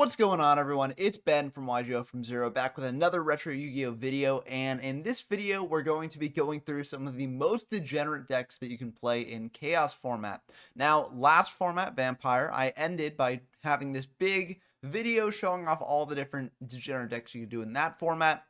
What's going on, everyone? It's Ben from YGO from Zero, back with another Retro Yu-Gi-Oh video, and in this video, we're going to be going through some of the most degenerate decks that you can play in Chaos format. Now, last format, Vampire, I ended by having this big video showing off all the different degenerate decks you can do in that format.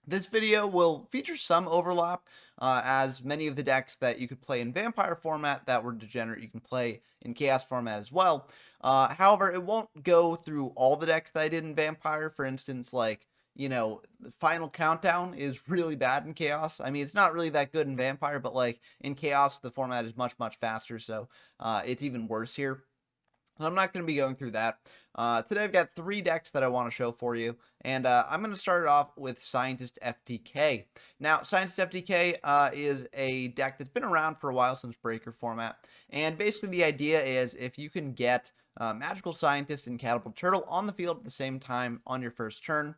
This video will feature some overlap, as many of the decks that you could play in Vampire format that were degenerate you can play in Chaos format as well. However, it won't go through all the decks that I did in Vampire. For instance, like, the Final Countdown is really bad in Chaos. I mean, it's not really that good in Vampire, but like in Chaos, the format is much, much faster, so it's even worse here. I'm not going to be going through that. Today I've got 3 decks that I want to show for you, and I'm going to start it off with Scientist FTK. Now, Scientist FTK is a deck that's been around for a while since Breaker format, and basically the idea is if you can get Magical Scientist and Catapult Turtle on the field at the same time on your first turn,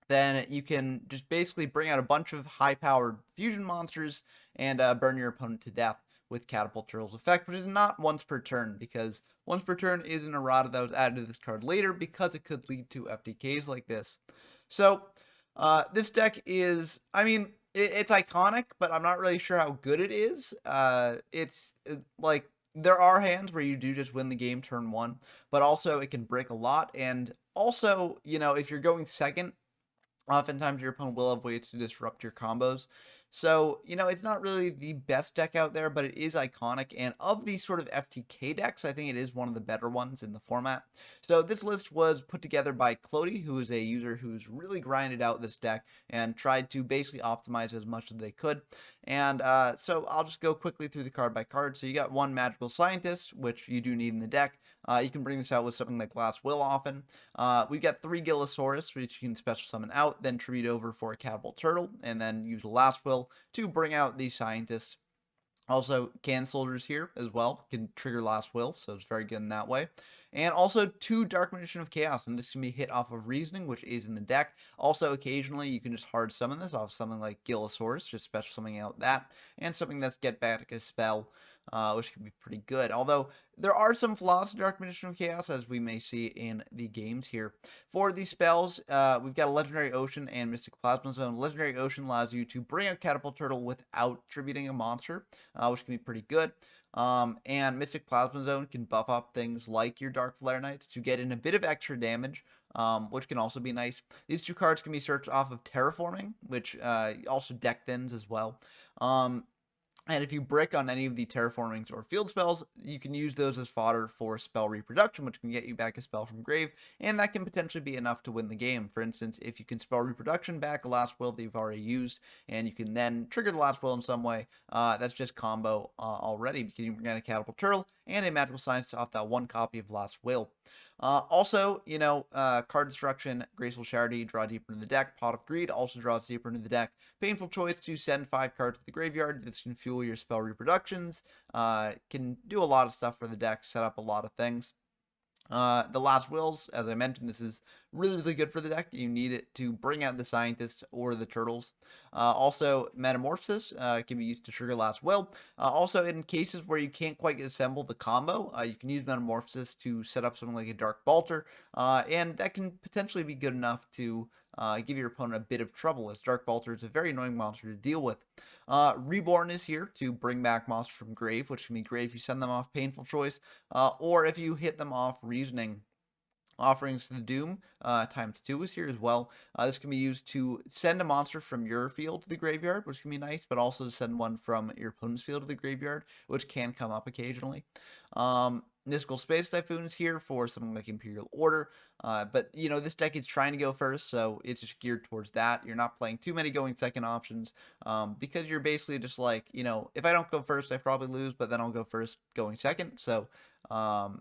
then you can just basically bring out a bunch of high-powered fusion monsters and burn your opponent to death with Catapult Turtle's effect, which is not once per turn, because once per turn is an errata that was added to this card later because it could lead to FTKs like this. So, this deck is, I mean, it's iconic, but I'm not really sure how good it is. Like, there are hands where you do just win the game turn 1, but also it can break a lot, and also, if you're going second, oftentimes your opponent will have ways to disrupt your combos. So, it's not really the best deck out there, but it is iconic. And of these sort of FTK decks, I think it is one of the better ones in the format. So this list was put together by Clody, who is a user who's really grinded out this deck and tried to basically optimize as much as they could. And so I'll just go quickly through the card by card. So you got 1 Magical Scientist, which you do need in the deck. You can bring this out with something like Glass Will often. We've got 3 Gillosaurus, which you can special summon out, then tribute over for a Catapult Turtle, and then use Last Will to bring out the Scientist. Also, Can Soldiers here as well can trigger Last Will, so it's very good in that way. And also 2 Dark Magician of Chaos, and this can be hit off of Reasoning, which is in the deck. Also, occasionally you can just hard summon this off something like Gillosaurus, just special summoning out that, and something that's Get Back a Spell, which can be pretty good. Although there are some flaws to Dark Magician of Chaos, as we may see in the games here. For these spells, we've got a Legendary Ocean and Mystic Plasma Zone. Legendary Ocean allows you to bring out Catapult Turtle without tributing a monster, which can be pretty good. And Mystic Plasma Zone can buff up things like your Dark Flare Knights to get in a bit of extra damage, which can also be nice. These 2 cards can be searched off of Terraforming, which also deck thins as well. And if you brick on any of the terraformings or field spells, you can use those as fodder for spell reproduction, which can get you back a spell from grave, and that can potentially be enough to win the game. For instance, if you can spell reproduction back a last will that you've already used, and you can then trigger the last will in some way, that's just combo already, because you can get a Catapult Turtle and a Magical Science off that 1 copy of Last Will. Also, card destruction, Graceful Charity, draw deeper into the deck. Pot of Greed also draws deeper into the deck. Painful Choice to send 5 cards to the graveyard. This can fuel your spell reproductions. Can do a lot of stuff for the deck, set up a lot of things. The Last Wills, as I mentioned, this is really, really good for the deck. You need it to bring out the Scientist or the Turtles. Also, Metamorphosis can be used to trigger Last Will. Also, in cases where you can't quite assemble the combo, you can use Metamorphosis to set up something like a Dark Bolter, and that can potentially be good enough to give your opponent a bit of trouble, as Dark Bolter is a very annoying monster to deal with. Reborn is here to bring back monsters from grave, which can be great if you send them off Painful Choice, or if you hit them off Reasoning. Offerings to the Doom ×2 is here as well. This can be used to send a monster from your field to the graveyard, which can be nice, but also to send one from your opponent's field to the graveyard, which can come up occasionally. Mystical Space Typhoon is here for something like Imperial Order, but this deck is trying to go first, so it's just geared towards that. You're not playing too many going second options, because you're basically just like, if I don't go first, I probably lose, but then I'll go first going second, so it'll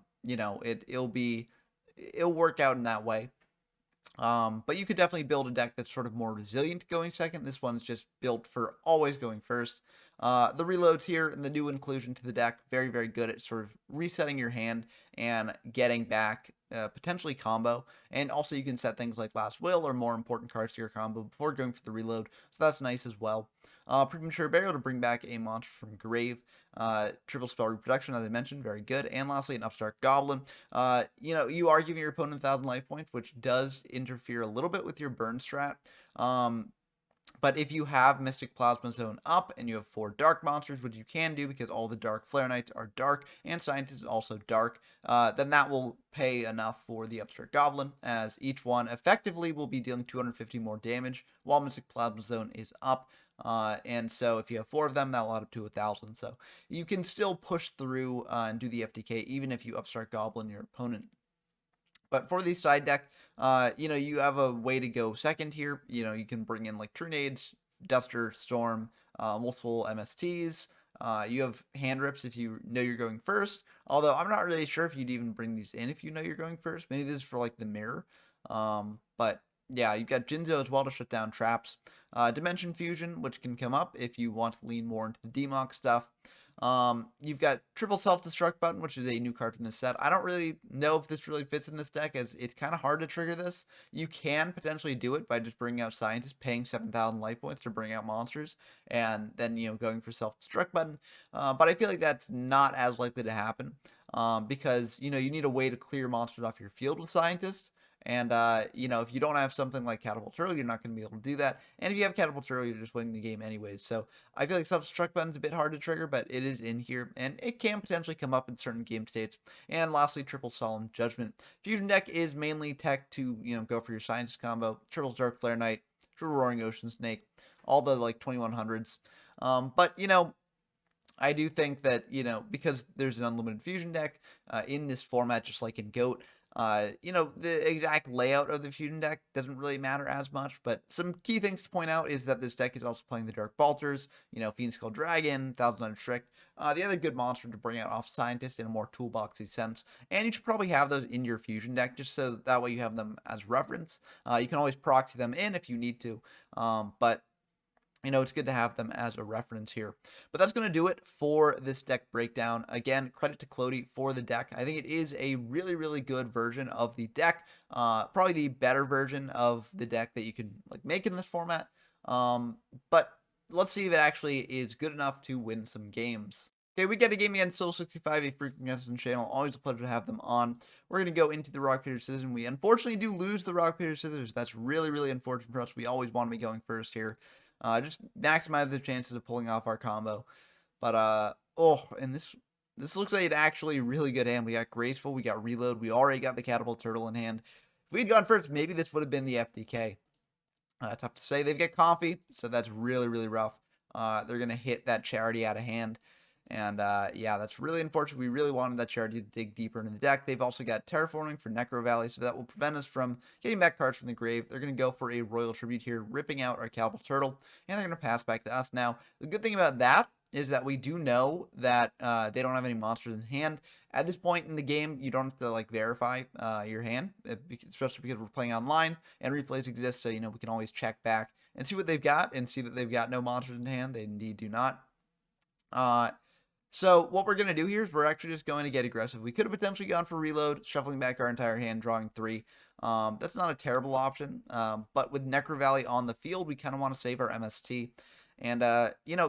work out in that way. But you could definitely build a deck that's sort of more resilient going second. This one's just built for always going first. The reloads here and the new inclusion to the deck, very, very good at sort of resetting your hand and getting back potentially combo. And also you can set things like Last Will or more important cards to your combo before going for the reload, so that's nice as well. Premature Burial to bring back a monster from grave. Triple spell reproduction, as I mentioned, very good. And lastly, an Upstart Goblin. You are giving your opponent 1,000 life points, which does interfere a little bit with your burn strat. But if you have Mystic Plasma Zone up and you have 4 dark monsters, which you can do because all the dark Flare Knights are dark and Scientist is also dark, then that will pay enough for the Upstart Goblin, as each one effectively will be dealing 250 more damage while Mystic Plasma Zone is up. And so if you have 4 of them, that'll add up to 1,000. So you can still push through and do the FTK even if you Upstart Goblin your opponent. But for the side deck, you have a way to go second here. You can bring in like Trunades, Duster, Storm, multiple MSTs. You have hand rips if you know you're going first. Although I'm not really sure if you'd even bring these in if you know you're going first. Maybe this is for like the mirror. But yeah, you've got Jinzo as well to shut down traps. Dimension Fusion, which can come up if you want to lean more into the DMOC stuff. You've got triple self-destruct button, which is a new card from this set. I don't really know if this really fits in this deck, as it's kind of hard to trigger this. You can potentially do it by just bringing out Scientists, paying 7,000 life points to bring out monsters, and then, going for self-destruct button. But I feel like that's not as likely to happen, because, you need a way to clear monsters off your field with Scientists. And, if you don't have something like Catapult Turtle, you're not going to be able to do that. And if you have Catapult Turtle, you're just winning the game anyways. So I feel like self-destruct button's a bit hard to trigger, but it is in here, and it can potentially come up in certain game states. And lastly, triple Solemn Judgment. Fusion deck is mainly tech to, go for your Scientist combo, triple Dark Flare Knight, triple Roaring Ocean Snake, all the, like, 2100s. But, I do think that, because there's an unlimited fusion deck in this format, just like in GOAT, the exact layout of the fusion deck doesn't really matter as much, but some key things to point out is that this deck is also playing the Dark Balters, Fiend Skull Dragon, Thousand Unrestrict, the other good monster to bring out off Scientist in a more toolboxy sense, and you should probably have those in your fusion deck just so that way you have them as reference. You can always proxy them in if you need to, but it's good to have them as a reference here. But that's going to do it for this deck breakdown. Again, credit to Clody for the deck. I think it is a really, really good version of the deck. Probably the better version of the deck that you can make in this format. But let's see if it actually is good enough to win some games. Okay, we get a game against Soul65, a freaking Gunston channel. Always a pleasure to have them on. We're going to go into the Rock, Paper, Scissors, and we unfortunately do lose the Rock, Paper, Scissors. That's really, really unfortunate for us. We always want to be going first here. Just maximize the chances of pulling off our combo. But, and this looks like an actually really good hand. We got Graceful, we got Reload, we already got the Catapult Turtle in hand. If we'd gone first, maybe this would have been the FTK. Tough to say. They've got Comfy, so that's really, really rough. They're going to hit that Charity out of hand. And, yeah, that's really unfortunate. We really wanted that Charity to dig deeper into the deck. They've also got Terraforming for Necro Valley, so that will prevent us from getting back cards from the grave. They're going to go for a Royal Tribute here, ripping out our Catapult Turtle, and they're going to pass back to us. Now, the good thing about that is that we do know that they don't have any monsters in hand. At this point in the game, you don't have to, verify your hand, especially because we're playing online, and replays exist, so, we can always check back and see what they've got, and see that they've got no monsters in hand. They indeed do not. So what we're going to do here is we're actually just going to get aggressive. We could have potentially gone for Reload, shuffling back our entire hand, drawing 3. That's not a terrible option, but with Necro Valley on the field, we kind of want to save our MST. And,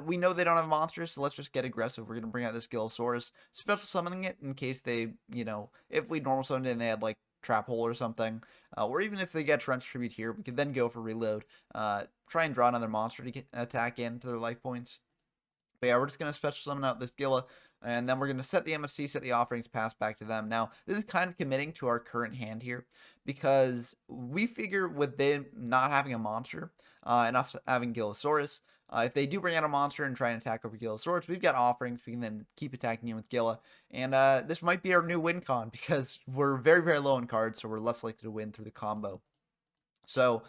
we know they don't have monsters, so let's just get aggressive. We're going to bring out this Gillosaurus, special summoning it in case they, if we normal summoned it and they had, Trap Hole or something, or even if they get Trench Tribute here, we could then go for Reload, try and draw another monster to attack in for their life points. But yeah, we're just going to special summon out this Gilla, and then we're going to set the MST, set the offerings, pass back to them. Now, this is kind of committing to our current hand here, because we figure with them not having a monster, and us having Gillosaurus, if they do bring out a monster and try and attack over Gillosaurus, we've got offerings. We can then keep attacking you with Gilla. And this might be our new win con, because we're very, very low in cards, so we're less likely to win through the combo. So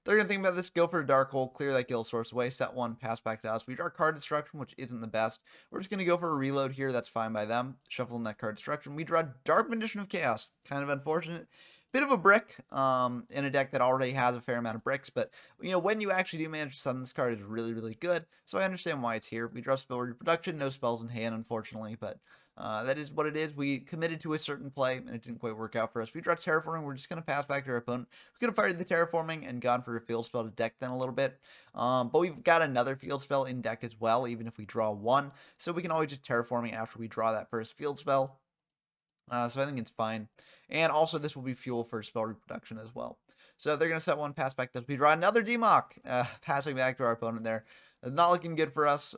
they're going to think about this, go for a Dark Hole, clear that Gillosaurus away, set 1, pass back to us. We draw card destruction, which isn't the best. We're just going to go for a Reload here. That's fine by them. Shuffle in that card destruction. We draw Dark Magician of Chaos. Kind of unfortunate, bit of a brick in a deck that already has a fair amount of bricks, but when you actually do manage to summon this card, is really, really good. So I understand why it's here. We draw spell reproduction, no spells in hand, unfortunately, but that is what it is. We committed to a certain play, and it didn't quite work out for us. We draw terraforming. We're just going to pass back to our opponent. We could have fired the terraforming and gone for a field spell to deck then a little bit, but we've got another field spell in deck as well, even if we draw one. So we can always just terraforming after we draw that first field spell. So I think it's fine. And also, this will be fuel for spell reproduction as well. So they're going to set one, pass back to us. We draw another Demock, passing back to our opponent there. Not looking good for us.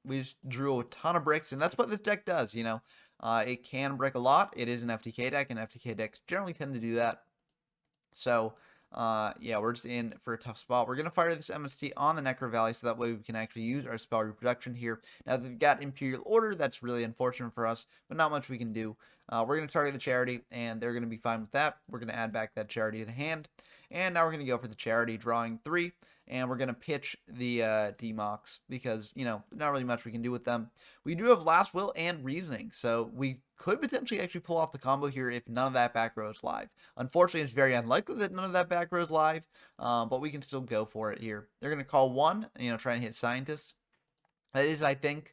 We just drew a ton of bricks, and that's what this deck does, it can brick a lot. It is an FTK deck, and FTK decks generally tend to do that. So, yeah, we're just in for a tough spot. We're going to fire this MST on the Necro Valley so that way we can actually use our spell reproduction here. Now, they've got Imperial Order. That's really unfortunate for us, but not much we can do. We're going to target the Charity, and they're going to be fine with that. We're going to add back that Charity to hand. And now we're going to go for the Charity, drawing 3. And we're going to pitch the Demox because, not really much we can do with them. We do have Last Will and Reasoning, so we could potentially actually pull off the combo here if none of that back row is live. Unfortunately, it's very unlikely that none of that back row is live, but we can still go for it here. They're going to call 1, trying to hit Scientist. That is, I think,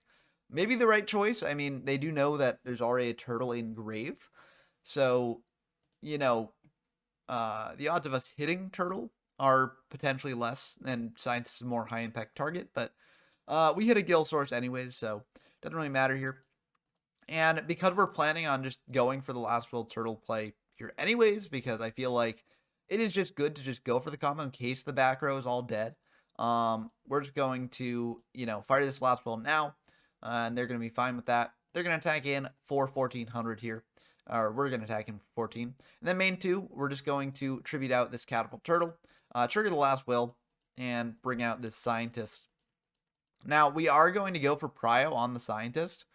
maybe the right choice. I mean, they do know that there's already a turtle in grave, so, the odds of us hitting turtle are potentially less, and Scientist is a more high-impact target, but we hit a Gill Source anyways, so it doesn't really matter here. And because we're planning on just going for the Last Will Turtle play here anyways, because I feel like it is just good to just go for the combo in case the back row is all dead, we're just going to, fire this Last Will now, and they're going to be fine with that. They're going to attack in for 1,400 here. Or we're going to attack him for 14. And then main 2, we're just going to tribute out this Catapult Turtle, trigger the Last Will, and bring out this Scientist. Now, we are going to go for Prio on the Scientist,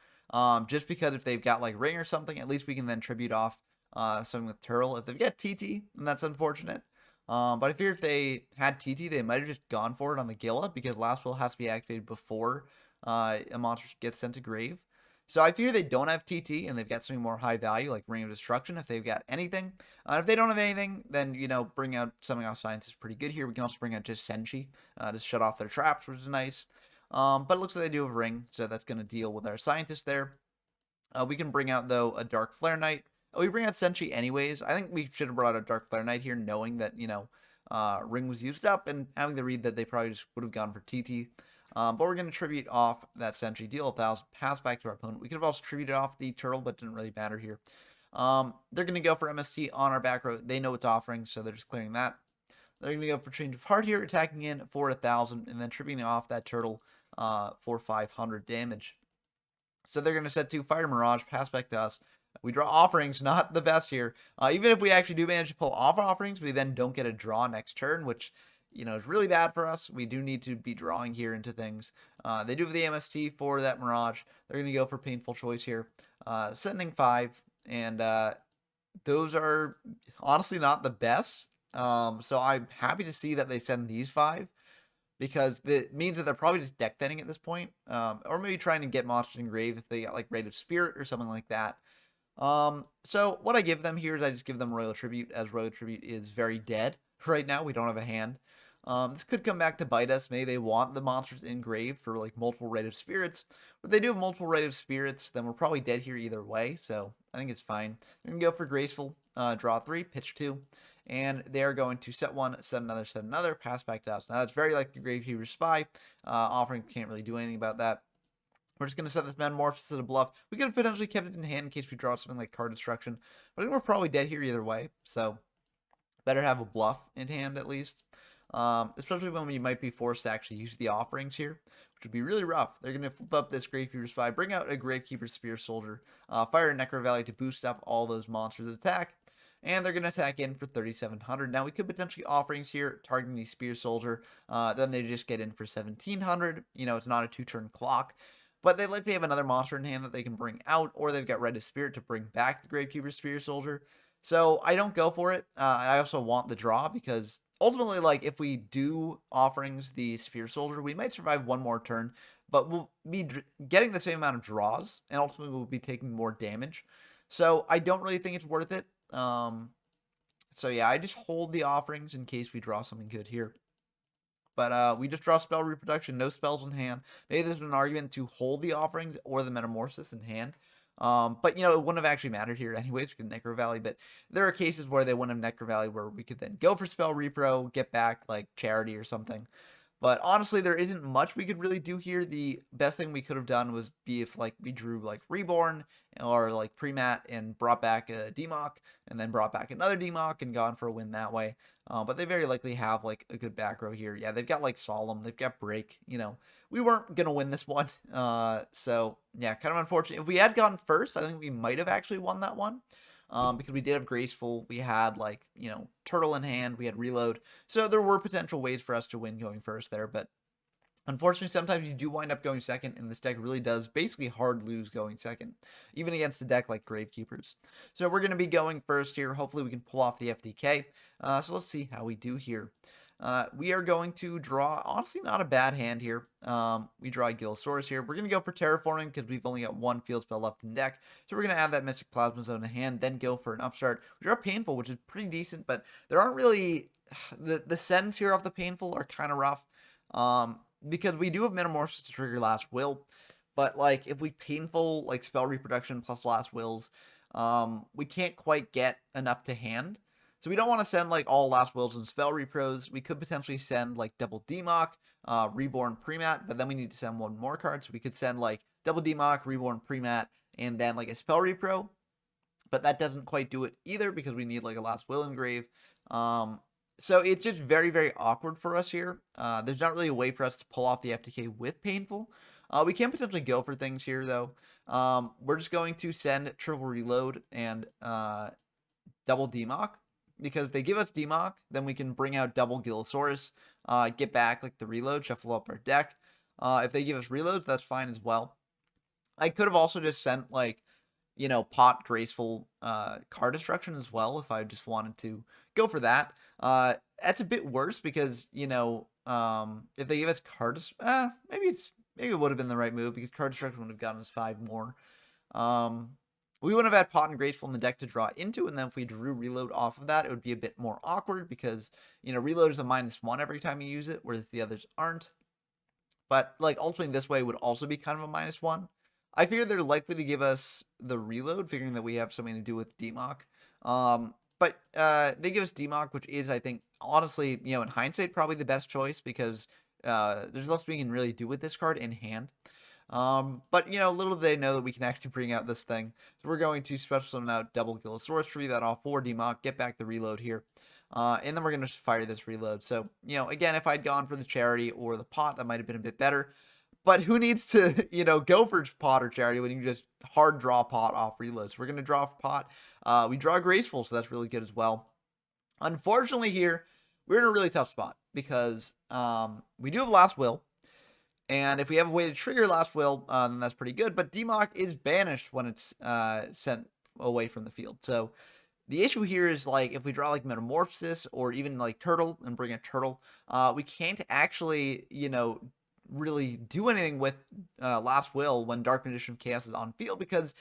just because if they've got, like, Ring or something, at least we can then tribute off something with Turtle. If they've got TT, then that's unfortunate. But I fear if they had TT, they might have just gone for it on the Gilla, because Last Will has to be activated before a monster gets sent to grave. So I fear they don't have TT, and they've got something more high value, like Ring of Destruction, if they've got anything. If they don't have anything, then, bring out something off Science is pretty good here. We can also bring out just Senshi to shut off their traps, which is nice. But it looks like they do have Ring, so that's going to deal with our Scientist there. We can bring out, though, a Dark Flare Knight. We bring out Senshi anyways. I think we should have brought out a Dark Flare Knight here, knowing that, Ring was used up, and having the read that they probably just would have gone for TT. But we're going to tribute off that Sentry, deal 1,000, pass back to our opponent. We could have also tributed off the Turtle, but it didn't really matter here. They're going to go for MST on our back row. They know it's offering, so they're just clearing that. They're going to go for Change of Heart here, attacking in for 1,000, and then tributing off that Turtle for 500 damage. So they're going to set 2, Fire Mirage, pass back to us. We draw Offerings, not the best here. Even if we actually do manage to pull off Offerings, we then don't get a draw next turn, which is really bad for us. We do need to be drawing here into things. They do have the MST for that Mirage. They're going to go for Painful Choice here. Sending 5, and those are honestly not the best. So I'm happy to see that they send these 5, because it means that they're probably just deck thinning at this point. Or maybe trying to get monsters in grave if they got like Rite of Spirit or something like that. So what I give them here is I just give them Royal Tribute, as Royal Tribute is very dead right now. We don't have a hand. This could come back to bite us. Maybe they want the monsters in grave for like multiple Rite of Spirits. But if they do have multiple Rite of Spirits, then we're probably dead here either way. So I think it's fine. We're going to go for Graceful, draw 3, pitch 2. And they're going to set 1, set another, pass back to us. Now that's very like the Gravekeeper's Spy. Offering can't really do anything about that. We're just going to set this Metamorphosis to bluff. We could have potentially kept it in hand in case we draw something like Card Destruction. But I think we're probably dead here either way. So better have a bluff in hand at least. Especially when we might be forced to actually use the offerings here, which would be really rough. They're going to flip up this Gravekeeper's Spy, bring out a Gravekeeper's Spear Soldier, fire a Necro Valley to boost up all those monsters' attack. And they're going to attack in for 3,700. Now, we could potentially offerings here, targeting the Spear Soldier. Then they just get in for 1,700. It's not a 2-turn clock. But they likely have another monster in hand that they can bring out, or they've got Rite of Spirit to bring back the Gravekeeper's Spear Soldier. So I don't go for it. I also want the draw, because ultimately, like, if we do offerings the Spear Soldier, we might survive one more turn, but we'll be getting the same amount of draws, and ultimately we'll be taking more damage. So I don't really think it's worth it. So yeah, I just hold the offerings in case we draw something good here. But we just draw spell reproduction, no spells in hand. Maybe there's an argument to hold the offerings or the metamorphosis in hand. But you know, it wouldn't have actually mattered here anyways because Necro Valley. But there are cases where they wouldn't have Necro Valley where we could then go for spell repro, get back like charity or something. But honestly, there isn't much we could really do here. The best thing we could have done was be if like we drew like Reborn or like Premat and brought back a Democ and then brought back another Democ and gone for a win that way. But they very likely have like a good back row here. Yeah, they've got like Solemn, they've got Break. You know, we weren't gonna win this one. So yeah, kind of unfortunate. If we had gone first, I think we might have actually won that one. Because we did have Graceful, we had like, you know, Turtle in hand, we had Reload. So there were potential ways for us to win going first there, but unfortunately, sometimes you do wind up going second, and this deck really does basically hard lose going second, even against a deck like Gravekeepers. So we're going to be going first here. Hopefully, we can pull off the FTK. So let's see how we do here. We are going to draw, honestly, not a bad hand here. We draw a Gillosaurus here. We're going to go for Terraforming because we've only got one field spell left in deck. So we're going to add that Mystic Plasma Zone in hand, then go for an Upstart. We draw Painful, which is pretty decent, but there aren't really... The sends here off the Painful are kind of rough. Because we do have Metamorphosis to trigger Last Will, but like if we Painful like spell reproduction plus Last Wills, we can't quite get enough to hand. So we don't want to send like all Last Wills and spell repros. We could potentially send like double Democ, Reborn Premat, but then we need to send one more card. So we could send like double Democ, Reborn Premat, and then like a spell repro. But that doesn't quite do it either because we need like a Last Will engrave. So it's just very, very awkward for us here. There's not really a way for us to pull off the FTK with Painful. We can potentially go for things here, though. We're just going to send Triple Reload and double Democ. Because if they give us Democ, then we can bring out double Gillosaurus, get back like the reload, shuffle up our deck. If they give us reloads, that's fine as well. I could have also just sent like, you know, pot Graceful card destruction as well if I just wanted to go for that. That's a bit worse because, you know, if they give us cards, maybe it would have been the right move because card destruction would have gotten us 5 more. We wouldn't have had pot and Graceful in the deck to draw into, and then if we drew reload off of that, it would be a bit more awkward because, you know, reload is a -1 every time you use it, whereas the others aren't. But like ultimately this way would also be kind of a -1. I fear they're likely to give us the reload, figuring that we have something to do with Democ. But they give us Democ, which is, I think, honestly, you know, in hindsight, probably the best choice because there's less we can really do with this card in hand. But, you know, little do they know that we can actually bring out this thing. So we're going to special summon out double Gillosaurus, tree that off for Democ, get back the reload here. And then we're going to fire this reload. So, you know, again, if I'd gone for the charity or the pot, that might have been a bit better. But who needs to, you know, go for pot or charity when you can just hard draw pot off reloads? We're going to draw pot. We draw Graceful, so that's really good as well. Unfortunately here, we're in a really tough spot because we do have Last Will. And if we have a way to trigger Last Will, then that's pretty good. But Democ is banished when it's sent away from the field. So the issue here is, like, if we draw, like, Metamorphosis or even, like, Turtle and bring a Turtle, we can't actually, you know, really do anything with Last Will when Dark Magician of Chaos is on field because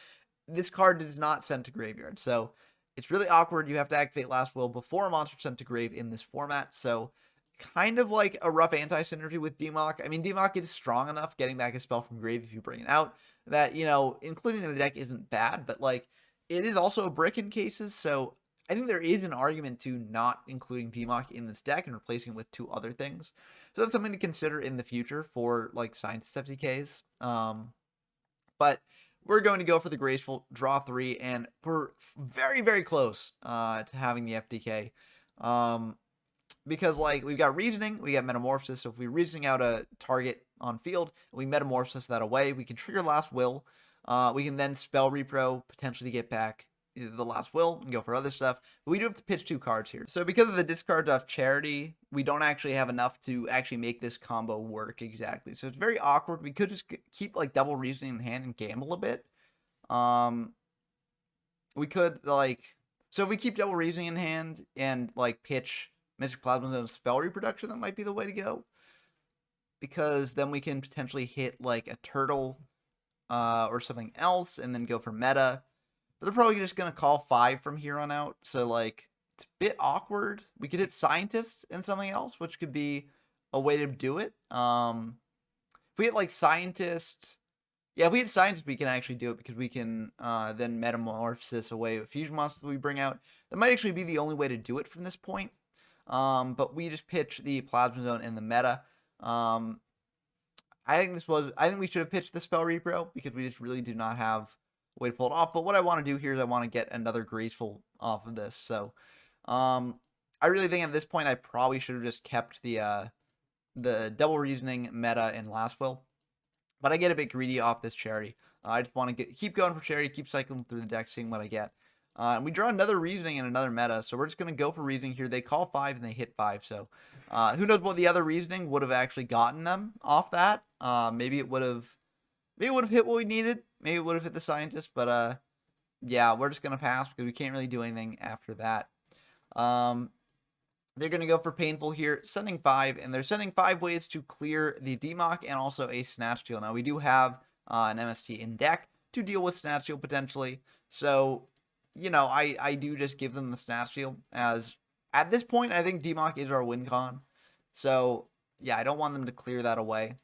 this card is not sent to graveyard. So it's really awkward. You have to activate Last Will before a monster sent to grave in this format. So kind of like a rough anti-synergy with Democ. I mean, Democ is strong enough getting back a spell from grave if you bring it out that, you know, including in the deck isn't bad, but like it is also a brick in cases. So I think there is an argument to not including Democ in this deck and replacing it with 2 other things. So that's something to consider in the future for like Scientist FTKs. But we're going to go for the Graceful, draw 3, and we're very, very close to having the FTK. Because, like, we've got Reasoning, we got Metamorphosis, so if we're reasoning out a target on field, we Metamorphosis that away, we can trigger Last Will, we can then Spell Repro, potentially get back the Last Will, and go for other stuff, but we do have to pitch 2 cards here. So because of the discard of Charity, we don't actually have enough to actually make this combo work exactly, so it's very awkward. We could just keep, like, double Reasoning in hand and gamble a bit. We could, like, so if we keep double Reasoning in hand and, like, pitch Mystic Plasma Zone spell reproduction, that might be the way to go. Because then we can potentially hit like a Turtle or something else and then go for meta. But they're probably just going to call 5 from here on out. So like it's a bit awkward. We could hit Scientist and something else, which could be a way to do it. If we hit like Scientist, yeah, if we hit Scientist, we can actually do it because we can then Metamorphosis away a fusion monster that we bring out. That might actually be the only way to do it from this point. But we just pitch the Plasma Zone in the meta. I think we should have pitched the Spell Repro because we just really do not have a way to pull it off. But what I want to do here is I want to get another Graceful off of this. So, I really think at this point I probably should have just kept the Double Reasoning meta in Last Will. But I get a bit greedy off this Charity. I just want to keep going for Charity, keep cycling through the deck, seeing what I get. And we draw another Reasoning and another meta, so we're just going to go for Reasoning here. They call 5 and they hit 5, so who knows what the other Reasoning would have actually gotten them off that. Maybe it would have hit what we needed. Maybe it would have hit the Scientist, but yeah, we're just going to pass because we can't really do anything after that. They're going to go for Painful here, sending 5, and they're sending 5 ways to clear the Demock and also a Snatch Steal. Now, we do have an MST in deck to deal with Snatch Steal potentially, so, you know, I do just give them the Snatch Steal, as at this point, I think Demock is our win con, so, yeah, I don't want them to clear that away.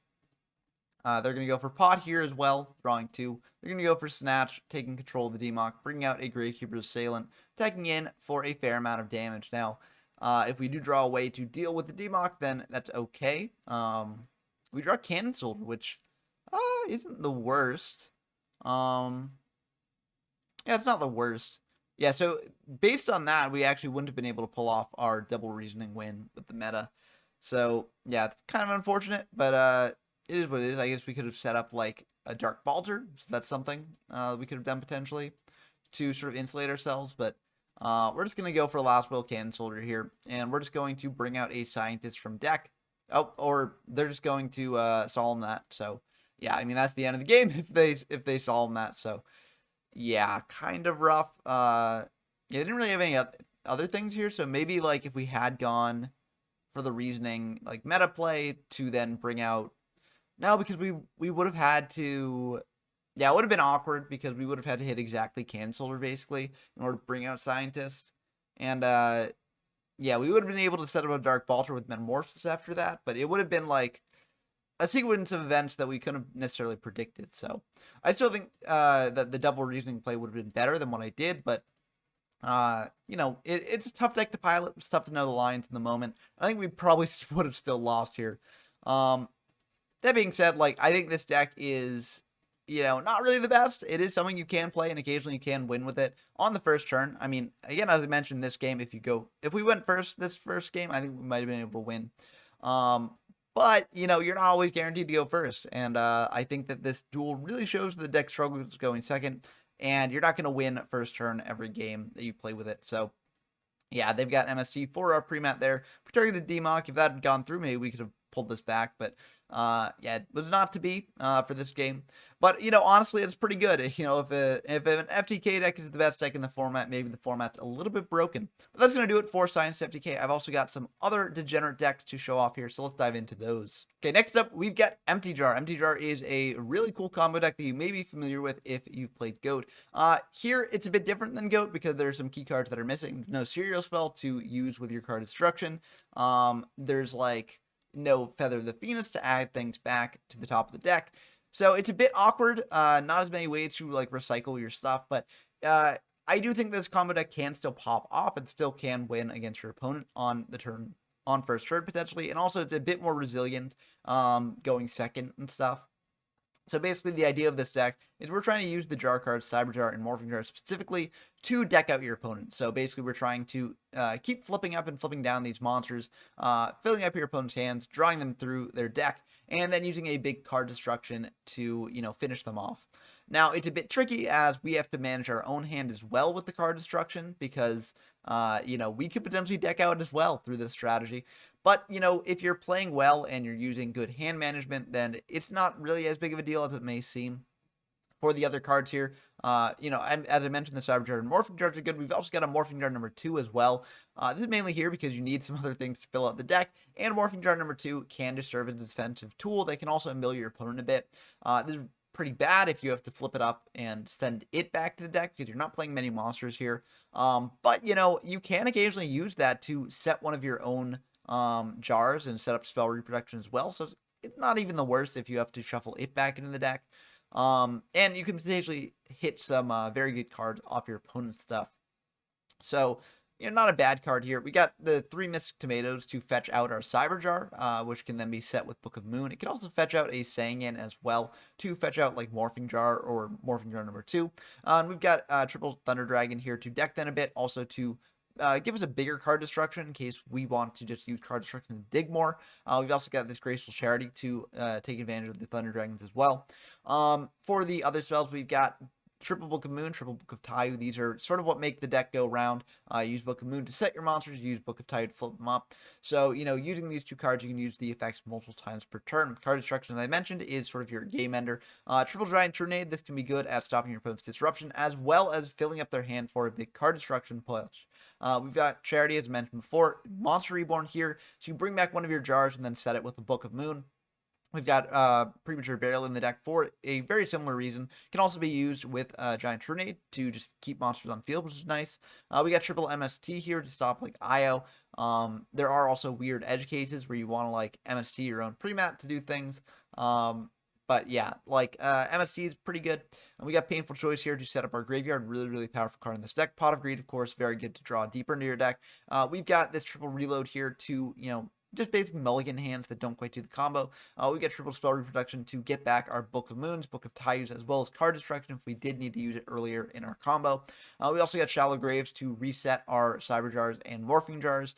They're going to go for Pot here as well, drawing 2. They're going to go for Snatch, taking control of the Demock, bringing out a Gravekeeper's Assailant, attacking in for a fair amount of damage. Now, if we do draw a way to deal with the Demock, then that's okay. We draw Cannon Soldier, which isn't the worst. Yeah, it's not the worst. Yeah, so based on that, we actually wouldn't have been able to pull off our Double Reasoning win with the meta. So, yeah, it's kind of unfortunate, but it is what it is. I guess we could have set up like a Dark Balter, so that's something we could have done potentially to sort of insulate ourselves, but we're just going to go for Last Will Cannon Soldier here, and we're just going to bring out a Scientist from deck. Oh, or they're just going to Solemn that. So, yeah, I mean, that's the end of the game if they Solemn that. So, yeah, kind of rough. Yeah, they didn't really have any other things here, so maybe, like, if we had gone for the Reasoning, like, meta play to then bring out... No, because we would have had to... Yeah, it would have been awkward because we would have had to hit exactly Cannon Soldier, basically, in order to bring out Scientist. And, yeah, we would have been able to set up a Dark Balter with Metamorphosis after that, but it would have been, like, a sequence of events that we couldn't have necessarily predicted. So, I still think that the Double Reasoning play would have been better than what I did, but, you know, it's a tough deck to pilot. It's tough to know the lines in the moment. I think we probably would have still lost here. That being said, like, I think this deck is... you know, not really the best. It is something you can play, and occasionally you can win with it on the first turn. I mean, again, as I mentioned, this game, if we went first this first game, I think we might have been able to win. But, you know, you're not always guaranteed to go first, and I think that this duel really shows the deck struggles going second, and you're not going to win first turn every game that you play with it. So, yeah, they've got MST for our pre-mat there. We targeted Demock. If that had gone through, maybe we could have pulled this back, but yeah, it was not to be for this game. But, you know, honestly, it's pretty good. You know, if an FTK deck is the best deck in the format, maybe the format's a little bit broken. But that's going to do it for Science FTK. I've also got some other degenerate decks to show off here, so let's dive into those. Okay, next up, we've got Empty Jar. Empty Jar is a really cool combo deck that you may be familiar with if you've played GOAT. Here, it's a bit different than GOAT because there's some key cards that are missing. No Serial Spell to use with your card destruction. There's, like, no Feather the Phoenix to add things back to the top of the deck. So it's a bit awkward, not as many ways to, like, recycle your stuff, but I do think this combo deck can still pop off and still can win against your opponent on the turn, on first turn potentially, and also it's a bit more resilient going second and stuff. So basically the idea of this deck is we're trying to use the Jar cards, Cyber Jar and Morphing Jar specifically to deck out your opponent. So basically we're trying to keep flipping up and flipping down these monsters, filling up your opponent's hands, drawing them through their deck, and then using a big card destruction to, you know, finish them off. Now, it's a bit tricky as we have to manage our own hand as well with the card destruction because, you know, we could potentially deck out as well through this strategy. But, you know, if you're playing well and you're using good hand management, then it's not really as big of a deal as it may seem. For the other cards here, you know, as I mentioned, the Cyber Jar and Morphing Jars are good. We've also got a Morphing Jar number 2 as well. This is mainly here because you need some other things to fill out the deck, and Morphing Jar number 2 can just serve as a defensive tool that can also mill your opponent a bit. This is pretty bad if you have to flip it up and send it back to the deck because you're not playing many monsters here. But, you know, you can occasionally use that to set one of your own jars and set up spell reproduction as well. So it's not even the worst if you have to shuffle it back into the deck. And you can potentially hit some very good cards off your opponent's stuff. So, you know, not a bad card here. We got the 3 Mystic Tomatoes to fetch out our Cyber Jar, which can then be set with Book of Moon. It can also fetch out a Sangan as well to fetch out like Morphing Jar or Morphing Jar number 2. And we've got triple Thunder Dragon here to deck then a bit, also to give us a bigger card destruction in case we want to just use card destruction to dig more. We've also got this Graceful Charity to take advantage of the Thunder Dragons as well. For the other spells, we've got triple Book of Moon, triple Book of Tayu. These are sort of what make the deck go round. Use Book of Moon to set your monsters, use Book of Tayu to flip them up. So, you know, using these 2 cards, you can use the effects multiple times per turn. Card destruction, as I mentioned, is sort of your game ender. Triple Giant Tornado, this can be good at stopping your opponent's disruption, as well as filling up their hand for a big card destruction push. We've got Charity, as mentioned before, Monster Reborn here. So you bring back one of your jars and then set it with a Book of Moon. We've got Premature Burial in the deck for a very similar reason. Can also be used with Giant Tornado to just keep monsters on field, which is nice. We got triple MST here to stop like IO. There are also weird edge cases where you want to like MST your own pre-mat to do things. But yeah, like MST is pretty good. And we got Painful Choice here to set up our graveyard. Really, really powerful card in this deck. Pot of Greed, of course, very good to draw deeper into your deck. We've got this triple reload here to, you know, just basic mulligan hands that don't quite do the combo. We get triple spell reproduction to get back our Book of Moons, Book of Tayus, as well as card destruction if we did need to use it earlier in our combo. We also got Shallow Graves to reset our Cyber Jars and Morphing Jars.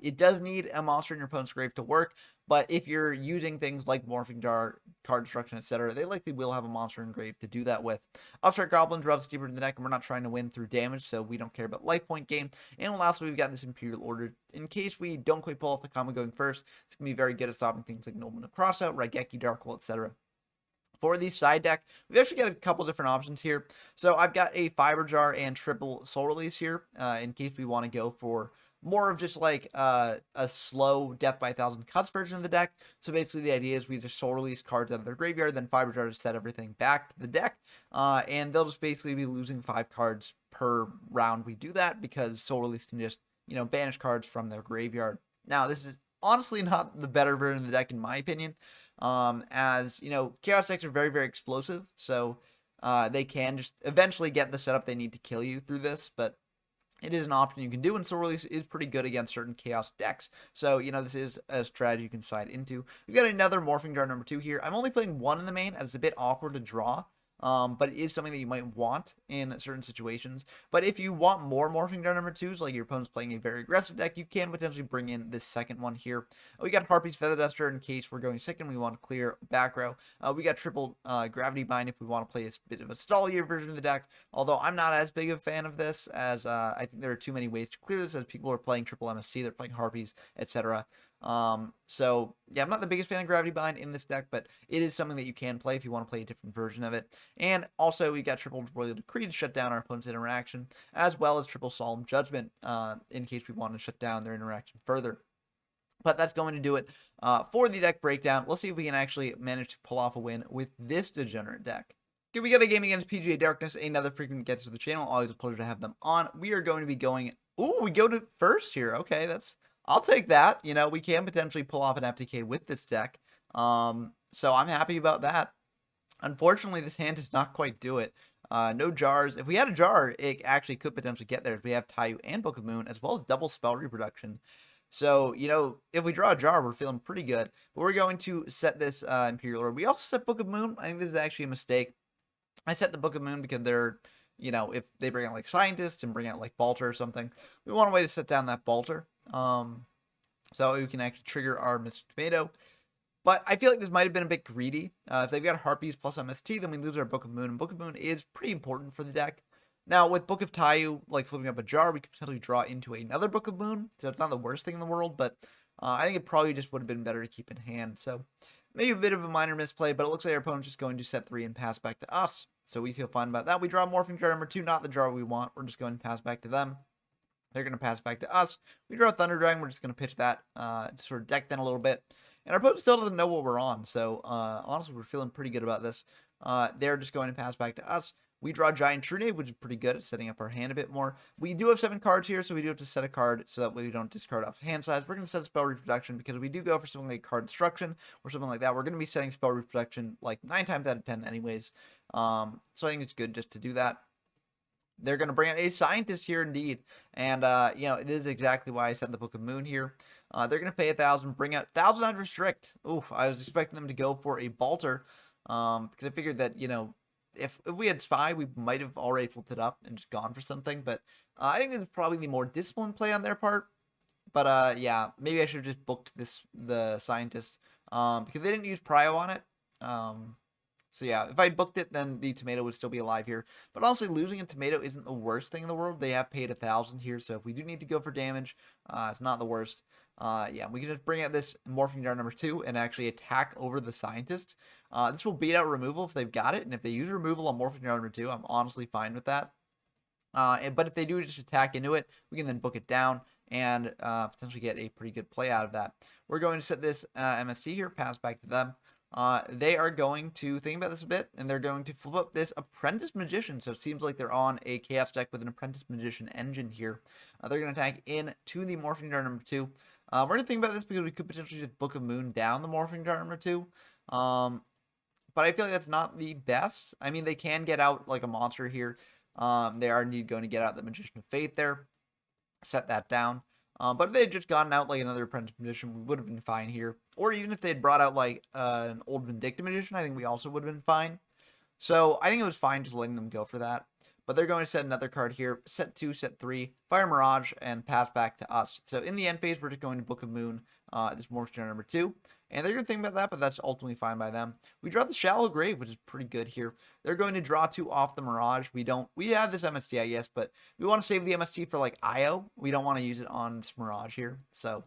It does need a monster in your opponent's grave to work, but if you're using things like Morphing Jar, card destruction, etc., they likely will have a monster in grave to do that with. Upstart Goblin drops deeper in the deck, and we're not trying to win through damage, so we don't care about life point gain. And lastly, we've got this Imperial Order. In case we don't quite pull off the combo going first, it's going to be very good at stopping things like Nobleman of Crossout, Raigeki, Darkle, etc. For the side deck, we've actually got a couple different options here. So I've got a Fiber Jar and triple Soul Release here, in case we want to go for more of just like a slow Death by 1,000 Cuts version of the deck. So basically the idea is we just Soul Release cards out of their graveyard, then Fiber Jar to set everything back to the deck. And they'll just basically be losing 5 cards per round we do that, because Soul Release can just, you know, banish cards from their graveyard. Now, this is honestly not the better version of the deck in my opinion. As, you know, Chaos decks are very, very explosive. So they can just eventually get the setup they need to kill you through this, but it is an option you can do, and Soul Release is pretty good against certain Chaos decks. So, you know, this is a strategy you can side into. We've got another Morphing Jar number 2 here. I'm only playing 1 in the main, as it's a bit awkward to draw. But it is something that you might want in certain situations. But if you want more Morphing Jar number 2s, like your opponent's playing a very aggressive deck, you can potentially bring in this second one here. We got Harpy's Feather Duster in case we're going second, we want to clear back row. We got triple Gravity Bind if we want to play a bit of a stallier version of the deck, although I'm not as big of a fan of this, as I think there are too many ways to clear this, as people are playing triple MST, they're playing Harpies, etc. So yeah, I'm not the biggest fan of Gravity Bind in this deck, but it is something that you can play if you want to play a different version of it. And also we got triple Royal Decree to shut down our opponent's interaction, as well as triple Solemn Judgment, in case we want to shut down their interaction further. But that's going to do it for the deck breakdown. Let's see if we can actually manage to pull off a win with this degenerate deck. Okay, we got a game against PGA Darkness, another frequent guest to the channel. Always a pleasure to have them on. We are going to be going, ooh, we go to first here. Okay, I'll take that. You know, we can potentially pull off an FTK with this deck. So I'm happy about that. Unfortunately, this hand does not quite do it. No jars. If we had a jar, it actually could potentially get there. We have Tayu and Book of Moon, as well as double spell reproduction. So, you know, if we draw a jar, we're feeling pretty good. But we're going to set this Imperial Order. We also set Book of Moon. I think this is actually a mistake. I set the Book of Moon because they're, you know, if they bring out like Scientist and bring out like Balter or something, we want a way to set down that Balter. So we can actually trigger our Mystic Tomato. But I feel like this might have been a bit greedy. If they've got Harpies plus MST, then we lose our Book of Moon. And Book of Moon is pretty important for the deck. Now, with Book of Tayu, like flipping up a jar, we could potentially draw into another Book of Moon. So it's not the worst thing in the world, but I think it probably just would have been better to keep in hand. So maybe a bit of a minor misplay, but it looks like our opponent's just going to set 3 and pass back to us. So we feel fine about that. We draw Morphing Jar number 2, not the jar we want. We're just going to pass back to them. They're going to pass back to us. We draw Thunder Dragon. We're just going to pitch that to sort of deck then a little bit. And our opponent still doesn't know what we're on. So honestly, we're feeling pretty good about this. They're just going to pass back to us. We draw Giant Trunade, which is pretty good at setting up our hand a bit more. We do have 7 cards here, so we do have to set a card so that way we don't discard off hand size. We're going to set a spell reproduction because we do go for something like card destruction or something like that. We're going to be setting spell reproduction like 9 times out of 10 anyways. So I think it's good just to do that. They're going to bring out a Scientist here indeed. And, you know, this is exactly why I said the Book of Moon here. They're going to pay 1,000, bring out 1,000 on Restrict. Oof, I was expecting them to go for a Balter because I figured that, you know, if we had Spy, we might have already flipped it up and just gone for something. But I think it's probably the more disciplined play on their part. But, yeah, maybe I should have just booked the Scientist because they didn't use Prio on it. So yeah, if I'd booked it, then the tomato would still be alive here. But honestly, losing a tomato isn't the worst thing in the world. They have paid 1,000 here, so if we do need to go for damage, it's not the worst. Yeah, we can just bring out this Morphing Dart number 2 and actually attack over the Scientist. This will beat out removal if they've got it, and if they use removal on Morphing Dart number 2, I'm honestly fine with that. But if they do just attack into it, we can then book it down and potentially get a pretty good play out of that. We're going to set this MST here, pass back to them. They are going to think about this a bit, and they're going to flip up this Apprentice Magician. So it seems like they're on a Chaos deck with an Apprentice Magician engine here. They're going to attack into the Morphing Dart number 2. We're going to think about this because we could potentially just Book of Moon down the Morphing Dart number 2. But I feel like that's not the best. I mean, they can get out like a monster here. They are indeed going to get out the Magician of Fate there. Set that down. But if they had just gotten out like another Apprentice Magician, we would have been fine here. Or even if they had brought out like an old Vindictive Magician, I think we also would have been fine. So I think it was fine just letting them go for that. But they're going to set another card here, set 2, set 3, Fire Mirage, and pass back to us. So in the end phase, we're just going to Book of Moon, this Morphing Dart number 2. And they're going to think about that, but that's ultimately fine by them. We draw the Shallow Grave, which is pretty good here. They're going to draw 2 off the Mirage. We have this MST, I guess, but we want to save the MST for like IO. We don't want to use it on this Mirage here. So,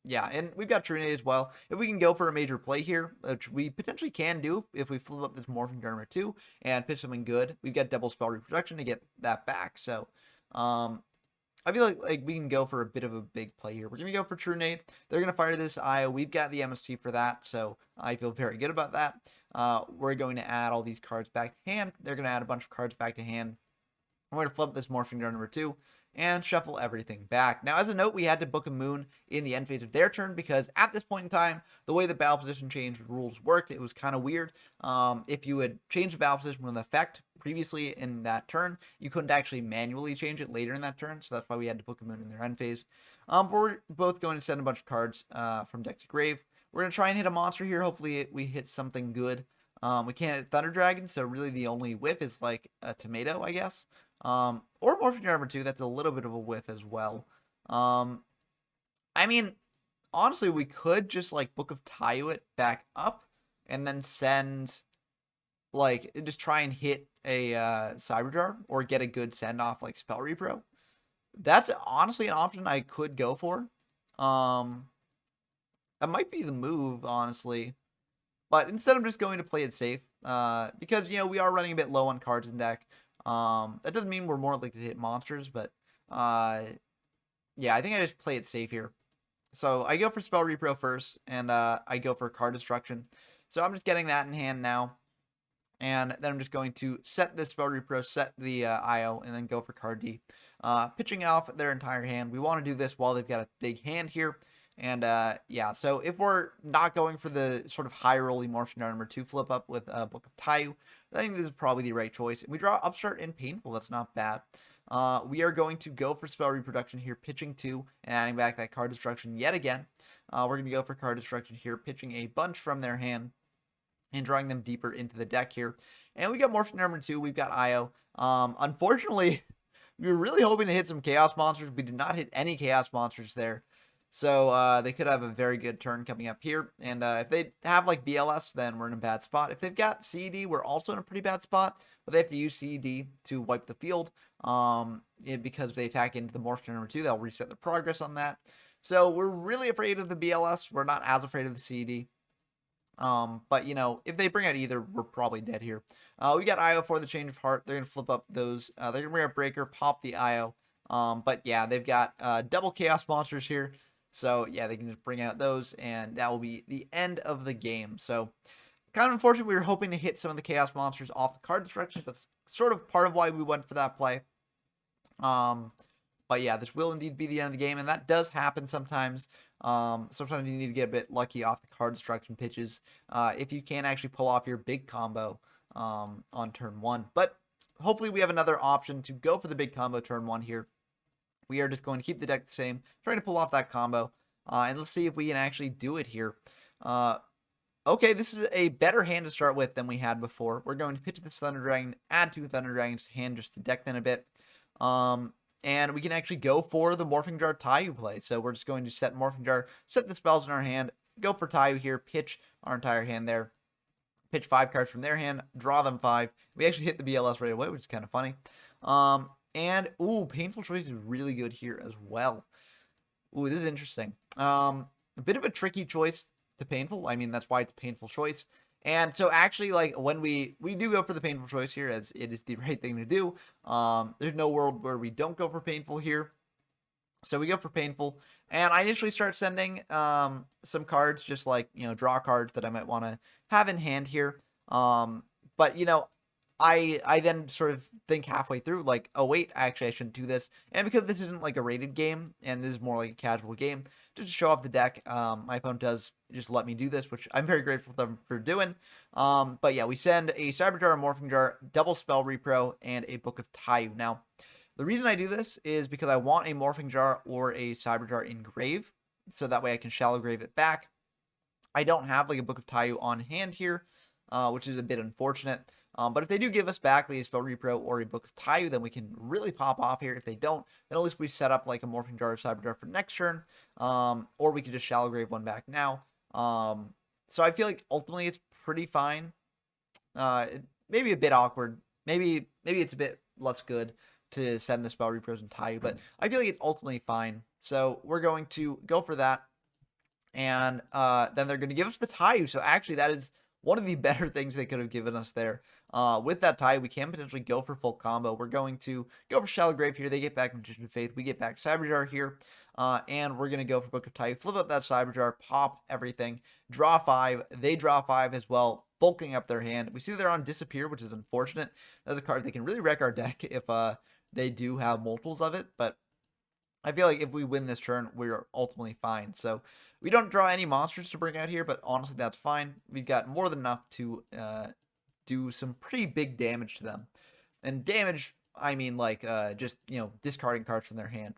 yeah, and we've got Trunade as well. If we can go for a major play here, which we potentially can do if we flip up this Morphing Dart number 2 and pitch something good, we've got double spell reproduction to get that back. So, I feel like we can go for a bit of a big play here. We're going to go for Trunade. They're going to fire this IO. We've got the MST for that, so I feel very good about that. We're going to add all these cards back to hand. They're going to add a bunch of cards back to hand. We're going to flip this Morphing Dart number 2 and shuffle everything back. Now, as a note, we had to Book a Moon in the end phase of their turn because at this point in time, the way the battle position change rules worked, it was kind of weird. If you had changed the battle position with an effect previously in that turn, you couldn't actually manually change it later in that turn, so that's why we had to Book a Moon in their end phase. But we're both going to send a bunch of cards from deck to grave. We're going to try and hit a monster here. Hopefully we hit something good. We can't hit Thunder Dragon, so really the only whiff is like a tomato, I guess. Or Morphing Dart number 2, that's a little bit of a whiff as well. I mean, honestly, we could just like Book of Tayu it back up and then send, like, just try and hit a Cyberjar or get a good send off like Spell Repro. That's honestly an option I could go for. That might be the move, honestly. But instead, I'm just going to play it safe because, you know, we are running a bit low on cards in deck. That doesn't mean we're more likely to hit monsters, but yeah, I think I just play it safe here. So I go for Spell Repro first, and I go for Card Destruction. So I'm just getting that in hand now. And then I'm just going to set this Spell Repro, set the IO, and then go for Card D. Pitching off their entire hand. We want to do this while they've got a big hand here. And yeah, so if we're not going for the sort of high rolling Morphing Dart number 2 flip up with Book of Tayu, I think this is probably the right choice. And we draw Upstart and Painful. That's not bad. We are going to go for Spell Reproduction here, pitching 2 and adding back that Card Destruction yet again. We're going to go for Card Destruction here, pitching a bunch from their hand and drawing them deeper into the deck here. And we got Morphing Dart number 2. We've got IO. Unfortunately, we were really hoping to hit some Chaos Monsters. We did not hit any Chaos Monsters there. So they could have a very good turn coming up here. And if they have like BLS, then we're in a bad spot. If they've got CED, we're also in a pretty bad spot. But they have to use CED to wipe the field. Because if they attack into the Morphing Dart number 2, they'll reset the progress on that. So we're really afraid of the BLS. We're not as afraid of the CED. But, you know, if they bring out either, we're probably dead here. We got IO for the Change of Heart. They're going to flip up those. They're going to bring out Breaker, pop the IO. But, yeah, they've got double Chaos Monsters here. So, yeah, they can just bring out those, and that will be the end of the game. So, kind of unfortunate. We were hoping to hit some of the chaos monsters off the card destruction. That's sort of part of why we went for that play. But yeah, this will indeed be the end of the game, and that does happen sometimes. Sometimes you need to get a bit lucky off the card destruction pitches if you can actually pull off your big combo on turn 1. But hopefully we have another option to go for the big combo turn 1 here. We are just going to keep the deck the same, trying to pull off that combo, and let's see if we can actually do it here. Okay, this is a better hand to start with than we had before. We're going to pitch this Thunder Dragon, add 2 Thunder Dragons to hand just to deck them a bit. And we can actually go for the Morphing Jar Tayu play. So we're just going to set Morphing Jar, set the spells in our hand, go for Tayu here, pitch our entire hand there. Pitch 5 cards from their hand, draw them 5. We actually hit the BLS right away, which is kind of funny. And, ooh, Painful Choice is really good here as well. Ooh, this is interesting. A bit of a tricky choice to Painful. I mean, that's why it's a Painful Choice. And so actually, like, when we do go for the Painful Choice here, as it is the right thing to do, there's no world where we don't go for Painful here. So we go for Painful, and I initially start sending some cards, just like, you know, draw cards that I might want to have in hand here. But, you know, I then sort of think halfway through, like, oh, wait, actually, I shouldn't do this. And because this isn't, like, a rated game, and this is more like a casual game, just to show off the deck, my opponent does just let me do this, which I'm very grateful for them for doing. But, yeah, we send a Cyber Jar, a Morphing Jar, double Spell Repro, and a Book of Tayu. Now, the reason I do this is because I want a Morphing Jar or a Cyber Jar in grave, so that way I can shallow grave it back. I don't have, like, a Book of Tayu on hand here, which is a bit unfortunate. But if they do give us back the Spell Repro or a Book of Tayu, then we can really pop off here. If they don't, then at least we set up like a Morphing Jar or Cyber Jar for next turn. Or we could just Shallow Grave one back now. So I feel like ultimately it's pretty fine. Maybe a bit awkward. Maybe it's a bit less good to send the Spell Repros and Tayu, but I feel like it's ultimately fine. So we're going to go for that. And then they're going to give us the Tayu. So actually that is one of the better things they could have given us there. With that tie, we can potentially go for full combo. We're going to go for Shallow Grave here. They get back Magician of Faith. We get back Cyber Jar here. And we're going to go for Book of Tayu. Flip up that Cyber Jar, pop everything. Draw 5. They draw 5 as well, bulking up their hand. We see they're on Disappear, which is unfortunate. That's a card that can really wreck our deck if they do have multiples of it. But I feel like if we win this turn, we're ultimately fine. So we don't draw any monsters to bring out here, but honestly, that's fine. We've got more than enough to do some pretty big damage to them. And damage, I mean, like, just, you know, discarding cards from their hand.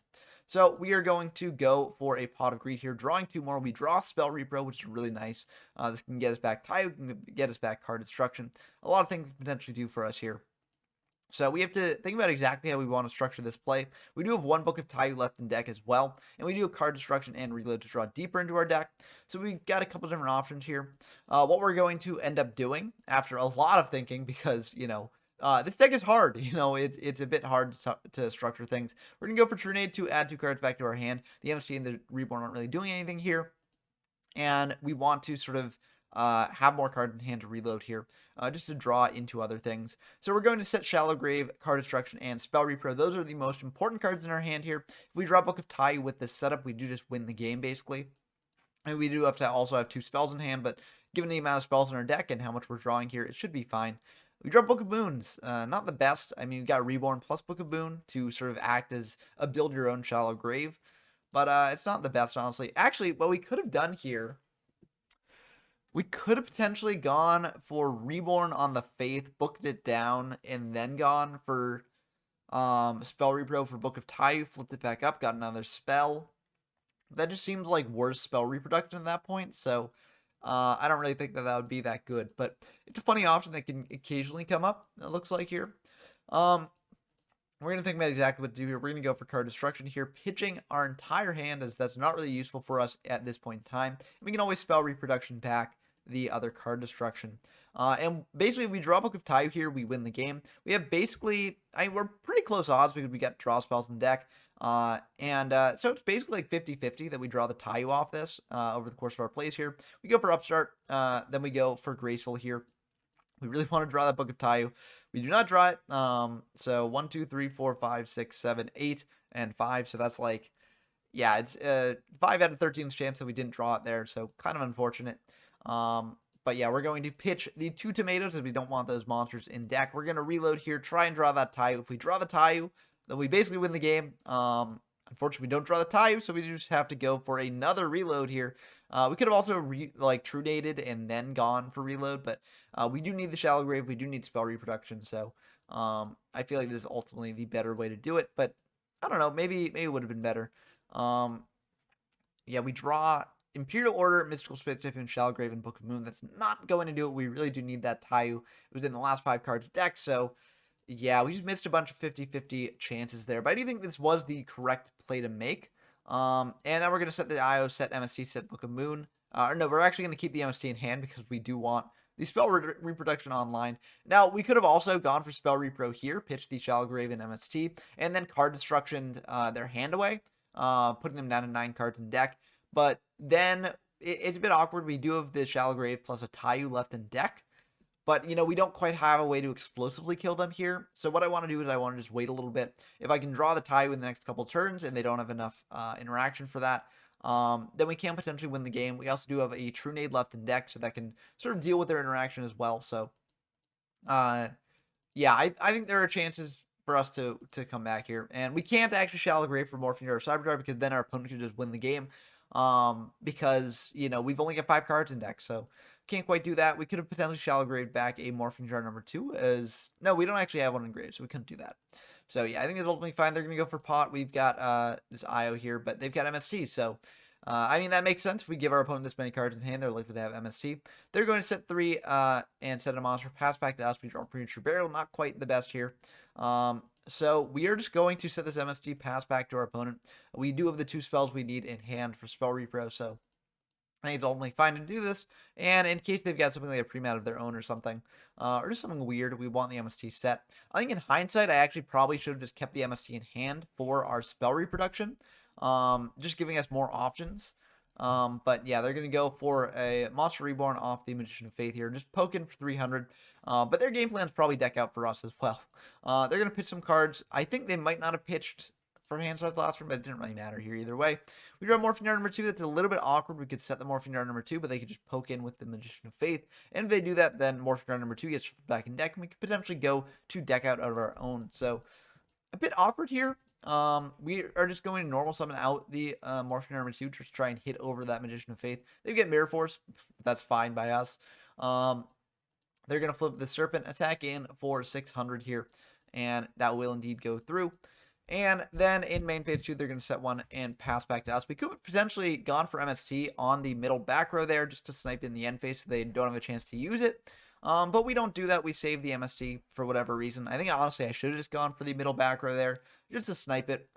So we are going to go for a Pot of Greed here, drawing 2 more. We draw Spell Repro, which is really nice. This can get us back Tayu, can get us back card destruction. A lot of things we can potentially do for us here. So we have to think about exactly how we want to structure this play. We do have 1 Book of Tayu left in deck as well, and we do have card destruction and reload to draw deeper into our deck. So we got a couple different options here. What we're going to end up doing after a lot of thinking, because, you know, this deck is hard. You know, it's a bit hard to structure things. We're going to go for Trinade to add 2 cards back to our hand. The MC and the Reborn aren't really doing anything here, and we want to sort of have more cards in hand to reload here, just to draw into other things. So we're going to set Shallow Grave, Card Destruction, and Spell Repro. Those are the most important cards in our hand here. If we draw Book of Tayu with this setup, we do just win the game, basically. And we do have to also have 2 spells in hand, but given the amount of spells in our deck and how much we're drawing here, it should be fine. We draw Book of Boons, not the best. I mean, we've got Reborn plus Book of Boon to sort of act as a build your own Shallow Grave, but it's not the best, honestly. Actually, what we could have done here, we could have potentially gone for Reborn on the Faith, booked it down, and then gone for Spell Repro for Book of Tayu, flipped it back up, got another spell. That just seems like worse spell reproduction at that point, so I don't really think that would be that good. But it's a funny option that can occasionally come up, it looks like here. We're going to think about exactly what to do here. We're going to go for card destruction here, pitching our entire hand, as that's not really useful for us at this point in time. We can always spell reproduction back the other card destruction. And basically, if we draw Book of Tayu here, we win the game. We have basically, we're pretty close odds because we got draw spells in deck. So it's basically like 50-50 that we draw the Tayu off this over the course of our plays here. We go for Upstart, then we go for Graceful here. We really want to draw that Book of Tayu. We do not draw it. So 1, 2, 3, 4, 5, 6, 7, 8, and 5. So that's like, yeah, it's 5 out of 13's chance that we didn't draw it there. So kind of unfortunate. But yeah, we're going to pitch the 2 tomatoes as we don't want those monsters in deck. We're going to reload here, try and draw that Tayu. If we draw the Tayu, then we basically win the game. Unfortunately, we don't draw the Tayu, so we just have to go for another reload here. We could have also true dated and then gone for reload, but we do need the Shallow Grave. We do need spell reproduction, so I feel like this is ultimately the better way to do it. But I don't know, maybe it would have been better. Yeah, we draw Imperial Order, Mystical Spitstiff, and Shallow Grave, and Book of Moon. That's not going to do it. We really do need that Tayu. It was in the last 5 cards of deck, so yeah, we just missed a bunch of 50-50 chances there. But I do think this was the correct play to make. And now we're going to set the IO, set MST, set Book of Moon. Or no, we're actually going to keep the MST in hand because we do want the spell reproduction online. Now, we could have also gone for spell repro here, pitched the Shallow Grave and MST, and then card destruction their hand away, putting them down to 9 cards in deck. But then it's a bit awkward. We do have the Shallow Grave plus a Tayu left in deck. But, you know, we don't quite have a way to explosively kill them here. So what I want to do is I want to just wait a little bit. If I can draw the Tayu in the next couple turns and they don't have enough interaction for that, then we can potentially win the game. We also do have a True Nade left in deck, so that can sort of deal with their interaction as well. So, yeah, I think there are chances for us to come back here. And we can't actually Shallow Grave for Morphing or Cyber Drive because then our opponent can just win the game. Because, you know, we've only got 5 cards in deck, so can't quite do that. We could have potentially Shallow Grave back a Morphing Jar number 2 as... No, we don't actually have one engraved, so we couldn't do that. So, yeah, I think it's ultimately fine. They're going to go for pot. We've got this IO here, but they've got MST, so... I mean, that makes sense. If we give our opponent this many cards in hand, they're likely to have MST. They're going to set 3 and set a monster. Pass back to us. We draw Premature Burial. Not quite the best here. So we are just going to set this MST, pass back to our opponent. We do have the 2 spells we need in hand for Spell Repro, so... I think it's ultimately fine to do this, and in case they've got something like a pre-mat of their own or something, or just something weird, we want the MST set. I think in hindsight, I actually probably should have just kept the MST in hand for our spell reproduction, just giving us more options. But yeah, they're going to go for a Monster Reborn off the Magician of Faith here, just poking for 300. But their game plan's probably deck out for us as well. They're going to pitch some cards. I think they might not have pitched for hand size last turn, but it didn't really matter here either way. We draw Morphing Jar number 2. That's a little bit awkward. We could set the Morphing Jar number 2, but they could just poke in with the Magician of Faith. And if they do that, then Morphing Jar number 2 gets back in deck, and we could potentially go to deck out of our own. So a bit awkward here. We are just going to normal summon out the Morphing Jar number 2 to try and hit over that Magician of Faith. They get Mirror Force. That's fine by us. They're going to flip the Serpent, attack in for 600 here, and that will indeed go through. And then in main phase 2, they're going to set 1 and pass back to us. We could have potentially gone for MST on the middle back row there just to snipe in the end phase so they don't have a chance to use it. But we don't do that. We save the MST for whatever reason. I think, honestly, I should have just gone for the middle back row there just to snipe it.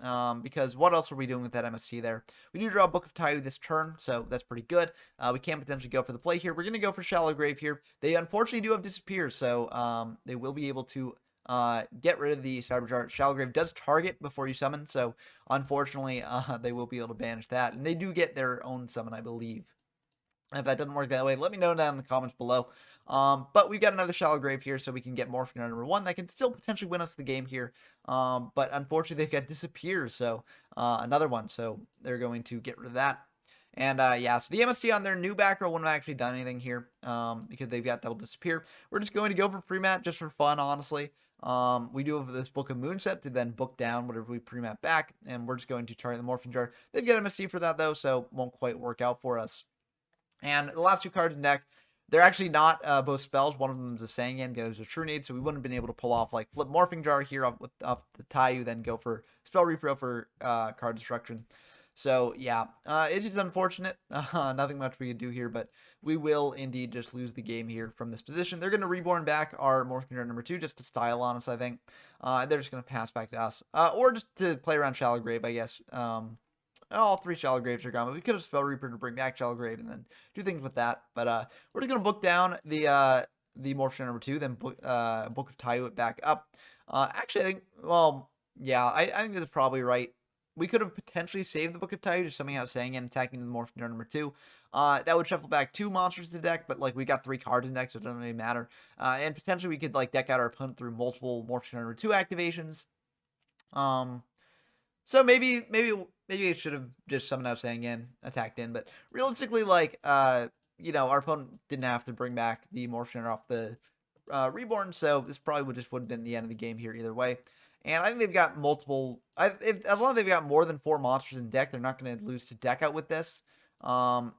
Because what else are we doing with that MST there? We do draw a Book of Tayu this turn, so that's pretty good. We can potentially go for the play here. We're going to go for Shallow Grave here. They unfortunately do have Disappear, so they will be able to get rid of the Cyber Jar. Shallow Grave does target before you summon, so unfortunately they will be able to banish that. And they do get their own summon, I believe. If that doesn't work that way, let me know down in the comments below. But we've got another Shallow Grave here, so we can get Morphing Jar number 1. That can still potentially win us the game here. But unfortunately, they've got Disappear, so another one. So they're going to get rid of that. And yeah, so the MST on their new back row wouldn't have actually done anything here because they've got double Disappear. We're just going to go for pre-mat just for fun, honestly. We do have this Book of Moon set to then book down whatever we pre-mat back, and we're just going to target the Morphing Jar. They've got MST for that, though, so won't quite work out for us. And the last 2 cards in deck, they're actually not both spells. One of them is a Sangan, the other is a True Nade, so we wouldn't have been able to pull off, like, flip Morphing Jar here off the Tayu, then go for Spell Repro for card destruction. So, yeah, it's just unfortunate. Nothing much we could do here, but we will indeed just lose the game here from this position. They're going to Reborn back our Morphing Jar number 2 just to style on us, I think. They're just going to pass back to us. Or just to play around Shallow Grave, I guess. All 3 Shallow Graves are gone, but we could have Spell Reaper to bring back Shallow Grave and then do things with that. But we're just going to book down the Morphing Jar number 2, then Book of Tayu it back up. Actually, I think, well, yeah, I think this is probably right. We could have potentially saved the Book of Tayu, just summing out saying and attacking the Morphing Jar number 2. That would shuffle back 2 monsters to deck, but like we got 3 cards in deck, so it doesn't really matter. And potentially we could like deck out our opponent through multiple Morphing Jar number 2 activations. So maybe it should have just summoned out saying in, attacked in, but realistically, like, you know, our opponent didn't have to bring back the Morphin off the Reborn, so this probably would have been the end of the game here either way. And I think they've got multiple. As long as they've got more than 4 monsters in deck, they're not going to lose to deck out with this. And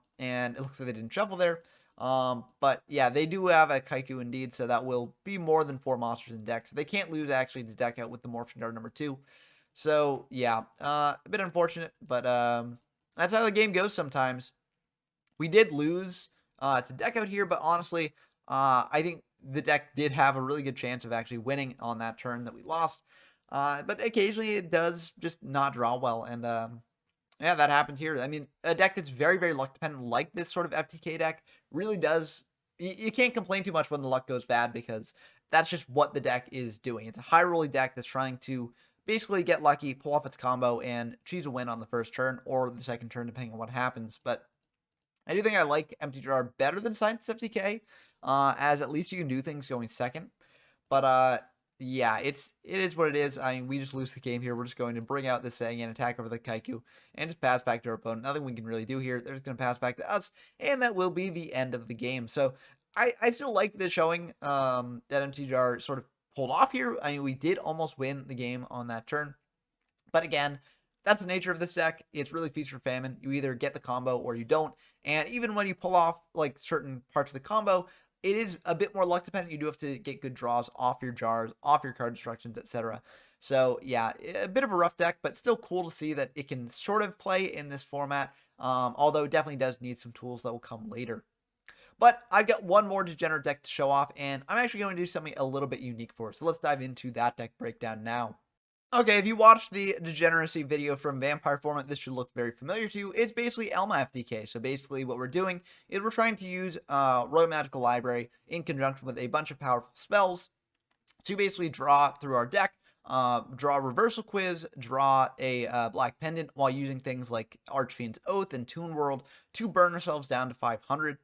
it looks like they didn't shuffle there. But yeah, they do have a Kaiku indeed, so that will be more than 4 monsters in deck. So they can't lose actually to deck out with the Morphin Guard number 2. So yeah, a bit unfortunate, but that's how the game goes sometimes. We did lose to deck out here, but honestly, I think the deck did have a really good chance of actually winning on that turn that we lost. But occasionally it does just not draw well, and yeah, that happened here. I mean, a deck that's very, very luck dependent, like this sort of FTK deck, really does. You can't complain too much when the luck goes bad, because that's just what the deck is doing. It's a high rolling deck that's trying to basically get lucky, pull off its combo, and choose a win on the first turn or the second turn, depending on what happens. But I do think I like MTGR better than Scientist FTK, as at least you can do things going second. But yeah, it is what it is. I mean, we just lose the game here. We're just going to bring out this Sang and attack over the Kaiku and just pass back to our opponent. Nothing we can really do here. They're just going to pass back to us, and that will be the end of the game. So I still like the showing that MTGR sort of pulled off here. I mean, we did almost win the game on that turn. But again, that's the nature of this deck. It's really feast or famine. You either get the combo or you don't. And even when you pull off like certain parts of the combo, it is a bit more luck dependent. You do have to get good draws off your jars, off your card instructions, etc. So yeah, a bit of a rough deck, but still cool to see that it can sort of play in this format. Although it definitely does need some tools that will come later. But I've got one more degenerate deck to show off, and I'm actually going to do something a little bit unique for it. So let's dive into that deck breakdown now. Okay, if you watched the degeneracy video from Vampire format, this should look very familiar to you. It's basically Elma FTK. So basically what we're doing is we're trying to use Royal Magical Library in conjunction with a bunch of powerful spells to basically draw through our deck, draw a Reversal Quiz, draw a Black Pendant, while using things like Archfiend's Oath and Toon World to burn ourselves down to 500.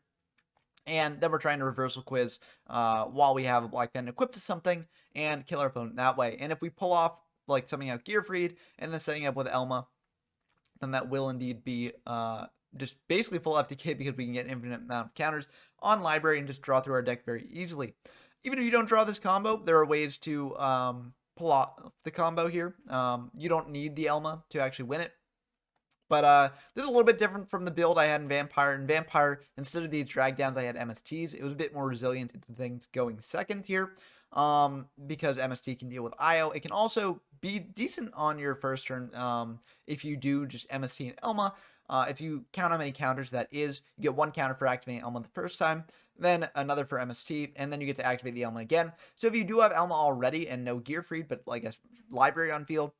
And then we're trying to Reversal Quiz while we have a Black Pendant equipped to something and kill our opponent that way. And if we pull off like something out Gearfried and then setting up with Elma, then that will indeed be just basically full FTK, because we can get an infinite amount of counters on library and just draw through our deck very easily. Even if you don't draw this combo, there are ways to pull off the combo here. You don't need the Elma to actually win it. But this is a little bit different from the build I had in Vampire. In Vampire, instead of these drag downs, I had MSTs. It was a bit more resilient to things going second here, because MST can deal with IO. It can also be decent on your first turn if you do just MST and Elma. If you count how many counters that is, you get 1 counter for activating Elma the first time, then another for MST, and then you get to activate the Elma again. So if you do have Elma already and no Gearfried, but like a library on field,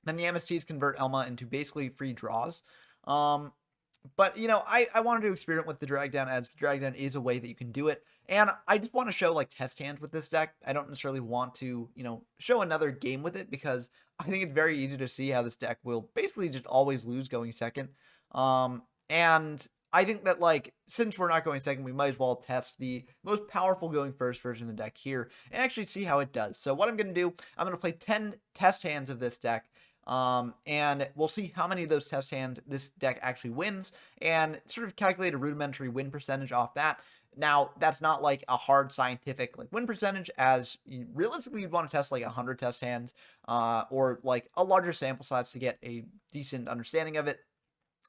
then the MSTs convert Elma into basically free draws. But, you know, I wanted to experiment with the drag down, as drag down is a way that you can do it. And I just want to show like test hands with this deck. I don't necessarily want to, you know, show another game with it, because I think it's very easy to see how this deck will basically just always lose going second. And I think that, like, since we're not going second, we might as well test the most powerful going first version of the deck here and actually see how it does. So what I'm going to do, I'm going to play 10 test hands of this deck. And we'll see how many of those test hands this deck actually wins, and sort of calculate a rudimentary win percentage off that. Now, that's not like a hard scientific like win percentage, as realistically you'd want to test like 100 test hands, or like a larger sample size to get a decent understanding of it.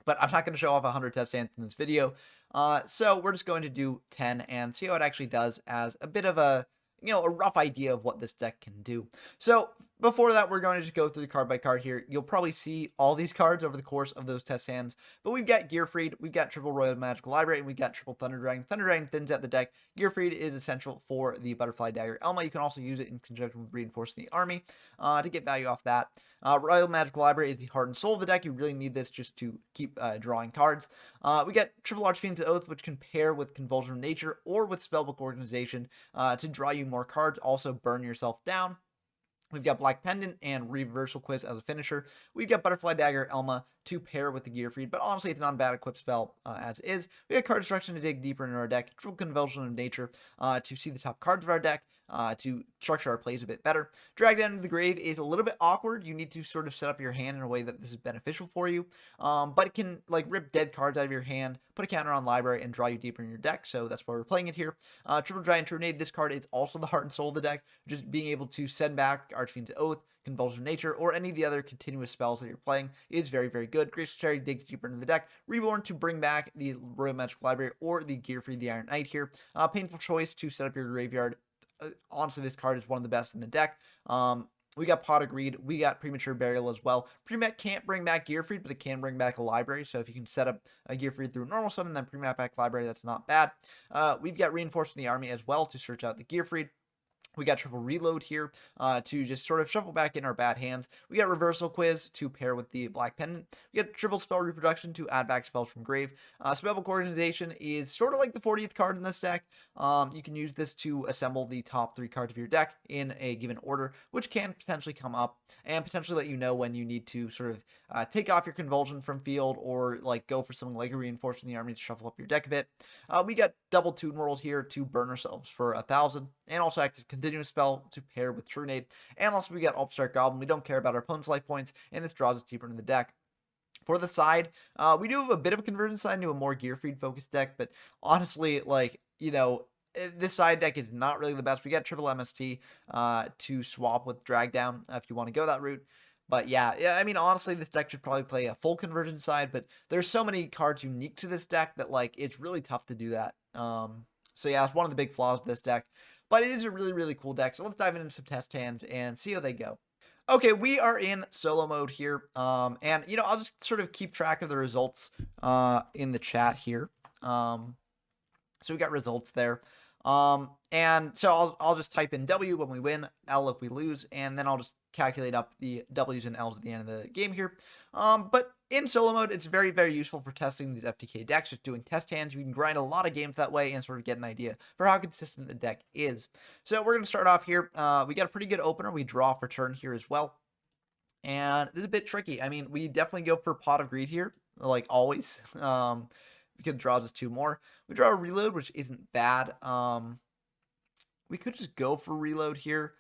But I'm not going to show off 100 test hands in this video. So we're just going to do 10 and see how it actually does, as a bit of a, you know, a rough idea of what this deck can do. So before that, we're going to just go through the card by card here. You'll probably see all these cards over the course of those test hands, but we've got Gearfried, we've got triple Royal Magical Library, and we've got triple Thunder Dragon. Thunder Dragon thins out the deck. Gearfried is essential for the Butterfly Dagger Elma. You can also use it in conjunction with Reinforcing the Army to get value off that. Royal Magical Library is the heart and soul of the deck. You really need this just to keep drawing cards. We got triple Archfiend's Oath, which can pair with Convulsion of Nature or with Spellbook Organization to draw you more cards, also burn yourself down. We've got Black Pendant and Reversal Quiz as a finisher. We've got Butterfly Dagger Elma to pair with the Gearfried, but honestly, it's not a bad equip spell as is. We got Card Destruction to dig deeper into our deck, Triple Convulsion of Nature to see the top cards of our deck, to structure our plays a bit better. Drag Down into the Grave is a little bit awkward. You need to sort of set up your hand in a way that this is beneficial for you, but it can like rip dead cards out of your hand, put a counter on library, and draw you deeper in your deck, so that's why we're playing it here. Triple Giant Trunade, this card is also the heart and soul of the deck, just being able to send back Archfiend's Oath, Convulsion of Nature, or any of the other continuous spells that you're playing is very, very good. Graceful Cherry digs deeper into the deck. Reborn to bring back the Royal Magic Library or the Gearfried, the Iron Knight here. Painful Choice to set up your graveyard. Honestly, this card is one of the best in the deck. We got Pot of Greed. We got Premature Burial as well. Pre-mat can't bring back Gearfried, but it can bring back a library. So if you can set up a Gearfried through normal summon, then pre-mat back library, that's not bad. We've got Reinforcement the Army as well to search out the Gearfried. We got Triple Reload here to just sort of shuffle back in our bad hands. We got Reversal Quiz to pair with the Black Pendant. We got Triple Spell Reproduction to add back spells from Grave. Spellbook Organization is sort of like the 40th card in this deck. You can use this to assemble the top 3 cards of your deck in a given order, which can potentially come up and potentially let you know when you need to sort of take off your Convulsion from field or like go for something like a Reinforcement the Army to shuffle up your deck a bit. We got Double Toon World here to burn ourselves for 1,000 and also act as a continuous spell to pair with Trunade. And also we got Upstart Goblin. We don't care about our opponent's life points, and this draws us deeper into the deck. For the side, we do have a bit of a conversion side into a more Gearfried focused deck, but honestly, like, you know, this side deck is not really the best. We got Triple MST to swap with Drag Down if you want to go that route. But yeah, I mean, honestly, this deck should probably play a full conversion side, but there's so many cards unique to this deck that, like, it's really tough to do that. So yeah, it's one of the big flaws of this deck. But it is a really, really cool deck. So let's dive into some test hands and see how they go. Okay, we are in solo mode here. And, you know, I'll just sort of keep track of the results in the chat here. So we got results there. And so I'll just type in W when we win, L if we lose, and then I'll just calculate up the W's and L's at the end of the game here. But in solo mode, it's very, very useful for testing these FTK decks, just doing test hands. You can grind a lot of games that way and sort of get an idea for how consistent the deck is. So we're going to start off here. We got a pretty good opener. We draw for turn here as well. And this is a bit tricky. I mean, we definitely go for Pot of Greed here, like always, because it draws us 2 more. We draw a Reload, which isn't bad. We could just go for Reload here.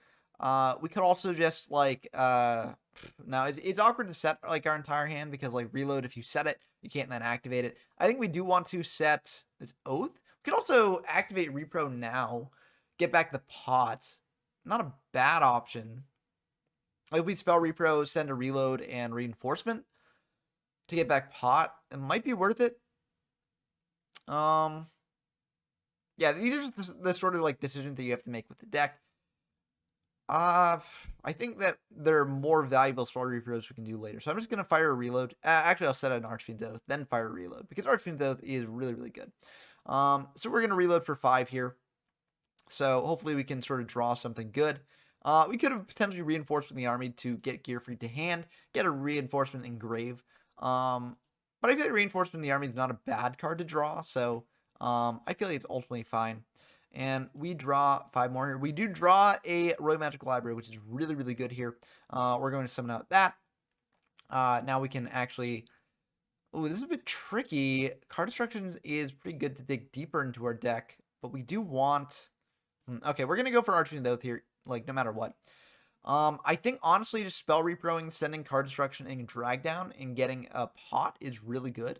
We could also just like now it's awkward to set like our entire hand because like Reload, if you set it, you can't then activate it. I think we do want to set this Oath. We could also activate Repro now, get back the pot. Not a bad option. Like if we spell Repro, send a Reload and Reinforcement to get back pot, it might be worth it. Yeah, these are the sort of like decisions that you have to make with the deck. I think that there are more valuable spell repros we can do later. So I'm just going to fire a Reload. Actually, I'll set an Archfiend's Oath, then fire a Reload, because Archfiend's Oath is really, really good. So we're going to Reload for 5 here. So hopefully we can sort of draw something good. We could have potentially Reinforcement the Army to get Gearfried to hand, get a Reinforcement in Grave. But I feel like Reinforcement the Army is not a bad card to draw, so I feel like it's ultimately fine. And we draw 5 more here. We do draw a Royal Magic Library, which is really, really good here. We're going to summon out that. Now we can actually... Oh, this is a bit tricky. Card Destruction is pretty good to dig deeper into our deck, but we do want... Okay, we're going to go for Archfiend's Oath here, like, no matter what. I think, honestly, just Spell Reproing, sending Card Destruction, and Drag Down, and getting a pot is really good.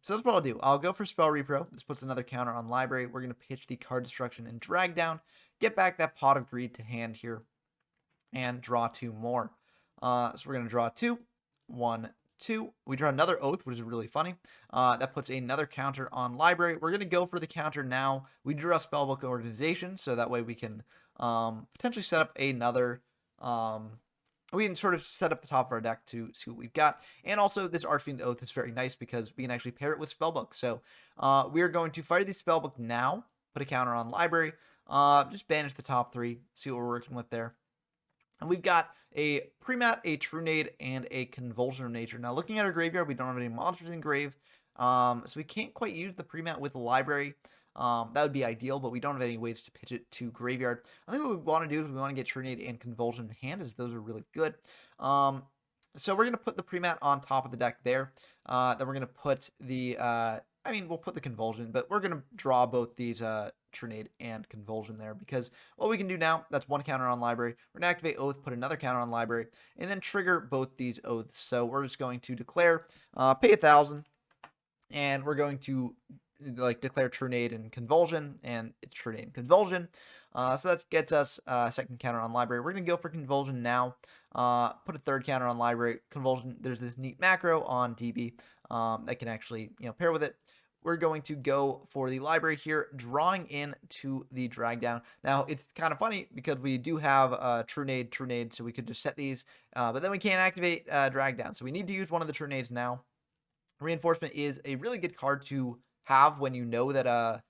So that's what I'll do. I'll go for Spell Repro. This puts another counter on Library. We're going to pitch the Card Destruction and Drag Down, get back that Pot of Greed to hand here, and draw 2 more. So we're going to draw 2. 1, 2. We draw another Oath, which is really funny. That puts another counter on Library. We're going to go for the counter now. We draw Spellbook Organization, so that way we can potentially set up another... we can sort of set up the top of our deck to see what we've got. And also, this Archfiend's Oath is very nice because we can actually pair it with Spellbook. So we are going to fire the Spellbook now, put a counter on Library, just banish the top 3, see what we're working with there. And we've got a Premat, a Trunade, and a Convulsion of Nature. Now, looking at our graveyard, we don't have any monsters in grave, so we can't quite use the Premat with the Library. That would be ideal, but we don't have any ways to pitch it to graveyard. I think what we want to do is we want to get Trunade and Convulsion in hand, as those are really good. So we're going to put the pre-mat on top of the deck there. Then we're going to put the, we'll put the convulsion, but we're going to draw both these Trinade and convulsion there, because what we can do now, that's one counter on library. We're going to activate oath, put another counter on library, and then trigger both these oaths. So we're just going to declare, pay 1,000, and we're going to declare Trinade and convulsion, and it's Trinade and convulsion. So that gets us a second counter on library. We're going to go for convulsion now. Put a third counter on library. Convulsion, there's this neat macro on DB that can actually pair with it. We're going to go for the library here, drawing in to the drag down. Now, it's kind of funny because we do have Trinade, so we could just set these, but then we can't activate drag down. So we need to use one of the Trinades now. Reinforcement is a really good card to have when you know that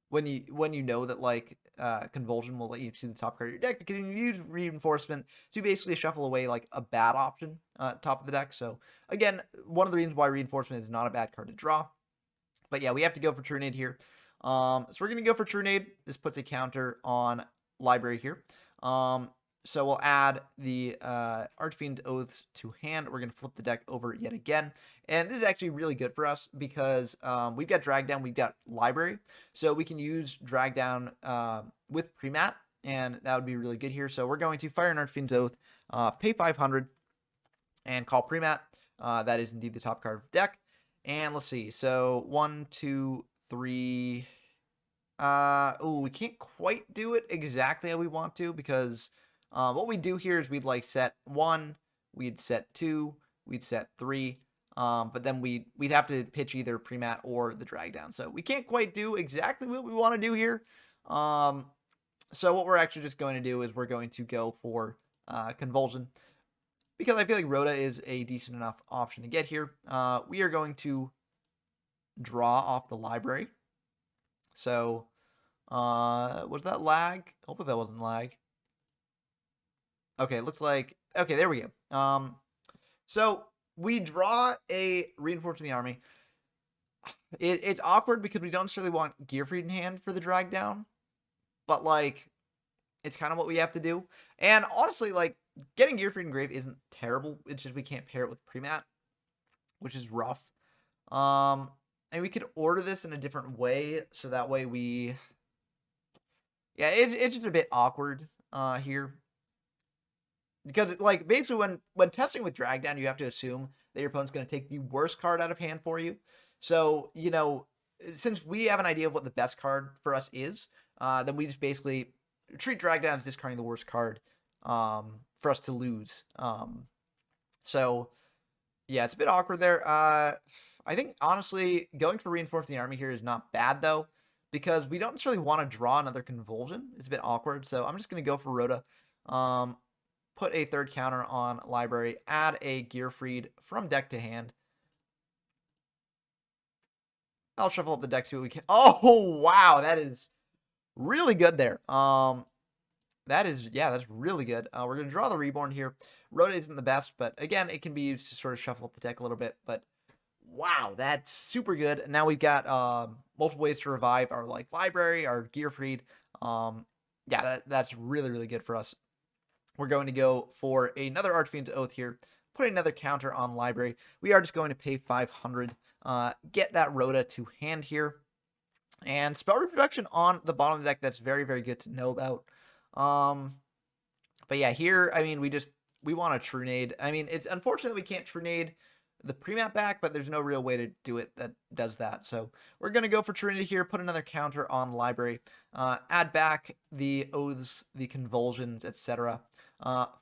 when you know that convulsion will let you see the top card of your deck, because you can use reinforcement to basically shuffle away like a bad option top of the deck. So again, one of the reasons why reinforcement is not a bad card to draw. But yeah, we have to go for Trinade here. So we're gonna go for Trinade. This puts a counter on library here. So we'll add the Archfiend Oaths to hand. We're going to flip the deck over yet again. And this is actually really good for us because we've got drag down, we've got library. So we can use drag down with pre-mat, and that would be really good here. So we're going to fire an Archfiend's Oath, pay 500, and call pre-mat. That is indeed the top card of the deck. And let's see. So 1, 2, 3. We can't quite do it exactly how we want to, because what we do here is we'd set 1, we'd set 2, we'd set 3, but then we'd have to pitch either pre-mat or the drag down. So we can't quite do exactly what we want to do here. So what we're actually just going to do is we're going to go for convulsion, because I feel like Rhoda is a decent enough option to get here. We are going to draw off the library. So was that lag? Hopefully that wasn't lag. Okay, it looks like, okay, there we go. So we draw a reinforcement in the army. It's awkward because we don't necessarily want Gearfried in hand for the drag down, but it's kind of what we have to do. And honestly, getting Gearfried in grave isn't terrible. It's just we can't pair it with pre-mat, which is rough. And we could order this in a different way, so that way it's just a bit awkward here. Because basically when testing with drag down, you have to assume that your opponent's going to take the worst card out of hand for you. So, since we have an idea of what the best card for us is, then we just basically treat drag down as discarding the worst card for us to lose. So yeah, it's a bit awkward there. I think honestly going for reinforce the army here is not bad though, because we don't necessarily want to draw another convulsion. It's a bit awkward. So I'm just going to go for Rhoda. Put a third counter on library, add a Gearfried from deck to hand. I'll shuffle up the deck, see what we can. Oh, wow, that is really good there. That's really good. We're going to draw the Reborn here. Rhoda isn't the best, but again, it can be used to sort of shuffle up the deck a little bit. But wow, that's super good. And now we've got multiple ways to revive our library, our Gearfried. That's really, really good for us. We're going to go for another Archfiend's Oath here, put another counter on library. We are just going to pay 500, get that Rhoda to hand here. And spell reproduction on the bottom of the deck, that's very, very good to know about. But yeah, here, we want a Trinade. It's unfortunate that we can't Trinade the pre-mat back, but there's no real way to do it that does that. So we're going to go for Trinity here, put another counter on library, add back the oaths, the convulsions, etc.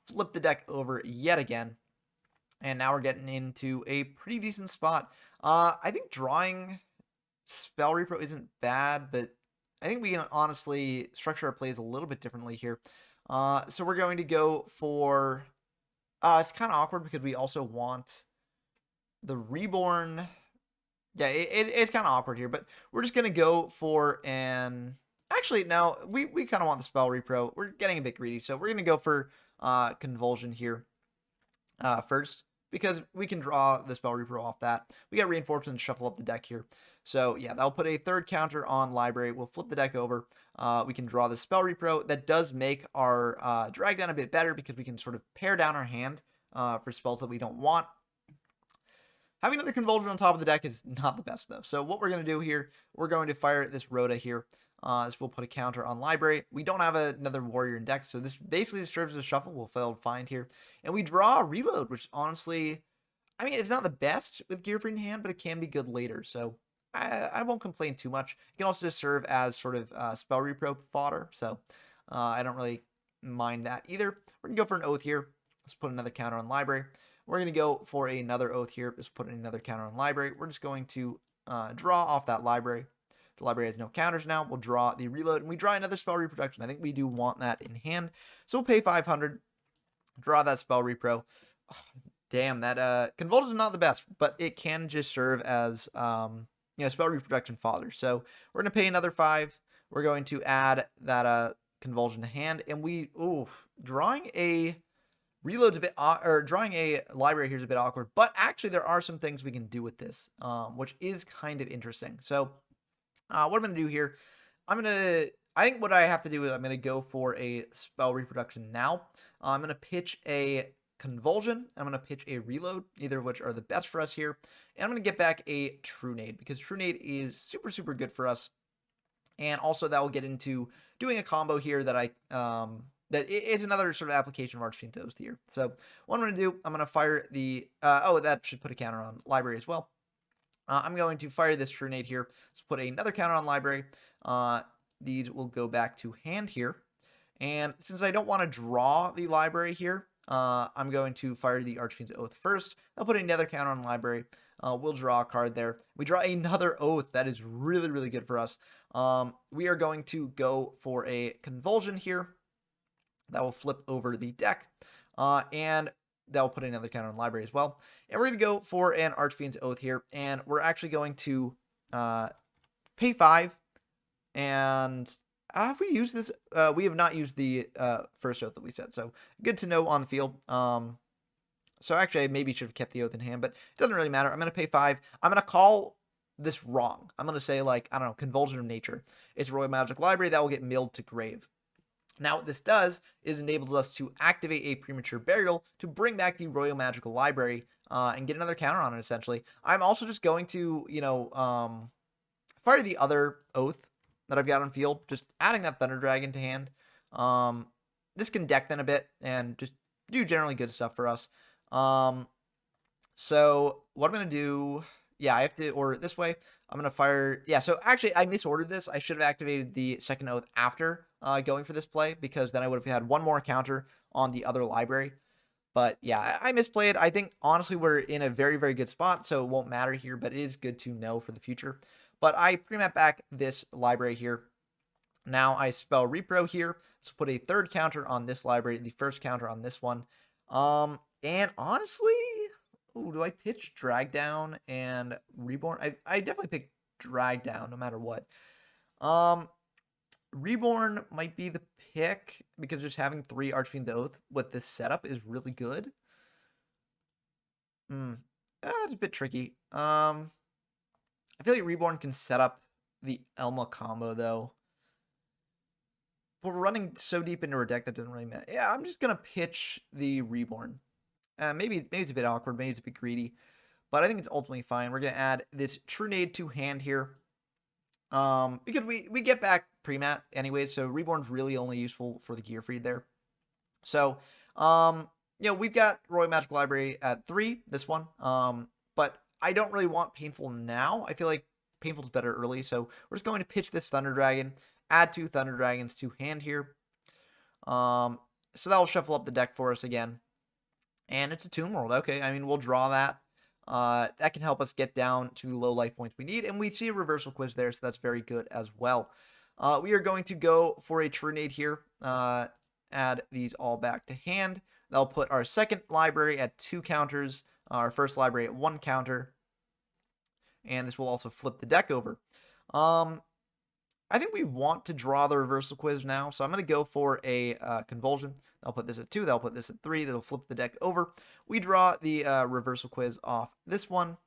Flip the deck over yet again. And now we're getting into a pretty decent spot. I think drawing Spell Repro isn't bad, but I think we can honestly structure our plays a little bit differently here. So we're going to go for... it's kind of awkward because we also want the Reborn. Yeah, it's kind of awkward here, but we're just going to go for an... Actually, no, we kind of want the Spell Repro. We're getting a bit greedy, so we're going to go for Convulsion here first, because we can draw the Spell Repro off that. We got Reinforcement and shuffle up the deck here. So yeah, that'll put a third counter on library. We'll flip the deck over. We can draw the Spell Repro. That does make our drag down a bit better because we can sort of pare down our hand for spells that we don't want. Having another Convulsion on top of the deck is not the best, though. So what we're going to do here, we're going to fire this Rhoda here. This will put a counter on Library. We don't have another Warrior in deck, so this basically just serves as a shuffle. We'll fail to find here. And we draw a Reload, which honestly, I mean, it's not the best with Gear Free in hand, but it can be good later. So I won't complain too much. It can also just serve as sort of Spell Repro fodder, so I don't really mind that either. We're going to go for an Oath here. Let's put another counter on Library. We're going to go for another Oath here. Let's put another counter on Library. We're just going to draw off that Library. The Library has no counters now. We'll draw the Reload, and we draw another Spell Reproduction. I think we do want that in hand. So we'll pay 500, draw that Spell Repro. Oh, damn, that Convulsion is not the best, but it can just serve as Spell Reproduction fodder. So we're going to pay another 5. We're going to add that Convulsion to hand, and drawing a Reload's a bit, or drawing a Library here is a bit awkward, but actually there are some things we can do with this, which is kind of interesting. So what I'm going to do here, I think what I have to do is I'm going to go for a Spell Reproduction now. I'm going to pitch a Convulsion. I'm going to pitch a Reload, either of which are the best for us here. And I'm going to get back a True Nade, because True Nade is super, super good for us. And also that will get into doing a combo here that that is another sort of application of Archfiend Oath here. So what I'm going to do, I'm going to fire the, that should put a counter on Library as well. I'm going to fire this True Nade here. Let's put another counter on Library. These will go back to hand here. And since I don't want to draw the Library here, I'm going to fire the Archfiend's Oath first. I'll put another counter on Library. We'll draw a card there. We draw another Oath. That is really, really good for us. We are going to go for a Convulsion here. That will flip over the deck. And that will put another counter on Library as well. And we're going to go for an Archfiend's Oath here. And we're actually going to pay 5. And have we used this? We have not used the first Oath that we said. So good to know on the field. So actually, I maybe should have kept the Oath in hand, but it doesn't really matter. I'm going to pay 5. I'm going to call this wrong. I'm going to say, like, I don't know, Convulsion of Nature. It's Royal Magic Library. That will get milled to grave. Now, what this does is enables us to activate a Premature Burial to bring back the Royal Magical Library and get another counter on it, essentially. I'm also just going to, fire the other Oath that I've got on field, just adding that Thunder Dragon to hand. This can deck then a bit and just do generally good stuff for us. So what I'm going to do, I have to order it this way. I'm going to fire, so actually I misordered this. I should have activated the second Oath after going for this play, because then I would have had one more counter on the other Library. But yeah, I misplayed. I think, honestly, we're in a very, very good spot, so it won't matter here, but it is good to know for the future. But I pre-map back this Library here. Now I spell Repro here. Let's put a third counter on this Library, the first counter on this one. And honestly, do I pitch Drag Down and Reborn? I definitely pick Drag Down no matter what. Reborn might be the pick, because just having 3 Archfiend Oath with this setup is really good. It's a bit tricky. I feel like Reborn can set up the Elma combo, though. But we're running so deep into our deck that doesn't really matter. Yeah, I'm just going to pitch the Reborn. Maybe it's a bit awkward, maybe it's a bit greedy, but I think it's ultimately fine. We're going to add this True Nade to hand here. Because we get back pre-mat anyways, so Reborn's really only useful for the Gear Free there. So, we've got Royal Magic Library at 3, this one. But I don't really want Painful now. I feel like Painful's better early, so we're just going to pitch this Thunder Dragon, add 2 Thunder Dragons to hand here. So that'll shuffle up the deck for us again. And it's a Tomb World. Okay, I mean, we'll draw that. That can help us get down to the low life points we need. And we see a Reversal Quiz there, so that's very good as well. We are going to go for a True Nade here. Add these all back to hand. That'll put our second Library at 2 counters. Our first Library at 1 counter. And this will also flip the deck over. I think we want to draw the Reversal Quiz now, so I'm going to go for a Convulsion. I'll put this at 2, that'll put this at 3, that'll flip the deck over. We draw the Reversal Quiz off this one.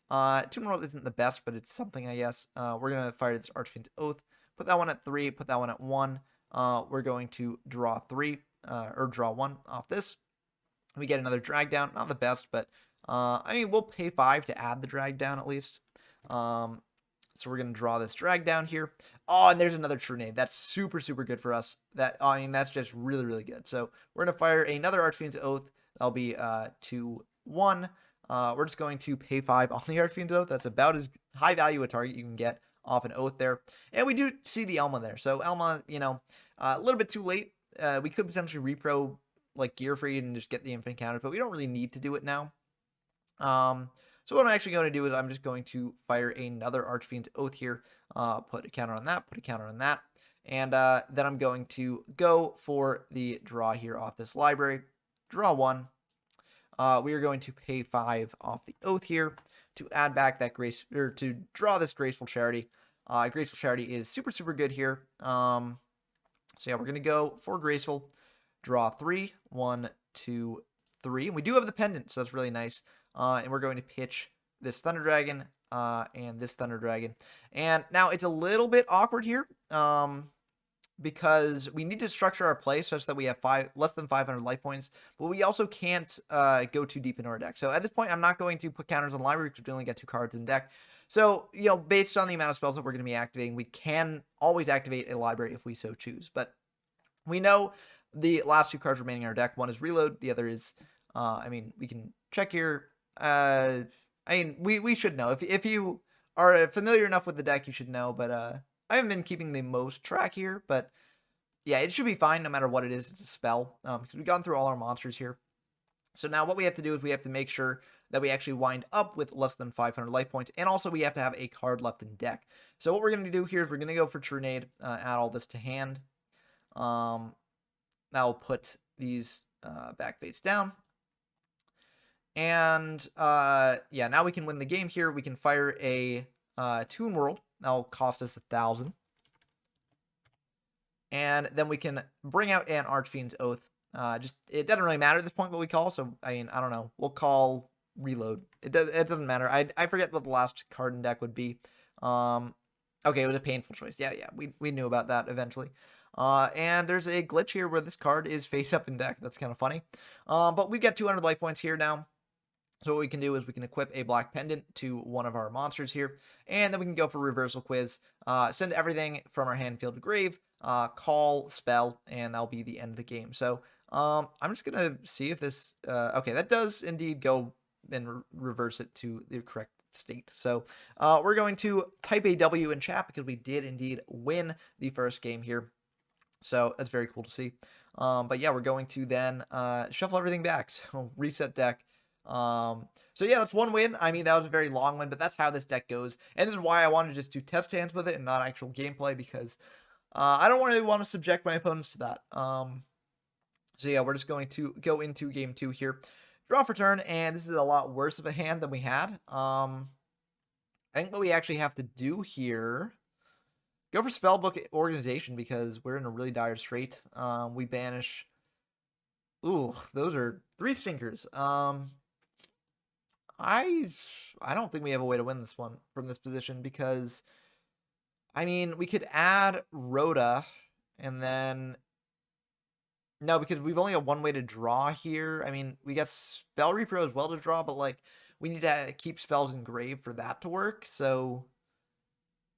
Tomb World isn't the best, but it's something, I guess. We're going to fire this Archfiend's Oath, put that one at 3, put that one at 1. We're going to draw 3, or draw 1 off this. We get another drag down, not the best, but I mean, we'll pay 5 to add the drag down at least. So we're going to draw this drag down here. Oh, and there's another true nade. That's super, super good for us. I mean, that's just really, really good. So we're going to fire another Archfiend's Oath. That'll be 2-1. We're just going to pay 5 on the Archfiend's Oath. That's about as high value a target you can get off an Oath there. And we do see the Elma there. So Elma, you know, a little bit too late. We could potentially repro like Gear Free and just get the infinite counter, but we don't really need to do it now. So what I'm actually going to do is I'm just going to fire another Archfiend's Oath here, put a counter on that, put a counter on that, and then I'm going to go for the draw here off this library. Draw 1. We are going to pay 5 off the Oath here to add back that to draw this Graceful Charity. Graceful Charity is super, super good here. So yeah, we're going to go for Graceful. Draw 3. 1, 2, 3. And we do have the pendant, so that's really nice. And we're going to pitch this Thunder Dragon and this Thunder Dragon. And now it's a little bit awkward here because we need to structure our play such that we have less than 500 life points, but we also can't go too deep into our deck. So at this point, I'm not going to put counters on the library because we only get 2 cards in deck. So, you know, based on the amount of spells that we're going to be activating, we can always activate a library if we so choose. But we know the last 2 cards remaining in our deck. One is Reload. The other is, I mean, we can check here. I mean, we should know. If you are familiar enough with the deck, you should know. But I haven't been keeping the most track here. But yeah, it should be fine no matter what it is. It's a spell. Because we've gone through all our monsters here. So now what we have to do is we have to make sure that we actually wind up with less than 500 life points. And also we have to have a card left in deck. So what we're going to do here is we're going to go for True Nade. Add all this to hand. That'll put these back face down. And yeah, now we can win the game here. We can fire a Toon World. That'll cost us 1,000. And then we can bring out an Archfiend's Oath. It doesn't really matter at this point what we call. So I mean, I don't know. We'll call Reload. It doesn't matter. I forget what the last card in deck would be. Okay, it was a painful choice. Yeah, we knew about that eventually. And there's a glitch here where this card is face up in deck. That's kind of funny. But we get 200 life points here now. So what we can do is we can equip a black pendant to one of our monsters here, and then we can go for reversal quiz, send everything from our hand, field to grave, call, spell, and that'll be the end of the game. So I'm just going to see if this, okay, that does indeed go and reverse it to the correct state. So we're going to type a W in chat because we did indeed win the first game here. So that's very cool to see. But yeah, we're going to then shuffle everything back. So reset deck. So yeah, that's one win. I mean, that was a very long win, but that's how this deck goes. And this is why I wanted just to test hands with it and not actual gameplay, because I don't really want to subject my opponents to that. So yeah, we're just going to go into game 2 here. Draw for turn, and this is a lot worse of a hand than we had. I think what we actually have to do here, go for Spellbook Organization, because we're in a really dire strait. We banish. Ooh, those are 3 stinkers. I don't think we have a way to win this one from this position, because, I mean, we could add Rhoda, and then, no, because we've only got one way to draw here. I mean, we got Spell Repro as well to draw, but, like, we need to keep spells engraved for that to work, so,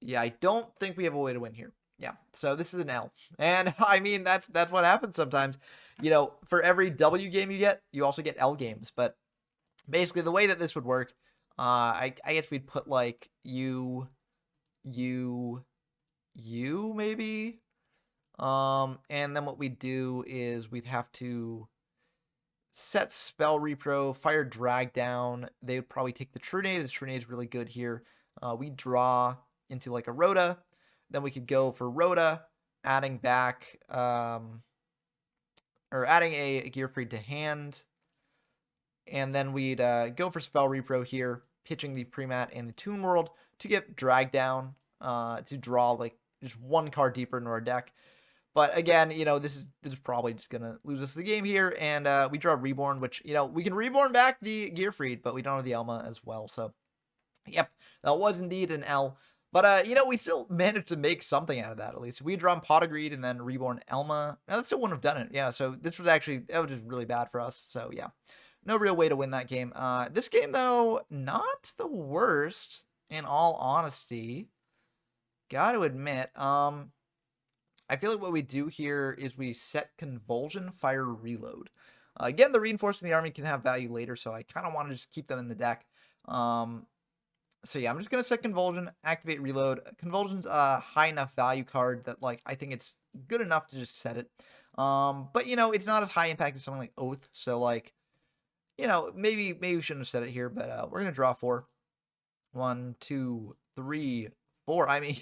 yeah, I don't think we have a way to win here. Yeah, so this is an L, and, I mean, that's what happens sometimes. You know, for every W game you get, you also get L games, but basically, the way that this would work, I guess we'd put, like, U, maybe? And then what we'd do is we'd have to set Spell Repro, fire Drag Down. They would probably take the True Nade. The True Nade is really good here. We draw into, like, a Rhoda. Then we could go for Rhoda, adding back, or adding a Gear Free to hand. And then we'd go for Spell Repro here, pitching the Premat and the Toon World to get Drag Down, to draw, like, just 1 card deeper into our deck. But again, you know, this is probably just going to lose us the game here. And we draw Reborn, which, you know, we can Reborn back the Gear Freed, but we don't have the Elma as well. So, yep, that was indeed an L. But, you know, we still managed to make something out of that, at least. If we had drawn Pot of Greed and then Reborn Elma, now that still wouldn't have done it. Yeah, so this was actually, that was just really bad for us. So, yeah, no real way to win that game. This game, though, not the worst, in all honesty. Got to admit, I feel like what we do here is we set Convulsion, Fire, Reload. Again, the Reinforcing the Army can have value later, so I kind of want to just keep them in the deck. So yeah, I'm just going to set Convulsion, activate Reload. Convulsion's a high enough value card that, like, I think it's good enough to just set it. But, you know, it's not as high impact as something like Oath, so, like, you know, maybe we shouldn't have set it here, but we're going to draw 4. 1, 2, 3, 4. I mean,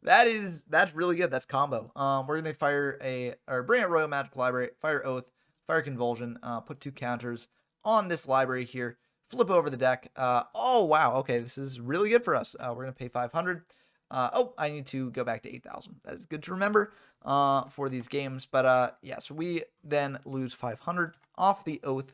that's really good. That's combo. We're gonna bring out Royal Magic Library, fire Oath, fire Convulsion, put 2 counters on this library here, flip over the deck. Oh wow, okay, this is really good for us. We're gonna pay 500. Oh, I need to go back to 8,000. That is good to remember for these games. But yeah, so we then lose 500 off the Oath.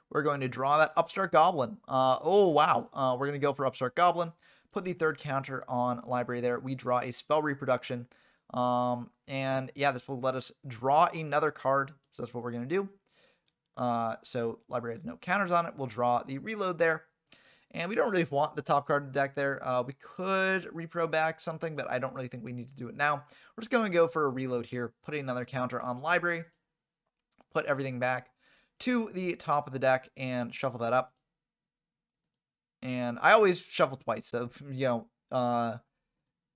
We're going to draw that Upstart Goblin. Oh, wow. We're going to go for Upstart Goblin. Put the 3rd counter on library there. We draw a Spell Reproduction. And yeah, this will let us draw another card. So that's what we're going to do. So library has no counters on it. We'll draw the Reload there. And we don't really want the top card of the deck there. We could repro back something, but I don't really think we need to do it now. We're just going to go for a Reload here. Put another counter on library. Put everything back to the top of the deck and shuffle that up. And I always shuffle twice, so, you know,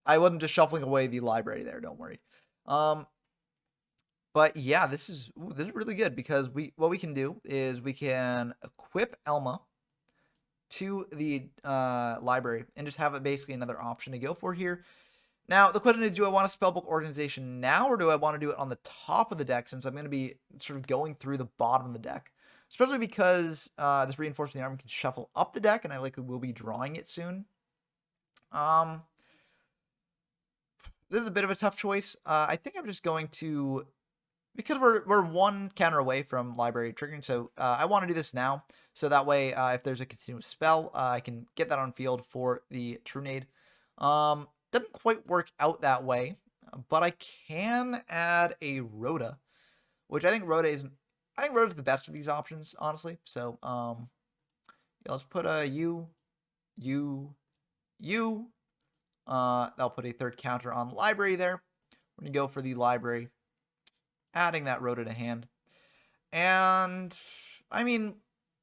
I wasn't just shuffling away the library there, don't worry. But yeah, this is really good because what we can do is we can equip Elma to the library and just have it basically another option to go for here. Now, the question is, do I want a Spellbook Organization now, or do I want to do it on the top of the deck, since I'm going to be sort of going through the bottom of the deck? Especially because this Reinforcing the Army can shuffle up the deck, and I likely will be drawing it soon. This is a bit of a tough choice. I think I'm just going to, because we're 1 counter away from library triggering, so I want to do this now. So that way, if there's a continuous spell, I can get that on field for the Trunade. Doesn't quite work out that way, but I can add a Rhoda, which I think Rhoda's the best of these options, honestly. So, yeah, let's put a U. That'll put a 3rd counter on library there. We're gonna go for the library, adding that Rhoda to hand. And I mean,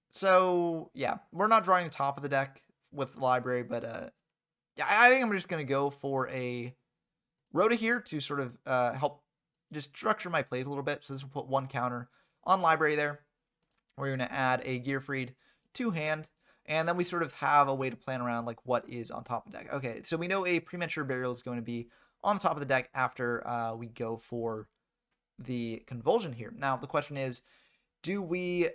so yeah, we're not drawing the top of the deck with the library, but yeah, I think I'm just going to go for a Rhoda here to sort of help just structure my plays a little bit. So this will put 1 counter on library there. We're going to add a Gearfried to hand. And then we sort of have a way to plan around like what is on top of the deck. Okay, so we know a Premature Burial is going to be on the top of the deck after we go for the Convulsion here. Now, the question is, do we...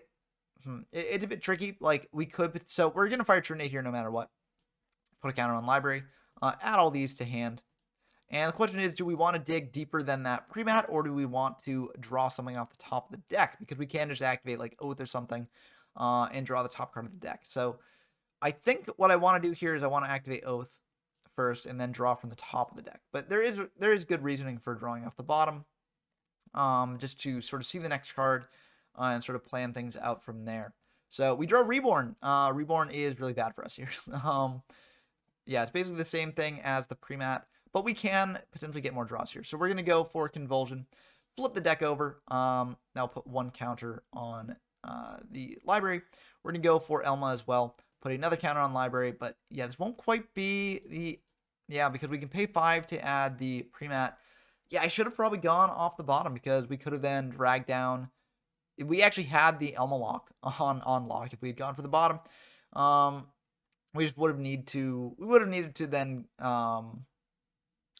It's a bit tricky. Like, we could... So we're going to fire Trunade here no matter what. Put a counter on library, add all these to hand. And the question is, do we want to dig deeper than that pre-mat, or do we want to draw something off the top of the deck? Because we can just activate like Oath or something and draw the top card of the deck. So I think what I want to do here is I want to activate Oath first and then draw from the top of the deck. But there is good reasoning for drawing off the bottom, just to sort of see the next card and sort of plan things out from there. So we draw Reborn. Reborn is really bad for us here. Yeah, it's basically the same thing as the pre-mat, but we can potentially get more draws here. So we're going to go for Convulsion, flip the deck over. Now put 1 counter on the library. We're going to go for Elma as well, put another counter on library, but yeah, this won't quite be the... Yeah, because we can pay 5 to add the pre-mat. Yeah, I should have probably gone off the bottom because we could have then dragged down... We actually had the Elma Lock on lock if we had gone for the bottom. We just would have needed to then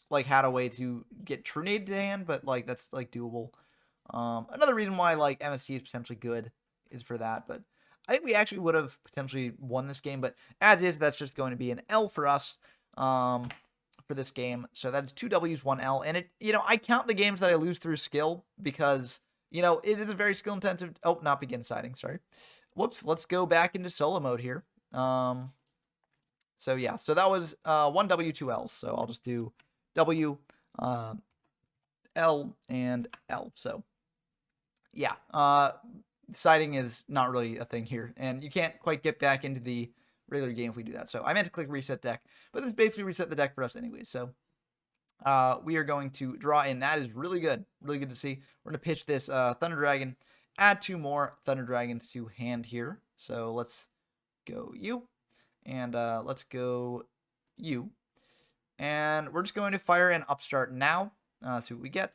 like had a way to get Trunade to hand, but like that's like doable. Another reason why like MST is potentially good is for that, but I think we actually would have potentially won this game, but as is, that's just going to be an L for us for this game. So that's 2 W's, 1 L, and it, you know, I count the games that I lose through skill because, you know, it is a very skill intensive. Oh, not begin siding, sorry. Whoops, let's go back into solo mode here. So yeah, so that was 1W, 2L. So I'll just do W, L, and L. So yeah, siding is not really a thing here, and you can't quite get back into the regular game if we do that. So I meant to click reset deck, but this basically reset the deck for us anyway. So we are going to draw in. That is really good to see. We're going to pitch this Thunder Dragon, add 2 more Thunder Dragons to hand here. So let's go you, and let's go you. And we're just going to fire an Upstart now. See what we get.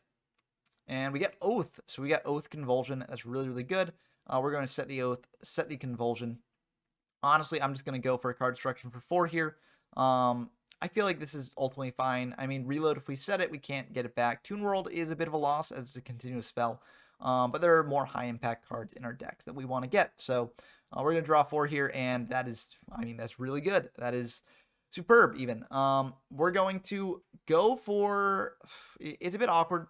And we get Oath. So we got Oath Convulsion. That's really good. We're going to set the Oath, set the Convulsion. Honestly, I'm just going to go for a card destruction for 4 here. I feel like this is ultimately fine. I mean, Reload, if we set it, we can't get it back. Toon World is a bit of a loss as it's a continuous spell. But there are more high-impact cards in our deck that we want to get. So we're going to draw 4 here, and that is, I mean, that's really good. That is superb, even. We're going to go for, it's a bit awkward.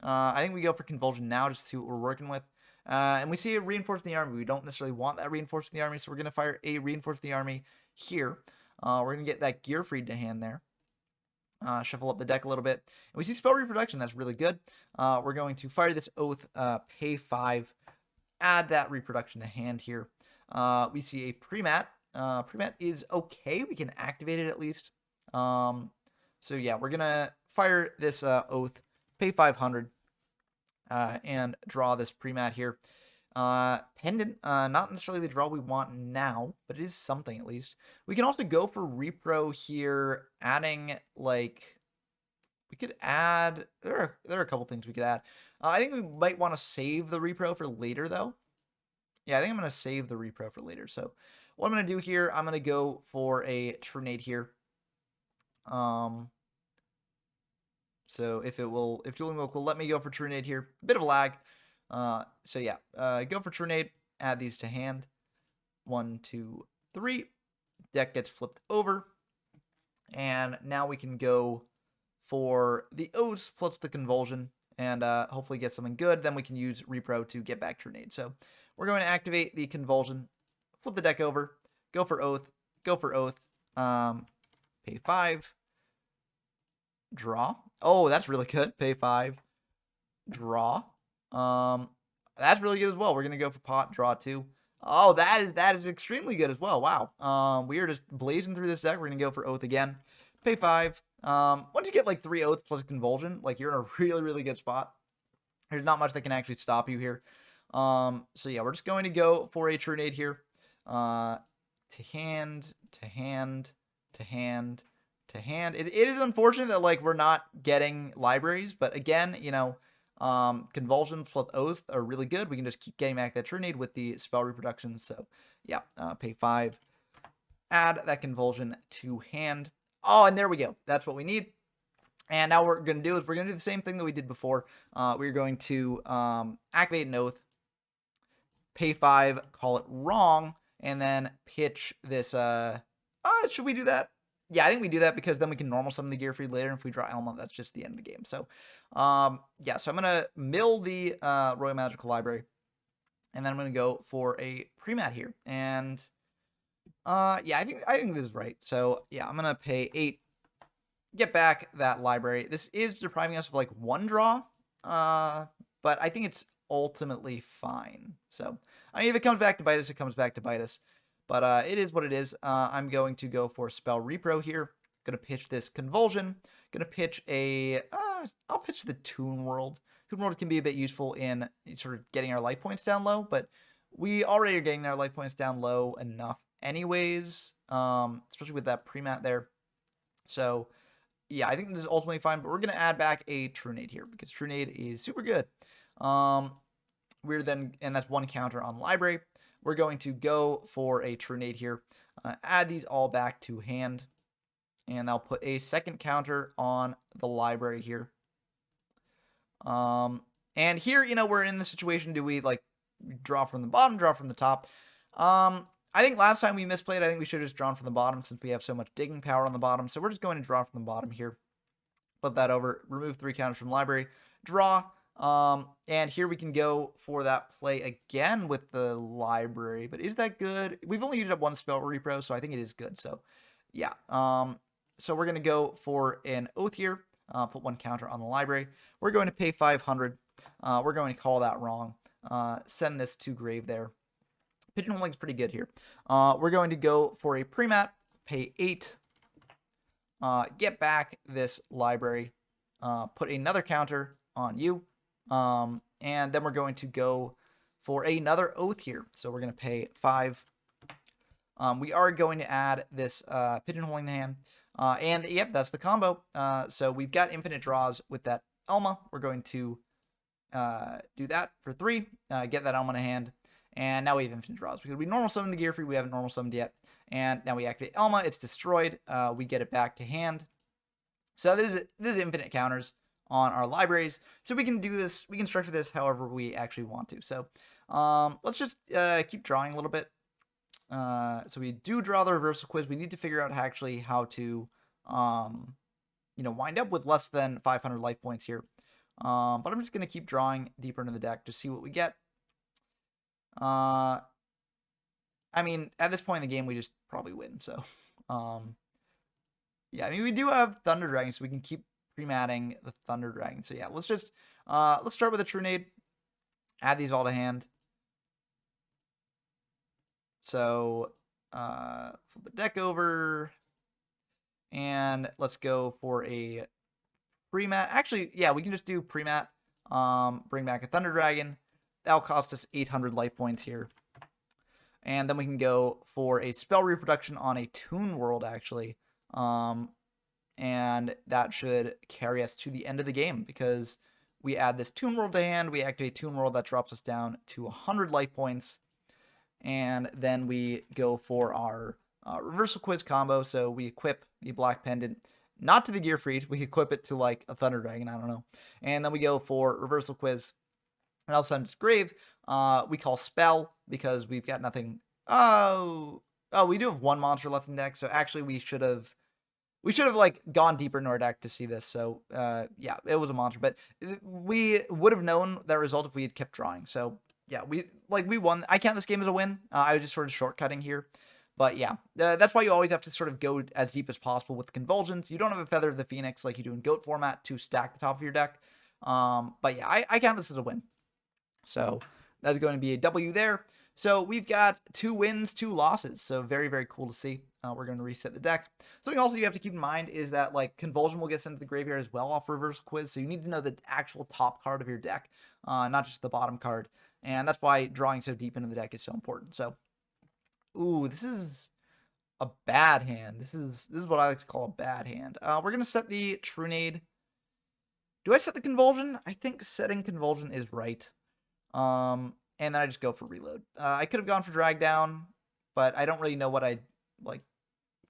I think we go for Convulsion now just to see what we're working with. And we see a Reinforce the Army. We don't necessarily want that Reinforce the Army, so we're going to fire a Reinforce the Army here. We're going to get that Gearfried to hand there. Shuffle up the deck a little bit. And we see Spell Reproduction. That's really good. We're going to fire this Oath, pay 5, add that Reproduction to hand here. We see a Premat. Premat is okay. We can activate it at least. So yeah, we're going to fire this Oath, pay 500, and draw this Premat here. Pendant, not necessarily the draw we want now, but it is something at least. We can also go for Repro here, adding, like, we could add, there are a couple things we could add. I think we might want to save the Repro for later, though. Yeah, I think I'm going to save the Repro for later. So what I'm going to do here, I'm going to go for a Trinade here. So if Dueling Wilk will let me go for Trinade here, a bit of a lag. So yeah, go for Trinade, add these to hand. 1, 2, 3. Deck gets flipped over. And now we can go for the Oaths plus the Convulsion and hopefully get something good. Then we can use Repro to get back Trinade. So we're going to activate the Convulsion, flip the deck over, go for Oath, pay 5, draw. Oh, that's really good. Pay 5, draw. That's really good as well. We're gonna go for pot, draw 2. Oh, that is extremely good as well. Wow. We are just blazing through this deck. We're gonna go for Oath again. Pay 5. Once you get like 3 Oath plus Convulsion, like you're in a really good spot. There's not much that can actually stop you here. So yeah, we're just going to go for a Trinade here. To hand, to hand, to hand, to hand. It is unfortunate that like we're not getting libraries, but again, you know, Convulsion plus Oath are really good. We can just keep getting back that Trinade with the spell reproduction. So yeah, pay 5, add that Convulsion to hand. Oh, and there we go. That's what we need. And now what we're going to do is we're going to do the same thing that we did before. We're going to activate an Oath, pay 5, call it wrong, and then pitch this. Should we do that? Yeah, I think we do that because then we can normal summon the Gearfried later. And if we draw Elma, that's just the end of the game. So, yeah, so I'm going to mill the Royal Magical Library. And then I'm going to go for a Premat here. And, yeah, I think this is right. So, yeah, I'm going to pay 8, get back that library. This is depriving us of, like, 1 draw. But I think it's ultimately fine. So, I mean, if it comes back to bite us, it comes back to bite us. But it is what it is. I'm going to go for Spell Repro here. Going to pitch this Convulsion. Going to pitch a... I'll pitch the Toon World. Toon World can be a bit useful in sort of getting our life points down low, but we already are getting our life points down low enough anyways, especially with that Premat there. So, yeah, I think this is ultimately fine, but we're going to add back a Trinade here because Trinade is super good. We're then... And that's 1 counter on Library. We're going to go for a Trinade here, add these all back to hand, and I'll put a 2nd counter on the library here. And here, you know, we're in the situation, do we, like, draw from the bottom, draw from the top? I think last time we misplayed, I think we should have just drawn from the bottom since we have so much digging power on the bottom, so we're just going to draw from the bottom here. Flip that over, remove 3 counters from library, draw. And here we can go for that play again with the library, but is that good? We've only used up 1 spell repro, so I think it is good. So Yeah. So we're going to go for an oath here. Put 1 counter on the library. We're going to pay 500. We're going to call that wrong. Send this to grave there. Pigeonholing is pretty good here. We're going to go for a pre-mat. Pay 8. Get back this library. Put another counter on you. And then we're going to go for another oath here. So we're going to pay 5. We are going to add this pigeonholing hand. And yep, that's the combo. So we've got infinite draws with that Elma. We're going to do that for 3. Get that Elma in hand. And now we have infinite draws. Because we normal summon the Gear Free, we haven't normal summoned yet. And now we activate Elma. It's destroyed. We get it back to hand. So this is infinite counters on our libraries. So we can do this. We can structure this however we actually want to. So let's just keep drawing a little bit. So we do draw the reversal quiz. We need to figure out how to, wind up with less than 500 life points here. But I'm just going to keep drawing deeper into the deck to see what we get. I mean, at this point in the game, we just probably win. So, yeah, I mean, we do have Thunder Dragon, so we can keep pre-matting the Thunder Dragon. So yeah, let's start with a True Nade. Add these all to hand. So, flip the deck over, and let's go for a pre-mat. Actually, yeah, we can just do pre-mat. Bring back a Thunder Dragon. That'll cost us 800 life points here. And then we can go for a spell reproduction on a Toon World, actually. And that should carry us to the end of the game, because we add this Toon World to hand. We activate Toon World. That drops us down to 100 life points. And then we go for our reversal quiz combo. So we equip the Black Pendant, not to the Gear Freed. We equip it to like a Thunder Dragon, I don't know. And then we go for reversal quiz. And I'll send it to grave. We call spell because we've got nothing. Oh, we do have 1 monster left in deck. So actually we should have like gone deeper in our deck to see this. So yeah, it was a monster, but we would have known that result if we had kept drawing. So yeah, we won. I count this game as a win. I was just sort of shortcutting here. But yeah, that's why you always have to sort of go as deep as possible with convulsions. You don't have a Feather of the Phoenix like you do in GOAT format to stack the top of your deck. But yeah, I count this as a win. So that's going to be a W there. So we've got 2 wins, 2 losses. So very, very cool to see. We're going to reset the deck. Something also you have to keep in mind is that like Convulsion will get sent to the graveyard as well off reversal quiz. So you need to know the actual top card of your deck, not just the bottom card. And that's why drawing so deep into the deck is so important. So, ooh, this is a bad hand. This is what I like to call a bad hand. We're going to set the True Nade. Do I set the Convulsion? I think setting Convulsion is right. And then I just go for reload. I could have gone for drag down, but I don't really know what I'd like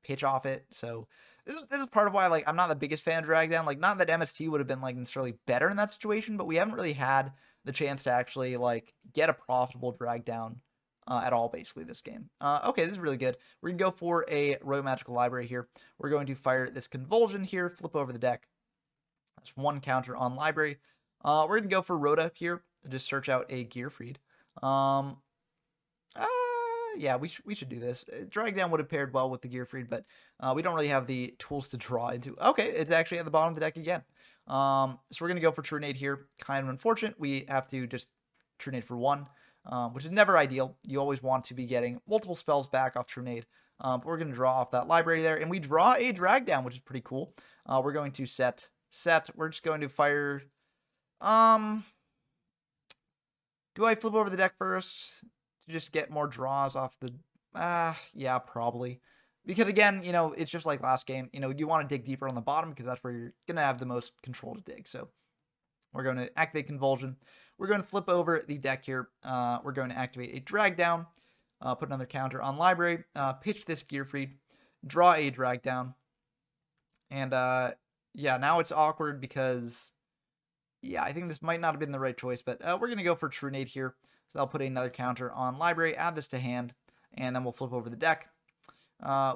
pitch off it. So this is part of why like I'm not the biggest fan of drag down. Like not that MST would have been like necessarily better in that situation, but we haven't really had the chance to actually like get a profitable drag down at all basically this game. Okay, this is really good. We're gonna go for a Royal Magical Library here. We're going to fire this Convulsion here, flip over the deck. That's 1 counter on library. We're gonna go for Rhoda here. Just search out a Gear Freed. Yeah, we should do this. Drag down would have paired well with the Gear Freed, but we don't really have the tools to draw into. Okay, it's actually at the bottom of the deck again. So we're gonna go for True Nade here. Kind of unfortunate. We have to just True Nade for 1, which is never ideal. You always want to be getting multiple spells back off True Nade. But we're gonna draw off that library there, and we draw a drag down, which is pretty cool. We're going to set. We're just going to fire. Do I flip over the deck first to just get more draws off the... yeah, probably. Because again, it's just like last game. You want to dig deeper on the bottom because that's where you're going to have the most control to dig. So we're going to activate Convulsion. We're going to flip over the deck here. We're going to activate a drag down. Put another counter on library. Pitch this Gear Freed. Draw a drag down. And yeah, now it's awkward because... yeah, I think this might not have been the right choice, but we're going to go for True Nade here. So I'll put another counter on library, add this to hand, and then we'll flip over the deck.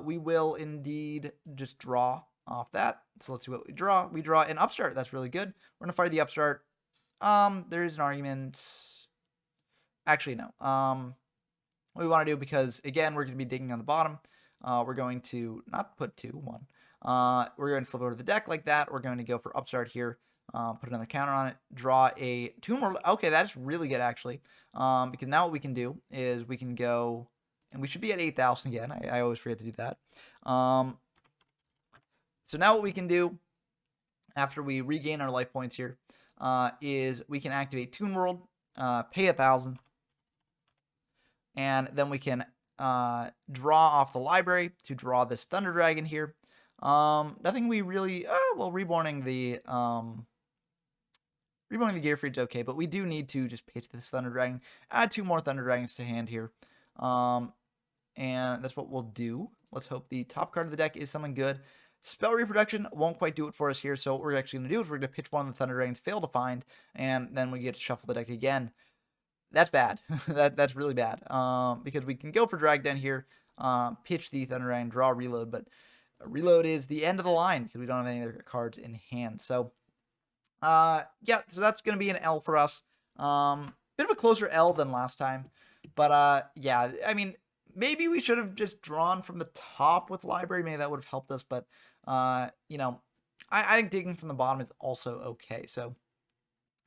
We will indeed just draw off that. So let's see what we draw. We draw an Upstart. That's really good. We're going to fire the Upstart. There is an argument. Actually, no. What we want to do, because, again, we're going to be digging on the bottom. we're going to not put 2, 1. We're going to flip over to the deck like that. We're going to go for upstart here. Put another counter on it. Draw a Tomb World. Okay, that's really good actually. Because now what we can do is we can go, and we should be at 8,000 again. I always forget to do that. So now what we can do after we regain our life points here is we can activate Toon World, pay 1,000, and then we can draw off the library to draw this Thunder Dragon here. Nothing we really, well, reborning the Gearfried's okay, but we do need to just pitch this Thunder Dragon, add 2 more Thunder Dragons to hand here. And that's what we'll do. Let's hope the top card of the deck is something good. Spell Reproduction won't quite do it for us here, so what we're actually going to do is we're going to pitch one of the Thunder Dragons, fail to find, and then we get to shuffle the deck again. That's bad. That's really bad. Because we can go for Drag Den here, pitch the Thunder Dragon, draw Reload, but Reload is the end of the line because we don't have any other cards in hand. So, yeah, so that's going to be an L for us. Bit of a closer L than last time, but yeah, I mean, maybe we should have just drawn from the top with Library. Maybe that would have helped us, but you know, I think digging from the bottom is also okay. So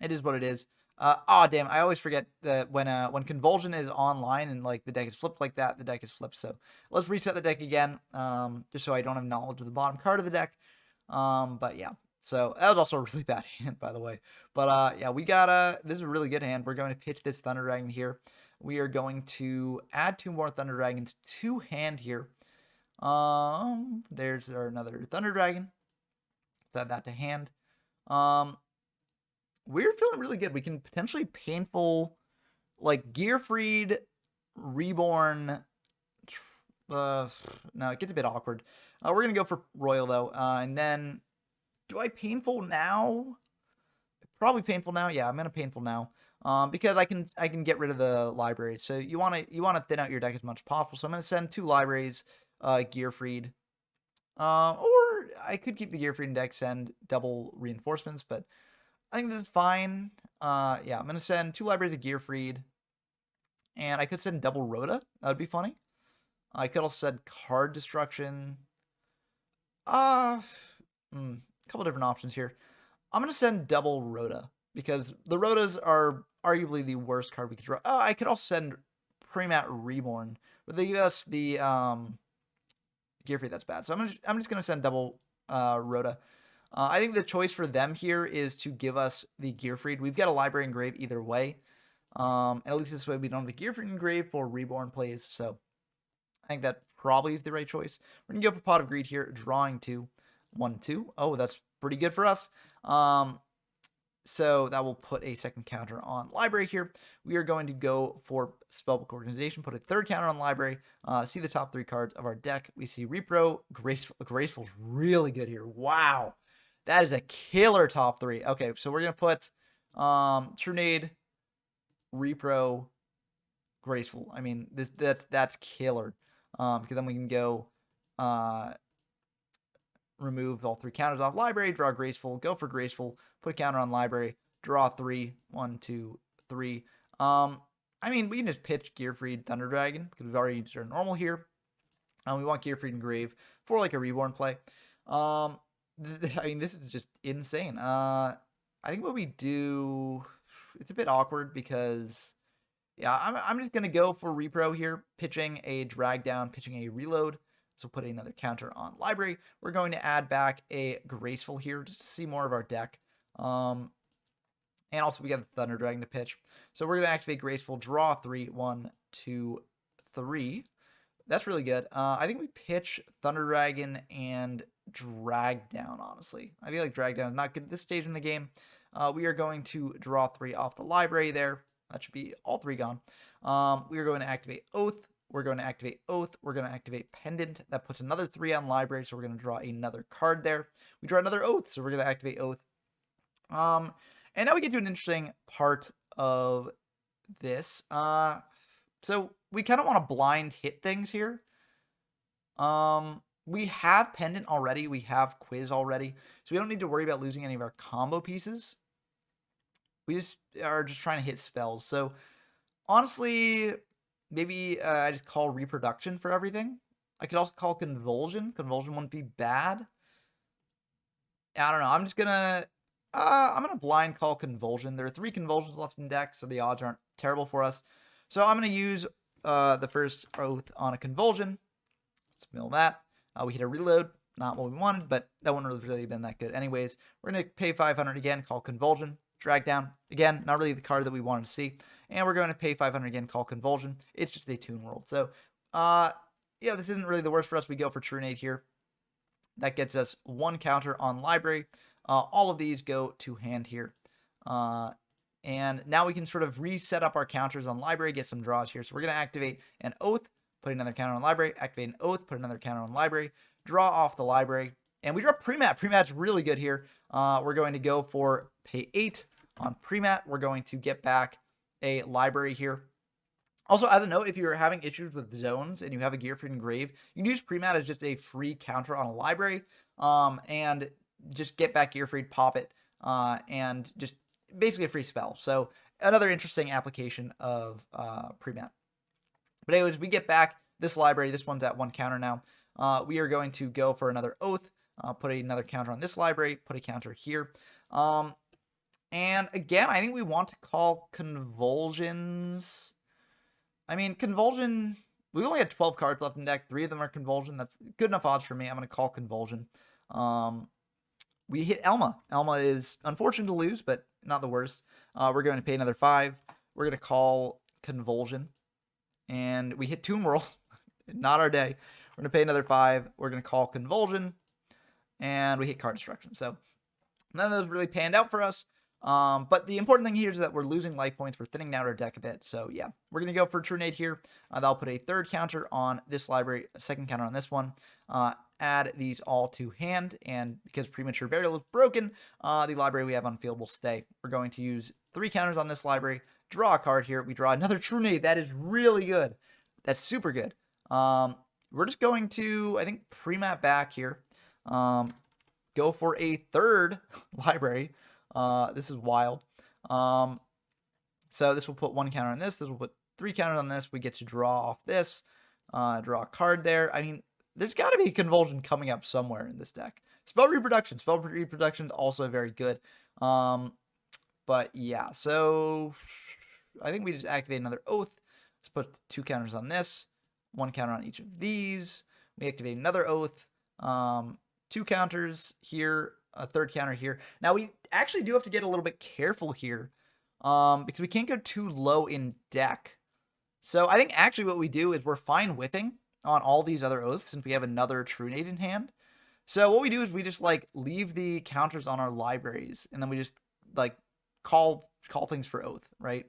it is what it is. Oh damn! I always forget that when Convulsion is online and like the deck is flipped like that, the deck is flipped. So let's reset the deck again, just so I don't have knowledge of the bottom card of the deck. But yeah, so that was also a really bad hand, by the way. But yeah, we got this is a really good hand. We're going to pitch this Thunder Dragon here. We are going to add 2 more Thunder Dragons to hand here. There's another Thunder Dragon. Let's add that to hand. We're feeling really good. We can potentially painful, like, Gearfried, Reborn. No, it gets a bit awkward. We're going to go for Royal, though. And then, do I painful now? Probably painful now. Yeah, I'm going to painful now. Because I can get rid of the libraries. So you want to thin out your deck as much as possible. So I'm going to send 2 libraries, Gearfried. Or I could keep the Gearfried in deck, send double reinforcements, but I think this is fine. Yeah, I'm going to send 2 libraries of Gearfried. And I could send double Rhoda. That would be funny. I could also send card destruction. A couple different options here. I'm going to send double Rhoda because the Rhodas are arguably the worst card we could draw. Oh, I could also send Premat Reborn. But they give us the Gearfried, that's bad. So I'm just going to send double Rhoda. I think the choice for them here is to give us the Gearfried. We've got a library engrave either way. And at least this way we don't have a Gearfried engrave for Reborn plays. So I think that probably is the right choice. We're going to go for Pot of Greed here, drawing 2. 1, 2. Oh, that's pretty good for us. So that will put a second counter on Library here. We are going to go for Spellbook Organization, put a third counter on Library. See the top 3 cards of our deck. We see Repro, Graceful. Graceful's really good here. Wow. That is a killer top 3. Okay, so we're going to put Trunade, Repro, Graceful. I mean, that's killer. Because then we can go remove all 3 counters off Library, draw Graceful, go for Graceful, put a counter on Library, draw 3, 1, 2, 3. I mean, we can just pitch Gearfried Thunder Dragon because we've already used our normal here. We want Gearfried Engrave for like a Reborn play. I mean, this is just insane. I think what we do, it's a bit awkward because, yeah, I'm just going to go for Repro here, pitching a Drag Down, pitching a Reload. So put another counter on Library. We're going to add back a Graceful here just to see more of our deck. And also we got the Thunder Dragon to pitch. So we're going to activate Graceful, draw 3, 1, 2, 3. That's really good. I think we pitch Thunder Dragon and Drag Down, honestly. I feel like Drag Down is not good at this stage in the game. We are going to draw 3 off the Library there. That should be all 3 gone. We are going to activate Oath. We're going to activate Oath. We're going to activate Pendant. That puts another 3 on Library, so we're going to draw another card there. We draw another Oath, so we're going to activate Oath. And now we get to an interesting part of this. So we kind of want to blind hit things here. We have Pendant already. We have Quiz already. So we don't need to worry about losing any of our combo pieces. We just are just trying to hit spells. So honestly, maybe I just call Reproduction for everything. I could also call Convulsion. Convulsion wouldn't be bad. I don't know. I'm just gonna blind call Convulsion. There are 3 Convulsions left in deck, so the odds aren't terrible for us. So I'm gonna use the first Oath on a Convulsion. Let's mill that. We hit a reload. Not what we wanted, but that wouldn't have really been that good. Anyways, we're going to pay 500 again, call Convulsion. Drag down. Again, not really the card that we wanted to see. And we're going to pay 500 again, call Convulsion. It's just a Toon World. So, yeah, this isn't really the worst for us. We go for Trunade here. That gets us 1 counter on Library. All of these go to hand here. And now we can sort of reset up our counters on Library, get some draws here. So we're going to activate an Oath, put another counter on Library, activate an Oath, put another counter on Library, draw off the Library, and we draw Premat. Premat's really good here. We're going to go for pay 8 on Premat. We're going to get back a Library here. Also, as a note, if you're having issues with zones and you have a Gearfried Engrave, you can use Premat as just a free counter on a Library, and just get back Gearfried, pop it, and just basically a free spell. So another interesting application of Premat. But anyways, we get back this Library. This one's at 1 counter now. We are going to go for another Oath, put another counter on this Library, put a counter here. And again, I think we want to call Convulsions. I mean, Convulsion, we only had 12 cards left in deck. 3 of them are Convulsion. That's good enough odds for me. I'm going to call Convulsion. We hit Elma. Elma is unfortunate to lose, but not the worst. We're going to pay another 5. We're going to call Convulsion. And we hit Toon World. Not our day. We're going to pay another 5. We're going to call Convulsion. And we hit Card Destruction. So none of those really panned out for us. But the important thing here is that we're losing life points. We're thinning out our deck a bit. So yeah, we're going to go for Trunade here. That'll put a 3rd counter on this Library, a 2nd counter on this one. Add these all to hand. And because Premature Burial is broken, the Library we have on field will stay. We're going to use 3 counters on this Library. Draw a card here. We draw another Trunade. That is really good. That's super good. We're just going to, I think, Premat back here. Go for a 3rd Library. This is wild. So this will put 1 counter on this. This will put 3 counters on this. We get to draw off this. Draw a card there. I mean, there's got to be a Convulsion coming up somewhere in this deck. Spell Reproduction. Spell Reproduction is also very good. But yeah, so I think we just activate another Oath. Let's put 2 counters on this. 1 counter on each of these. We activate another Oath. 2 counters here. A 3rd counter here. Now, we actually do have to get a little bit careful here. Because we can't go too low in deck. So I think actually what we do is we're fine whiffing on all these other Oaths since we have another Trunade in hand. So what we do is we just like leave the counters on our libraries. And then we just like call things for Oath, right?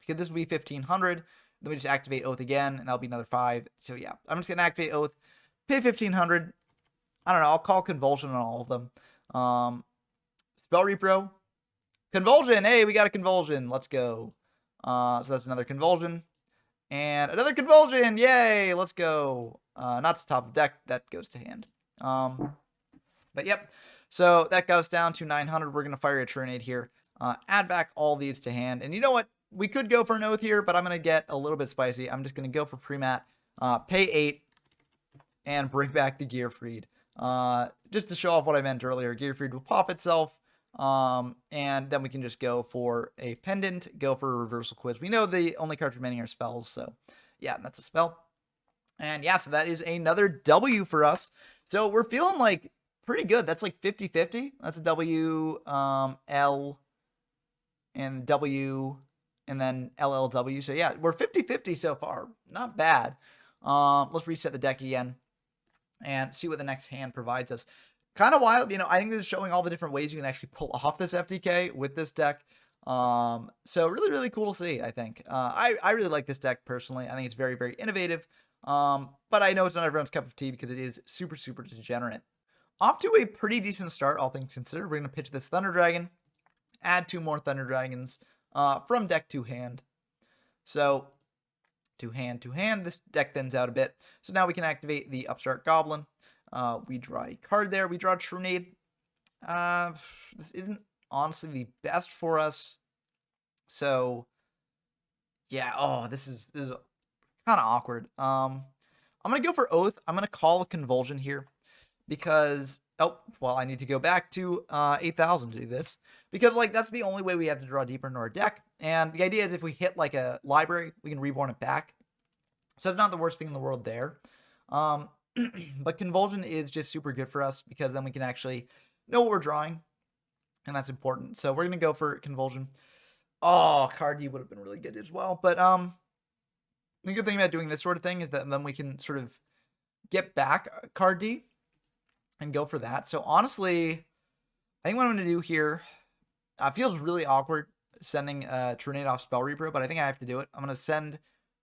Because this will be 1500. Then we just activate Oath again, and that'll be another 5. So yeah, I'm just going to activate Oath, pay 1500. I don't know, I'll call Convulsion on all of them. Spell Repro. Convulsion! Hey, we got a Convulsion. Let's go. So that's another Convulsion. And another Convulsion! Yay! Let's go. Not to top of deck. That goes to hand. But yep. So that got us down to 900. We're going to fire a Trunade here. Add back all these to hand. And you know what? We could go for an Oath here, but I'm going to get a little bit spicy. I'm just going to go for Premat, pay 8, and bring back the Gearfried. Just to show off what I meant earlier, Gearfried will pop itself, and then we can just go for a Pendant, go for a Reversal Quiz. We know the only cards remaining are spells, so yeah, that's a spell. And yeah, so that is another W for us. So we're feeling like pretty good. That's like 50-50. That's a W, L, and W, and then LLW. So yeah, we're 50-50 so far. Not bad. Let's reset the deck again and see what the next hand provides us. Kind of wild, you know, I think this is showing all the different ways you can actually pull off this FTK with this deck. So really, really cool to see, I think. I really like this deck personally. I think it's very, very innovative. But I know it's not everyone's cup of tea because it is super, super degenerate. Off to a pretty decent start, all things considered. We're going to pitch this Thunder Dragon, add 2 more Thunder Dragons from deck to hand. So to hand, this deck thins out a bit. So now we can activate the Upstart Goblin. We draw a card there. We draw Trunade. This isn't honestly the best for us. So yeah, this is kind of awkward. I'll I'm going to go for Oath. I'm going to call a Convulsion here because, oh, well, I need to go back to 8,000 to do this because, like, that's the only way we have to draw deeper into our deck. And the idea is if we hit, like, a library, we can reborn it back. So it's not the worst thing in the world there. But Convulsion is just super good for us because then we can actually know what we're drawing, and that's important. So we're going to go for Convulsion. Oh, card D would have been really good as well. But the good thing about doing this sort of thing is that then we can sort of get back card D and go for that. So honestly, I think what I'm going to do here feels really awkward sending Trunade off Spell Repro, but I think I have to do it. I'm going to send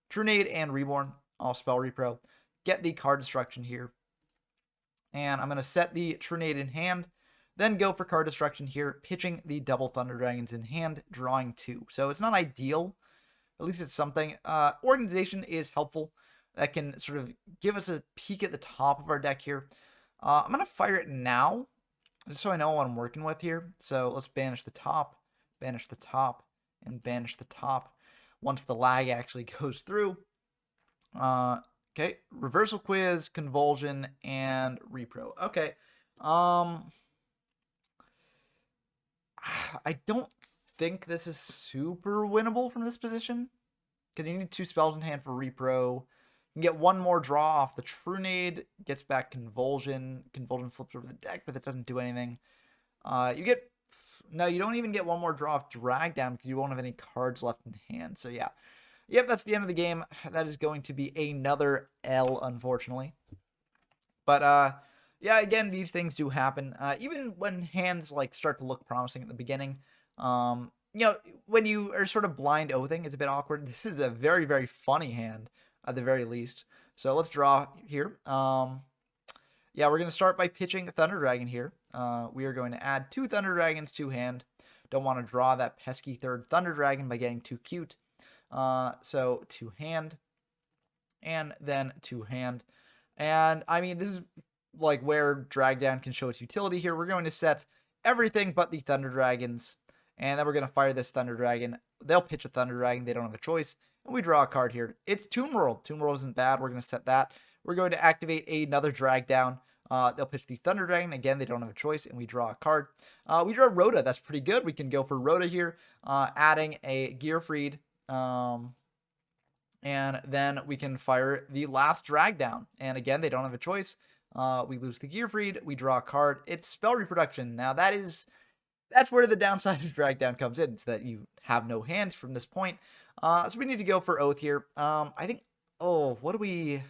Trunade and Reborn off Spell Repro, get the card destruction here, and I'm going to set the Trunade in hand, then go for card destruction here, pitching the double Thunder Dragons in hand, drawing 2. So it's not ideal, at least it's something. Organization is helpful. That can sort of give us a peek at the top of our deck here. I'm going to fire it now, just so I know what I'm working with here. So let's banish the top, and banish the top once the lag actually goes through. Okay, Reversal Quiz, Convulsion, and Repro. Okay. I don't think this is super winnable from this position, because you need 2 spells in hand for Repro. You can get 1 more draw off the Trunade, gets back Convulsion. Convulsion flips over the deck, but that doesn't do anything. No, you don't even get 1 more draw off Drag Down because you won't have any cards left in hand. So yeah. Yep, that's the end of the game. That is going to be another L, unfortunately. But yeah, again, these things do happen. Even when hands like start to look promising at the beginning. You know, when you are sort of blind oathing, it's a bit awkward. This is a very, very funny hand at the very least. So let's draw here. Yeah, we're going to start by pitching Thunder Dragon here. We are going to add 2 Thunder Dragons to hand. Don't want to draw that pesky 3rd Thunder Dragon by getting too cute. So to hand, and then to hand. And I mean, this is like where Drag Down can show its utility here. We're going to set everything but the Thunder Dragons, and then we're going to fire this Thunder Dragon. They'll pitch a Thunder Dragon. They don't have a choice. And we draw a card here. It's Tomb World. Tomb World isn't bad. We're going to set that. We're going to activate another Drag Down. They'll pitch the Thunder Dragon. Again, they don't have a choice, and we draw a card. We draw Rhoda. That's pretty good. We can go for Rhoda here, adding a Gearfried. And then we can fire the last Drag Down. And again, they don't have a choice. We lose the Gearfried. We draw a card. It's Spell Reproduction. Now, that's where the downside of Drag Down comes in. It's that you have no hands from this point. So we need to go for Oath here. I think, what do we...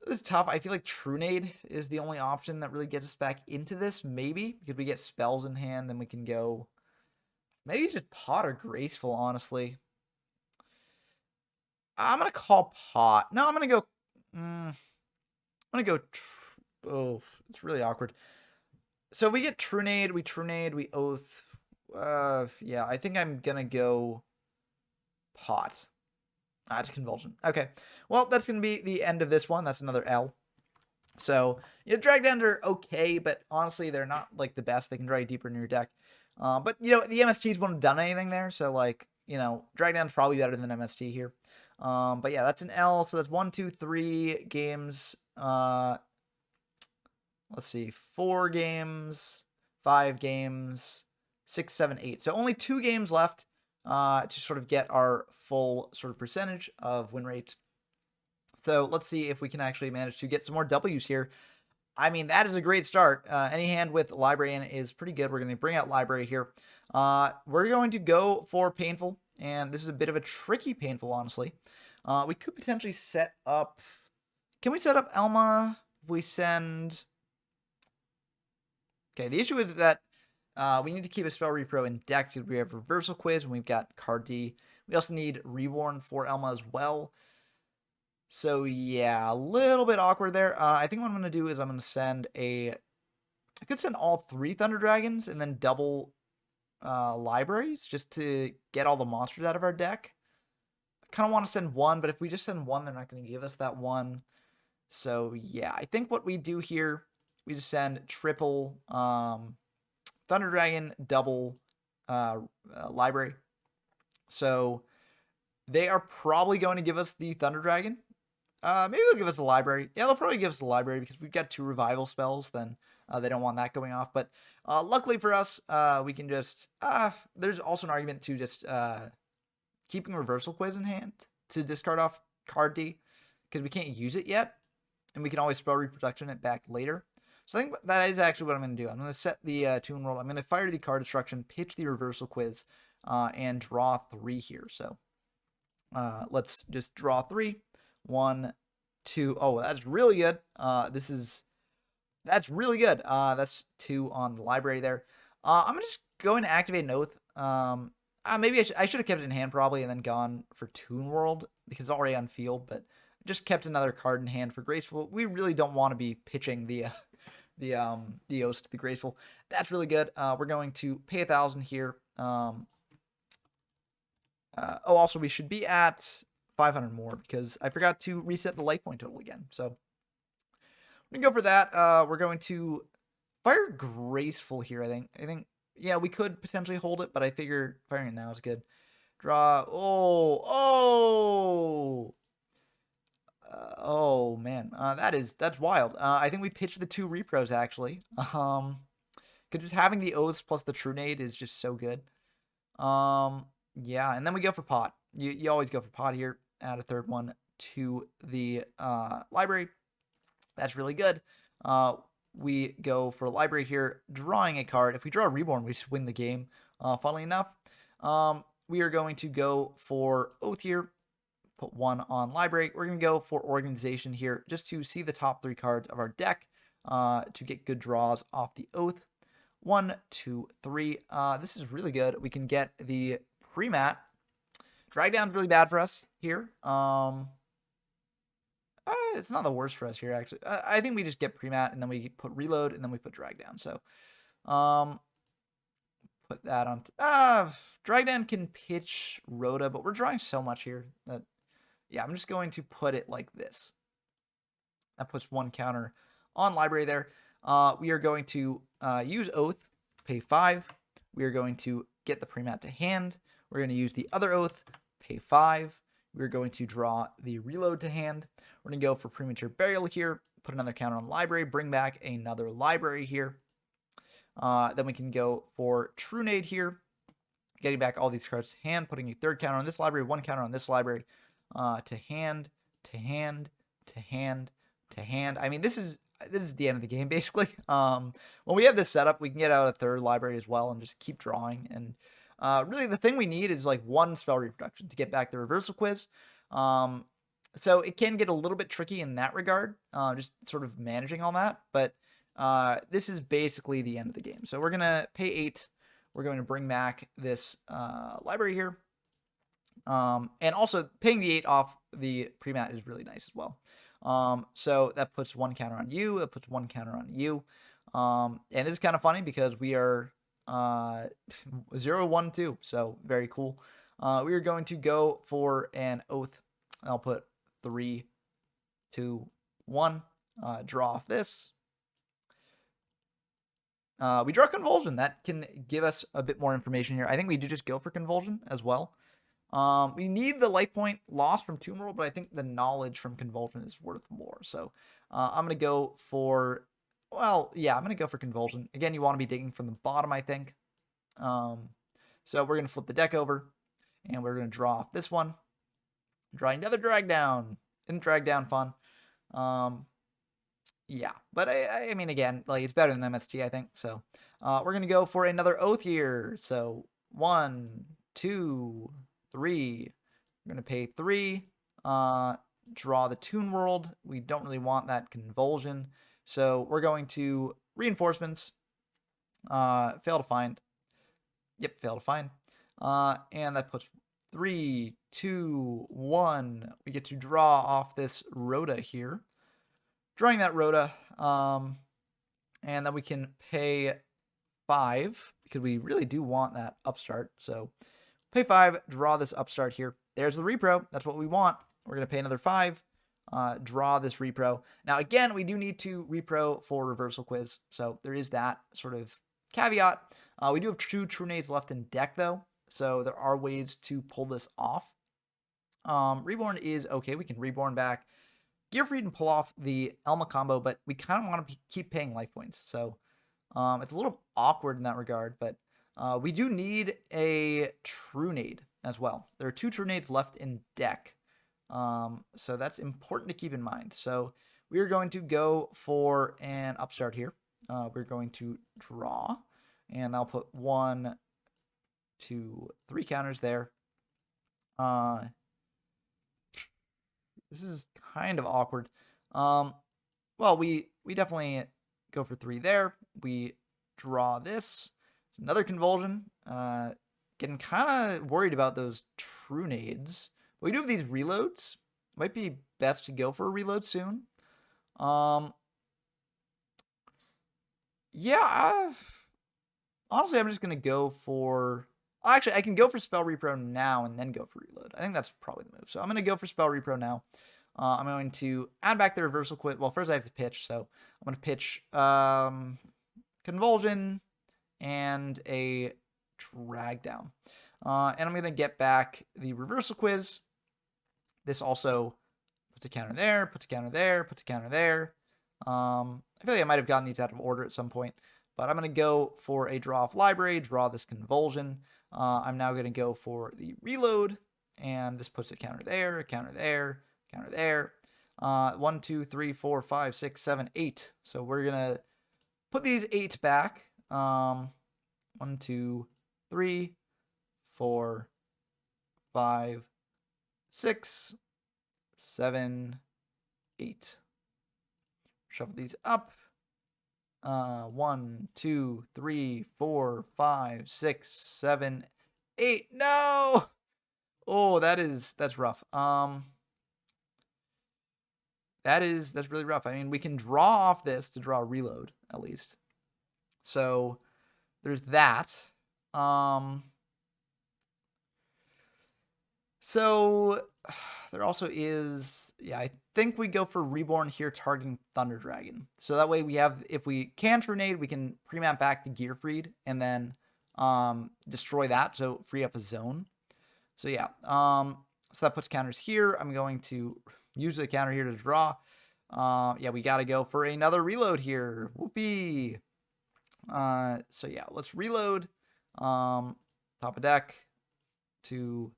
This is tough. I feel like Trunade is the only option that really gets us back into this, maybe. Because we get spells in hand, then we can go... Maybe it's just Pot or Graceful, honestly. I'm going to call Pot. No, I'm going to go... I'm going to go... it's really awkward. So we get Trunade, we Oath. Yeah, I think I'm going to go Pot. It's Convulsion. Okay. Well, that's going to be the end of this one. That's another L. So, you know, Drag Downs are okay, but honestly, they're not, like, the best. They can drag deeper in your deck. But, you know, the MSTs wouldn't have done anything there. So, like, you know, Drag Down's probably better than MST here. But, yeah, that's an L. So, that's 1, 2, 3 games. Let's see. 4 games. 5 games. 6, 7, 8. So, only 2 games left. To sort of get our full sort of percentage of win rates. So let's see if we can actually manage to get some more W's here. I mean, that is a great start. Any hand with Library in it is pretty good. We're going to bring out Library here. We're going to go for Painful, and this is a bit of a tricky Painful, honestly. We could potentially set up... Can we set up Elma if we send... Okay, the issue is that we need to keep a Spell Repro in deck because we have Reversal Quiz and we've got card D. We also need Reborn for Elma as well. So yeah, a little bit awkward there. I think what I'm going to do is I'm going to send I could send all 3 Thunder Dragons and then double libraries just to get all the monsters out of our deck. I kind of want to send 1, but if we just send 1, they're not going to give us that 1. So yeah, I think what we do here, we just send triple... Thunder Dragon, double library. So they are probably going to give us the Thunder Dragon. Maybe they'll give us a library. Yeah, they'll probably give us a library because we've got 2 revival spells. Then they don't want that going off. But luckily for us, we can just. There's also an argument to just keeping reversal quiz in hand to discard off card D because we can't use it yet, and we can always spell reproduction it back later. So I think that is actually what I'm going to do. I'm going to set the Toon World. I'm going to fire the card destruction, pitch the reversal quiz, and draw 3 here. So let's just draw 3. 1, 2. Oh, that's really good. That's really good. That's 2 on the library there. I'm just going to activate an oath. Maybe I should have kept it in hand probably and then gone for Toon World because it's already on field, but just kept another card in hand for Graceful. We really don't want to be pitching the oath to the Graceful. That's really good. We're going to pay 1,000 here. Also we should be at 500 more because I forgot to reset the life point total again. So we're gonna go for that. We're going to fire Graceful here. I think yeah, we could potentially hold it, but I figure firing it now is good. Draw. Oh man, that's wild. I think we pitched the 2 repros actually. Because just having the oaths plus the Trunade is just so good. Yeah, and then we go for pot. You always go for pot here. Add a 3rd one to the library. That's really good. We go for library here, drawing a card. If we draw a Reborn, we just win the game. Funnily enough, we are going to go for oath here. Put 1 on library. We're going to go for organization here just to see the top 3 cards of our deck to get good draws off the oath. 1, 2, 3. This is really good. We can get the pre-mat. Drag down's really bad for us here. It's not the worst for us here, actually. I think we just get pre-mat, and then we put reload, and then we put drag down. So, put that on. Drag down can pitch Rhoda, but we're drawing so much here that, yeah, I'm just going to put it like this. That puts 1 counter on library there. We are going to use oath, pay 5. We are going to get the pre-mat to hand. We're going to use the other oath, pay 5. We're going to draw the reload to hand. We're going to go for premature burial here, put another counter on library, bring back another library here. Then we can go for Trunade here, getting back all these cards to hand, putting a 3rd counter on this library, 1 counter on this library, to hand, to hand, to hand, to hand. I mean, this is the end of the game, basically. When we have this setup, we can get out a 3rd library as well and just keep drawing. And really, the thing we need is like 1 spell reproduction to get back the reversal quiz. So it can get a little bit tricky in that regard, just sort of managing all that. But this is basically the end of the game. So we're going to pay 8. We're going to bring back this library here. And also paying the 8 off the pre-mat is really nice as well. So that puts 1 counter on you. That puts 1 counter on you. And this is kind of funny because we are 0, 1, 2. So very cool. We are going to go for an oath. I'll put 3, 2, 1. Draw off this. We draw Convulsion. That can give us a bit more information here. I think we do just go for Convulsion as well. We need the life point loss from Toon World, but I think the knowledge from Convulsion is worth more. So I'm going to go for, well, yeah, I'm going to go for Convulsion. Again, you want to be digging from the bottom, I think. So we're going to flip the deck over, and we're going to draw off this one. Draw another drag down. Isn't drag down fun? Yeah, but I mean, again, like it's better than MST, I think. So we're going to go for another oath here. So 1, 2, 3. We're going to pay 3. Draw the Toon World. We don't really want that Convulsion. So we're going to reinforcements. Fail to find. Yep, fail to find. And that puts 3, 2, 1. We get to draw off this Rhoda here. Drawing that Rhoda. And then we can pay 5 because we really do want that upstart. So pay 5, draw this upstart here. There's the repro. That's what we want. We're going to pay another 5. Draw this repro. Now, again, we do need to repro for reversal quiz. So there is that sort of caveat. We do have 2 Trunades left in deck, though. So there are ways to pull this off. Reborn is okay. We can Reborn back Gear Freed and pull off the Elma combo, but we kind of want to keep paying life points. So it's a little awkward in that regard, but we do need a True Nade as well. There are 2 True Nades left in deck. So that's important to keep in mind. So we are going to go for an upstart here. We're going to draw, and I'll put 1, 2, 3 counters there. This is kind of awkward. Well, we definitely go for 3 there. We draw this. Another convulsion. Getting kind of worried about those True Nades. But we do have these reloads. Might be best to go for a reload soon. Yeah. Honestly, I'm just going to go for... Actually, I can go for Spell Repro now and then go for Reload. I think that's probably the move. So I'm going to go for Spell Repro now. I'm going to add back the Reversal Quit. Well, first I have to pitch, so I'm going to pitch Convulsion and a Drag Down. And I'm going to get back the Reversal Quiz. This also puts a counter there, puts a counter there, puts a counter there. I feel like I might have gotten these out of order at some point. But I'm going to go for a draw off library, draw this Convulsion. I'm now going to go for the reload, and this puts a counter there, a counter there, counter there. 1, 2, 3, 4, 5, 6, 7, 8. So we're going to put these 8 back. 1, 2, 3, 4, 5, 6, 7, 8. Shuffle these up. 1, 2, 3, 4, 5, 6, 7, 8. No! Oh, that's rough. That's really rough. I mean, we can draw off this to draw a reload, at least. So there's that. So there also is, yeah, I think we go for Reborn here, targeting Thunder Dragon. So that way we have, if we can True Nade, we can pre-map back to Gear Freed and then destroy that, so free up a zone. So yeah, so that puts counters here. I'm going to use the counter here to draw. Yeah, we got to go for another reload here. Whoopee. So yeah, let's reload. Top of deck. 2,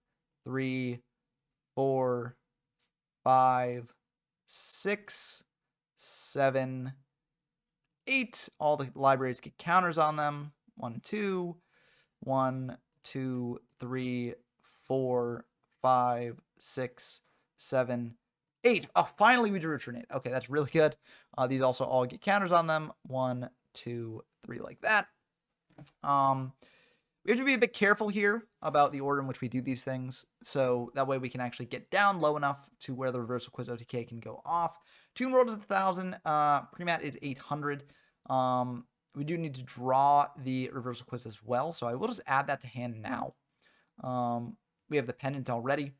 3, 4, 5, 6, 7, 8. All the libraries get counters on them. 1, 2, 1, 2, 3, 4, 5, 6, 7, 8. Oh, finally we drew a True Nade. Okay, that's really good. These also all get counters on them. 1, 2, 3, like that. We have to be a bit careful here about the order in which we do these things, so that way we can actually get down low enough to where the Reversal Quiz OTK can go off. Tomb World is 1,000, Premat is 800. We do need to draw the Reversal Quiz as well, so I will just add that to hand now. We have the Pendant already,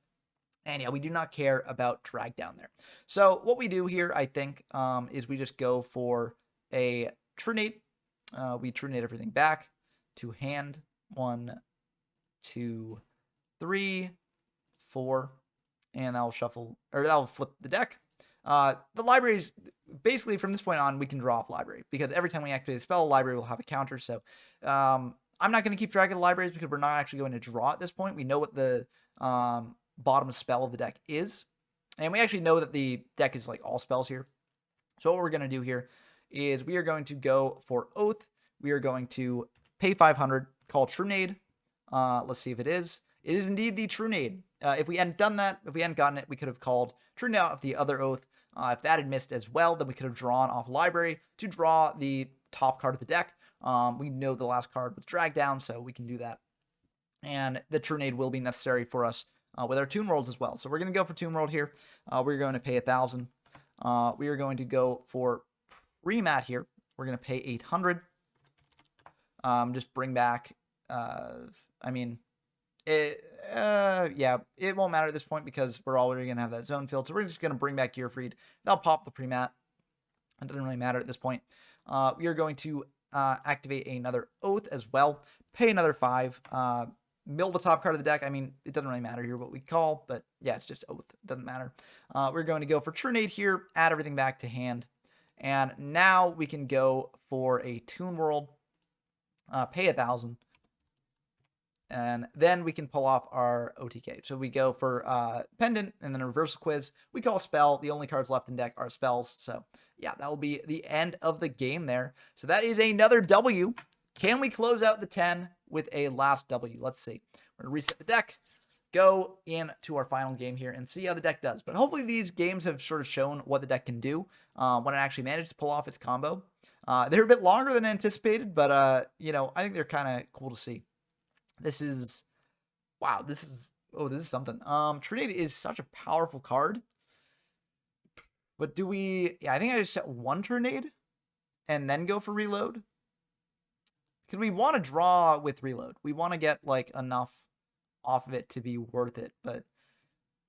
and yeah, we do not care about drag down there. So what we do here, I think, is we just go for a True Nade. We True Nade everything back to hand. 1, 2, 3, 4, and that'll shuffle, or that'll flip the deck. The libraries, basically from this point on, we can draw off library, because every time we activate a spell, a library will have a counter. So I'm not going to keep track of the libraries because we're not actually going to draw at this point. We know what the bottom spell of the deck is, and we actually know that the deck is like all spells here. So what we're going to do here is we are going to go for Oath. We are going to pay 500, call True Nade. Let's see if it is. It is indeed the True Nade. If we hadn't done that, if we hadn't gotten it, we could have called True Nade off the other Oath. If that had missed as well, then we could have drawn off library to draw the top card of the deck. We know the last card was drag down, so we can do that. And the True Nade will be necessary for us with our Tomb Worlds as well. So we're going to go for Tomb World here. We're going to pay 1,000. We are going to go for Remat here. We're going to pay 800. Just bring back, I mean, yeah, it won't matter at this point because we're already going to have that zone filled. So we're just going to bring back Gear Freed. They'll pop the pre-mat. It doesn't really matter at this point. We are going to activate another Oath as well. Pay another 5. mill the top card of the deck. I mean, it doesn't really matter here what we call, but yeah, it's just Oath. It doesn't matter. We're going to go for Trinade here, add everything back to hand. And now we can go for a Toon World, pay 1,000. And then we can pull off our OTK. So we go for Pendant and then a Reversal Quiz. We call Spell. The only cards left in deck are spells. So yeah, that will be the end of the game there. So that is another W. Can we close out the 10 with a last W? Let's see. We're going to reset the deck, go into our final game here, and see how the deck does. But hopefully these games have sort of shown what the deck can do when it actually manages to pull off its combo. They're a bit longer than anticipated, but, I think they're kind of cool to see. This is, wow, this is something. Trinade is such a powerful card. But do we, I think I just set one Trinade and then go for reload. Because we want to draw with reload. We want to get, like, enough off of it to be worth it. But,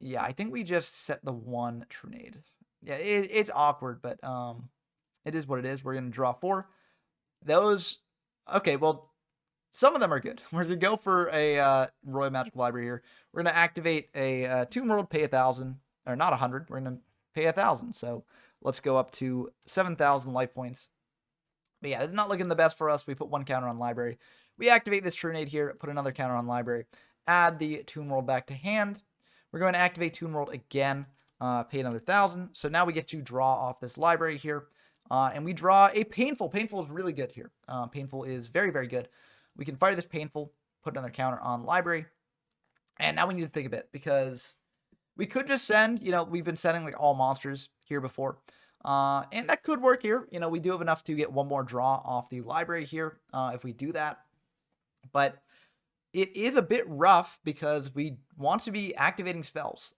yeah, I think we just set the one Trinade. Yeah, it's awkward, but it is what it is. We're going to draw 4. Those, okay, well, some of them are good. We're going to go for a Royal Magic Library here. We're going to activate a Toon World, pay 1,000. Or not 100. We're going to pay 1,000. So let's go up to 7,000 life points. But yeah, it's not looking the best for us. We put 1 counter on Library. We activate this Trinade here, put another counter on Library. Add the Toon World back to hand. We're going to activate Toon World again, pay another 1,000. So now we get to draw off this Library here. And we draw a Painful. Painful is really good here. Painful is very, very good. We can fire this Painful, put another counter on Library. And now we need to think a bit, because we could just send, we've been sending like all monsters here before. And that could work here. We do have enough to get one more draw off the Library here if we do that. But it is a bit rough because we want to be activating spells.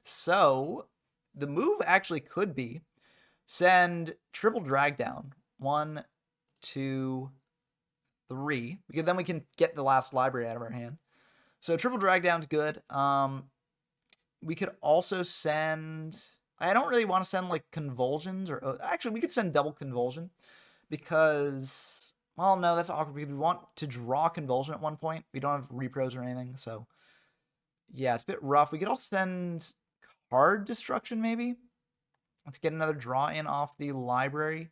So the move actually could be send triple drag down. 1, 2, 3. Because then we can get the last Library out of our hand. So triple drag down is good. We could also send, I don't really want to send like Convulsions, or actually we could send double Convulsion because, well, no, that's awkward because we want to draw Convulsion at one point. We don't have repros or anything. So yeah, it's a bit rough. We could also send Card Destruction maybe to get another draw in off the Library.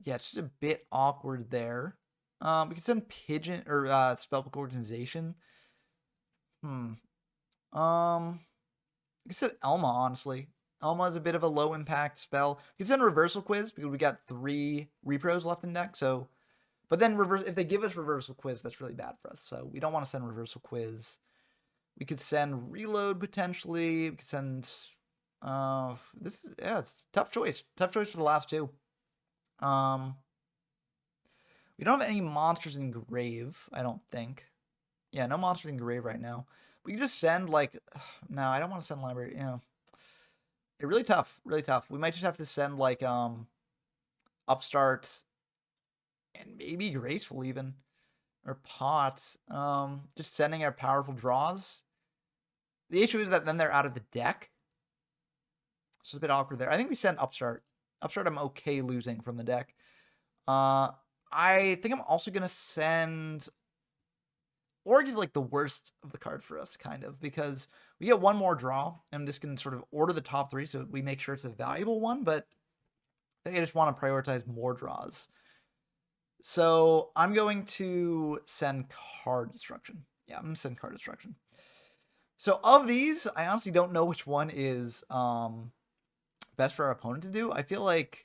Yeah, it's just a bit awkward there. We could send Pigeon or Spellbook Organization. I said Elma, honestly. Elma is a bit of a low impact spell. You can send Reversal Quiz because we got 3 repros left in deck. So, but then if they give us Reversal Quiz, that's really bad for us. So we don't want to send Reversal Quiz. We could send Reload potentially. We could send. It's tough choice. Tough choice for the last 2. We don't have any monsters in Grave, I don't think. Yeah, no monsters in Grave right now. We can just send, like, no, I don't want to send Library. Yeah. It's really tough, really tough. We might just have to send, like, Upstart and maybe Graceful even. Or Pot. Just sending our powerful draws. The issue is that then they're out of the deck. So it's a bit awkward there. I think we send Upstart. Upstart I'm okay losing from the deck. I think I'm also going to send... Org is like the worst of the card for us, kind of, because we get one more draw, and this can sort of order the top 3, so we make sure it's a valuable one, but I think I just want to prioritize more draws. So I'm going to send Card Destruction. Yeah, I'm going to send Card Destruction. So of these, I honestly don't know which one is best for our opponent to do. I feel like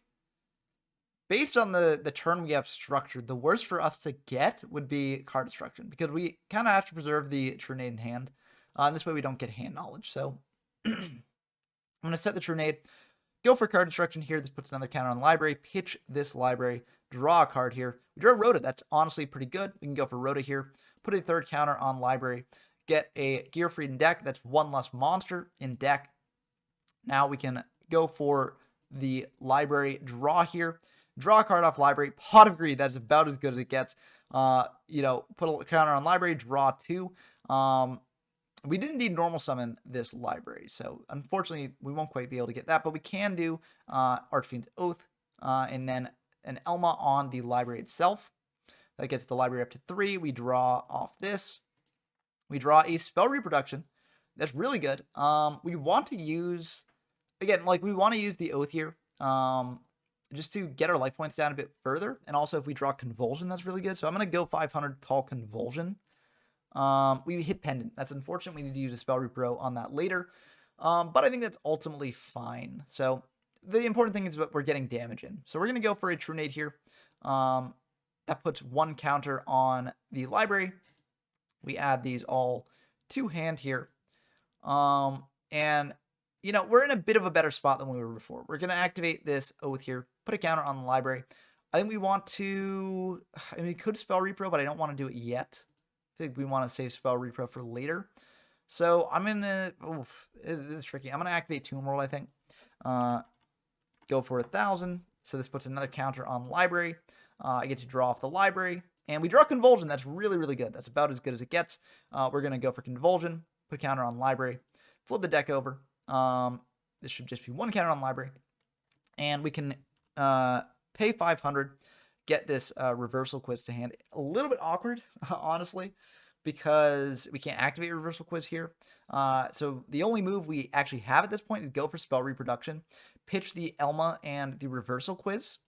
based on the turn we have structured, the worst for us to get would be Card Destruction, because we kind of have to preserve the Trinade in hand. And this way we don't get hand knowledge. So I'm going to set the Trinade, go for Card Destruction here. This puts another counter on Library, pitch this Library, draw a card here. We draw Rhoda. That's honestly pretty good. We can go for Rhoda here, put a 3rd counter on Library, get a Gear Freedom deck. That's 1 less monster in deck. Now we can go for the Library, draw here. Draw a card off Library. Pot of Greed. That's about as good as it gets. Put a counter on Library. Draw 2. We didn't need normal summon this Library, so unfortunately we won't quite be able to get that. But we can do Archfiend's Oath, and then an Elma on the Library itself. That gets the library up to 3. We draw off this. We draw a spell reproduction. That's really good. We want to use, again, like we want to use the Oath here. Just to get our life points down a bit further. And also if we draw Convulsion, that's really good. So I'm going to go 500, call Convulsion. We hit Pendant. That's unfortunate. We need to use a spell repro on that later. But I think that's ultimately fine. So the important thing is that we're getting damage in. So we're going to go for a Trunade here. That puts 1 counter on the library. We add these all to hand here. And, you know, we're in a bit of a better spot than we were before. We're going to activate this Oath here, put a counter on the library. I think we want to, I mean, we could spell repro, but I don't want to do it yet. I think we want to save spell repro for later. So I'm going to, this is tricky. I'm going to activate Tomb World, I think. Go for 1,000. So this puts another counter on library. I get to draw off the library. And we draw Convulsion. That's really, really good. That's about as good as it gets. We're going to go for Convulsion. Put a counter on library. Flip the deck over. This should just be 1 counter on library. And we can pay 500. Get this Reversal Quiz to hand. A little bit awkward, honestly, because we can't activate Reversal Quiz here. So the only move we actually have at this point is go for Spell Reproduction. Pitch the Elma and the Reversal Quiz.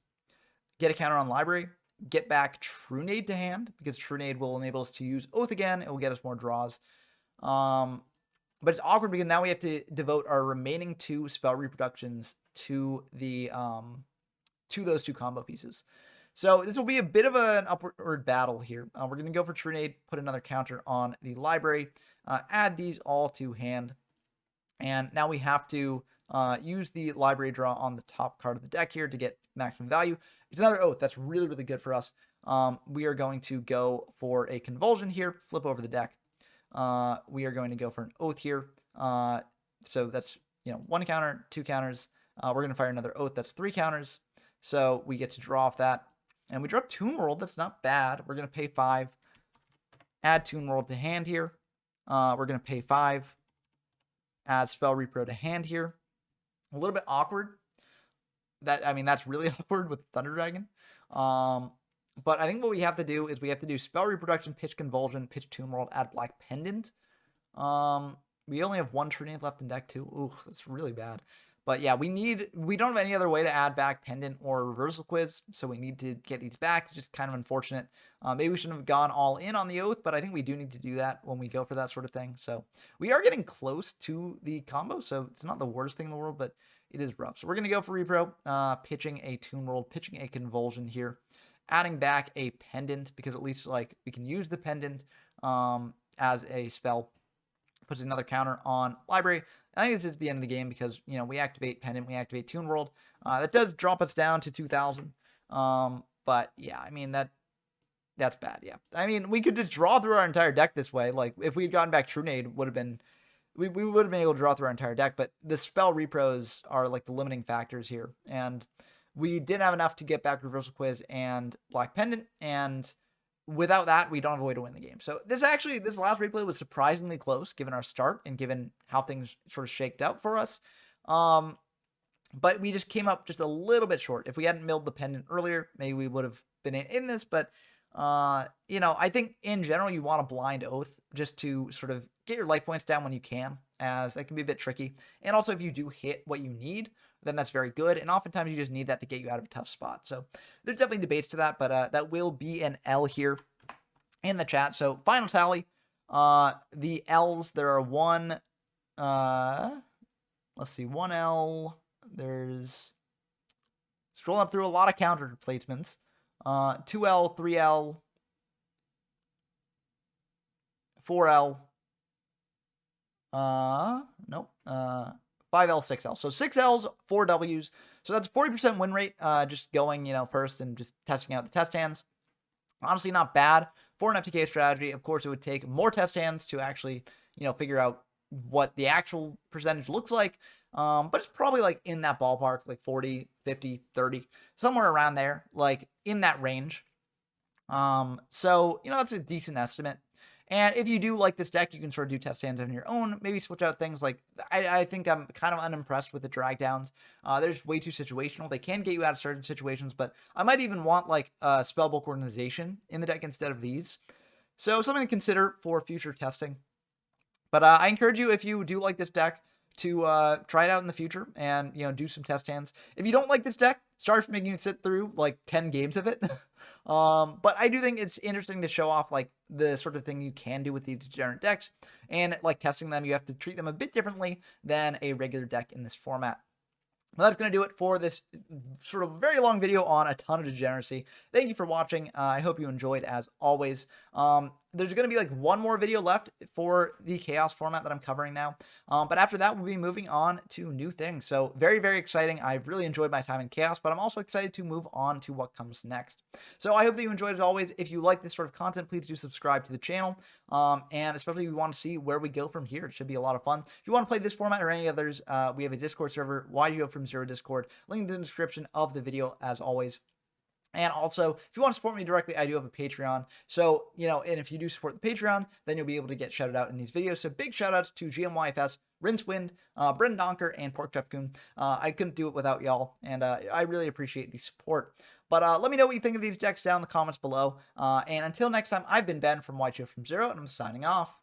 Get a counter on library. Get back Trunade to hand, because Trunade will enable us to use Oath again. It will get us more draws. But it's awkward because now we have to devote our remaining 2 spell reproductions to the to those 2 combo pieces. So this will be a bit of an upward battle here. We're going to go for Trunade, put another counter on the library, add these all to hand. And now we have to use the library draw on the top card of the deck here to get maximum value. It's another Oath. That's really, really good for us. We are going to go for a Convulsion here, flip over the deck. We are going to go for an Oath here. So that's, 1 counter, 2 counters. We're going to fire another Oath. That's 3 counters. So we get to draw off that. And we draw Tomb World. That's not bad. We're going to pay 5. Add Tomb World to hand here. We're going to pay 5. Add Spell Repro to hand here. A little bit awkward. That's really awkward with Thunder Dragon. But I think what we have to do is we have to do Spell Reproduction, pitch Convulsion, pitch Tomb World, add Black Pendant. We only have 1 Trunade left in deck too. Ooh, that's really bad. But yeah, we don't have any other way to add back Pendant or Reversal Quiz, so we need to get these back. It's just kind of unfortunate. Maybe we shouldn't have gone all in on the Oath, but I think we do need to do that when we go for that sort of thing. So we are getting close to the combo, so it's not the worst thing in the world, but it is rough. So we're going to go for repro, pitching a Tomb World, pitching a Convulsion here, adding back a Pendant, because at least we can use the Pendant as a spell. Puts another counter on library. I think this is the end of the game because, we activate Pendant, we activate Tomb World. That does drop us down to 2,000. But yeah, that's bad. Yeah. We could just draw through our entire deck this way. Like if we had gotten back Trunade, we would have been able to draw through our entire deck, but the spell repros are like the limiting factors here. And we didn't have enough to get back Reversal Quiz and Black Pendant, and without that, we don't have a way to win the game. So this last replay was surprisingly close, given our start and given how things sort of shaked out for us. But we just came up just a little bit short. If we hadn't milled the Pendant earlier, maybe we would have been in this. But, I think in general, you want a blind Oath just to sort of get your life points down when you can, as that can be a bit tricky. And also, if you do hit what you need, then that's very good. And oftentimes you just need that to get you out of a tough spot. So there's definitely debates to that, but that will be an L here in the chat. So final tally, the L's, there are 1, let's see, 1 L, there's, scrolling up through a lot of counter placements, 2L, 3L, 4L, nope, 5L, 6L. So 6 L's, 4 W's. So that's 40% win rate, just going, first and just testing out the test hands. Honestly, not bad for an FTK strategy. Of course, it would take more test hands to actually, figure out what the actual percentage looks like. But it's probably like in that ballpark, like 40, 50, 30, somewhere around there, like in that range. So, that's a decent estimate. And if you do like this deck, you can sort of do test hands on your own, maybe switch out things like, I think I'm kind of unimpressed with the drag downs. They're just way too situational. They can get you out of certain situations, but I might even want like Spellbook Organization in the deck instead of these. So something to consider for future testing. But I encourage you, if you do like this deck, to try it out in the future and, do some test hands. If you don't like this deck, sorry for making you sit through like 10 games of it. But I do think it's interesting to show off like the sort of thing you can do with these degenerate decks, and like testing them, you have to treat them a bit differently than a regular deck in this format. Well, that's going to do it for this sort of very long video on a ton of degeneracy. Thank you for watching. I hope you enjoyed as always. There's going to be like one more video left for the Chaos format that I'm covering now. But after that, we'll be moving on to new things. So very, very exciting. I've really enjoyed my time in Chaos, but I'm also excited to move on to what comes next. So I hope that you enjoyed as always. If you like this sort of content, please do subscribe to the channel. And especially if you want to see where we go from here, it should be a lot of fun. If you want to play this format or any others, we have a Discord server, YGO from Zero Discord, link in the description of the video as always. And also, if you want to support me directly, I do have a Patreon. So, and if you do support the Patreon, then you'll be able to get shouted out in these videos. So big shout outs to GMYFS, Rincewind, Brendan Donker, and Pork Chop Coon. I couldn't do it without y'all, and I really appreciate the support. But let me know what you think of these decks down in the comments below. And until next time, I've been Ben from YGO from Zero, and I'm signing off.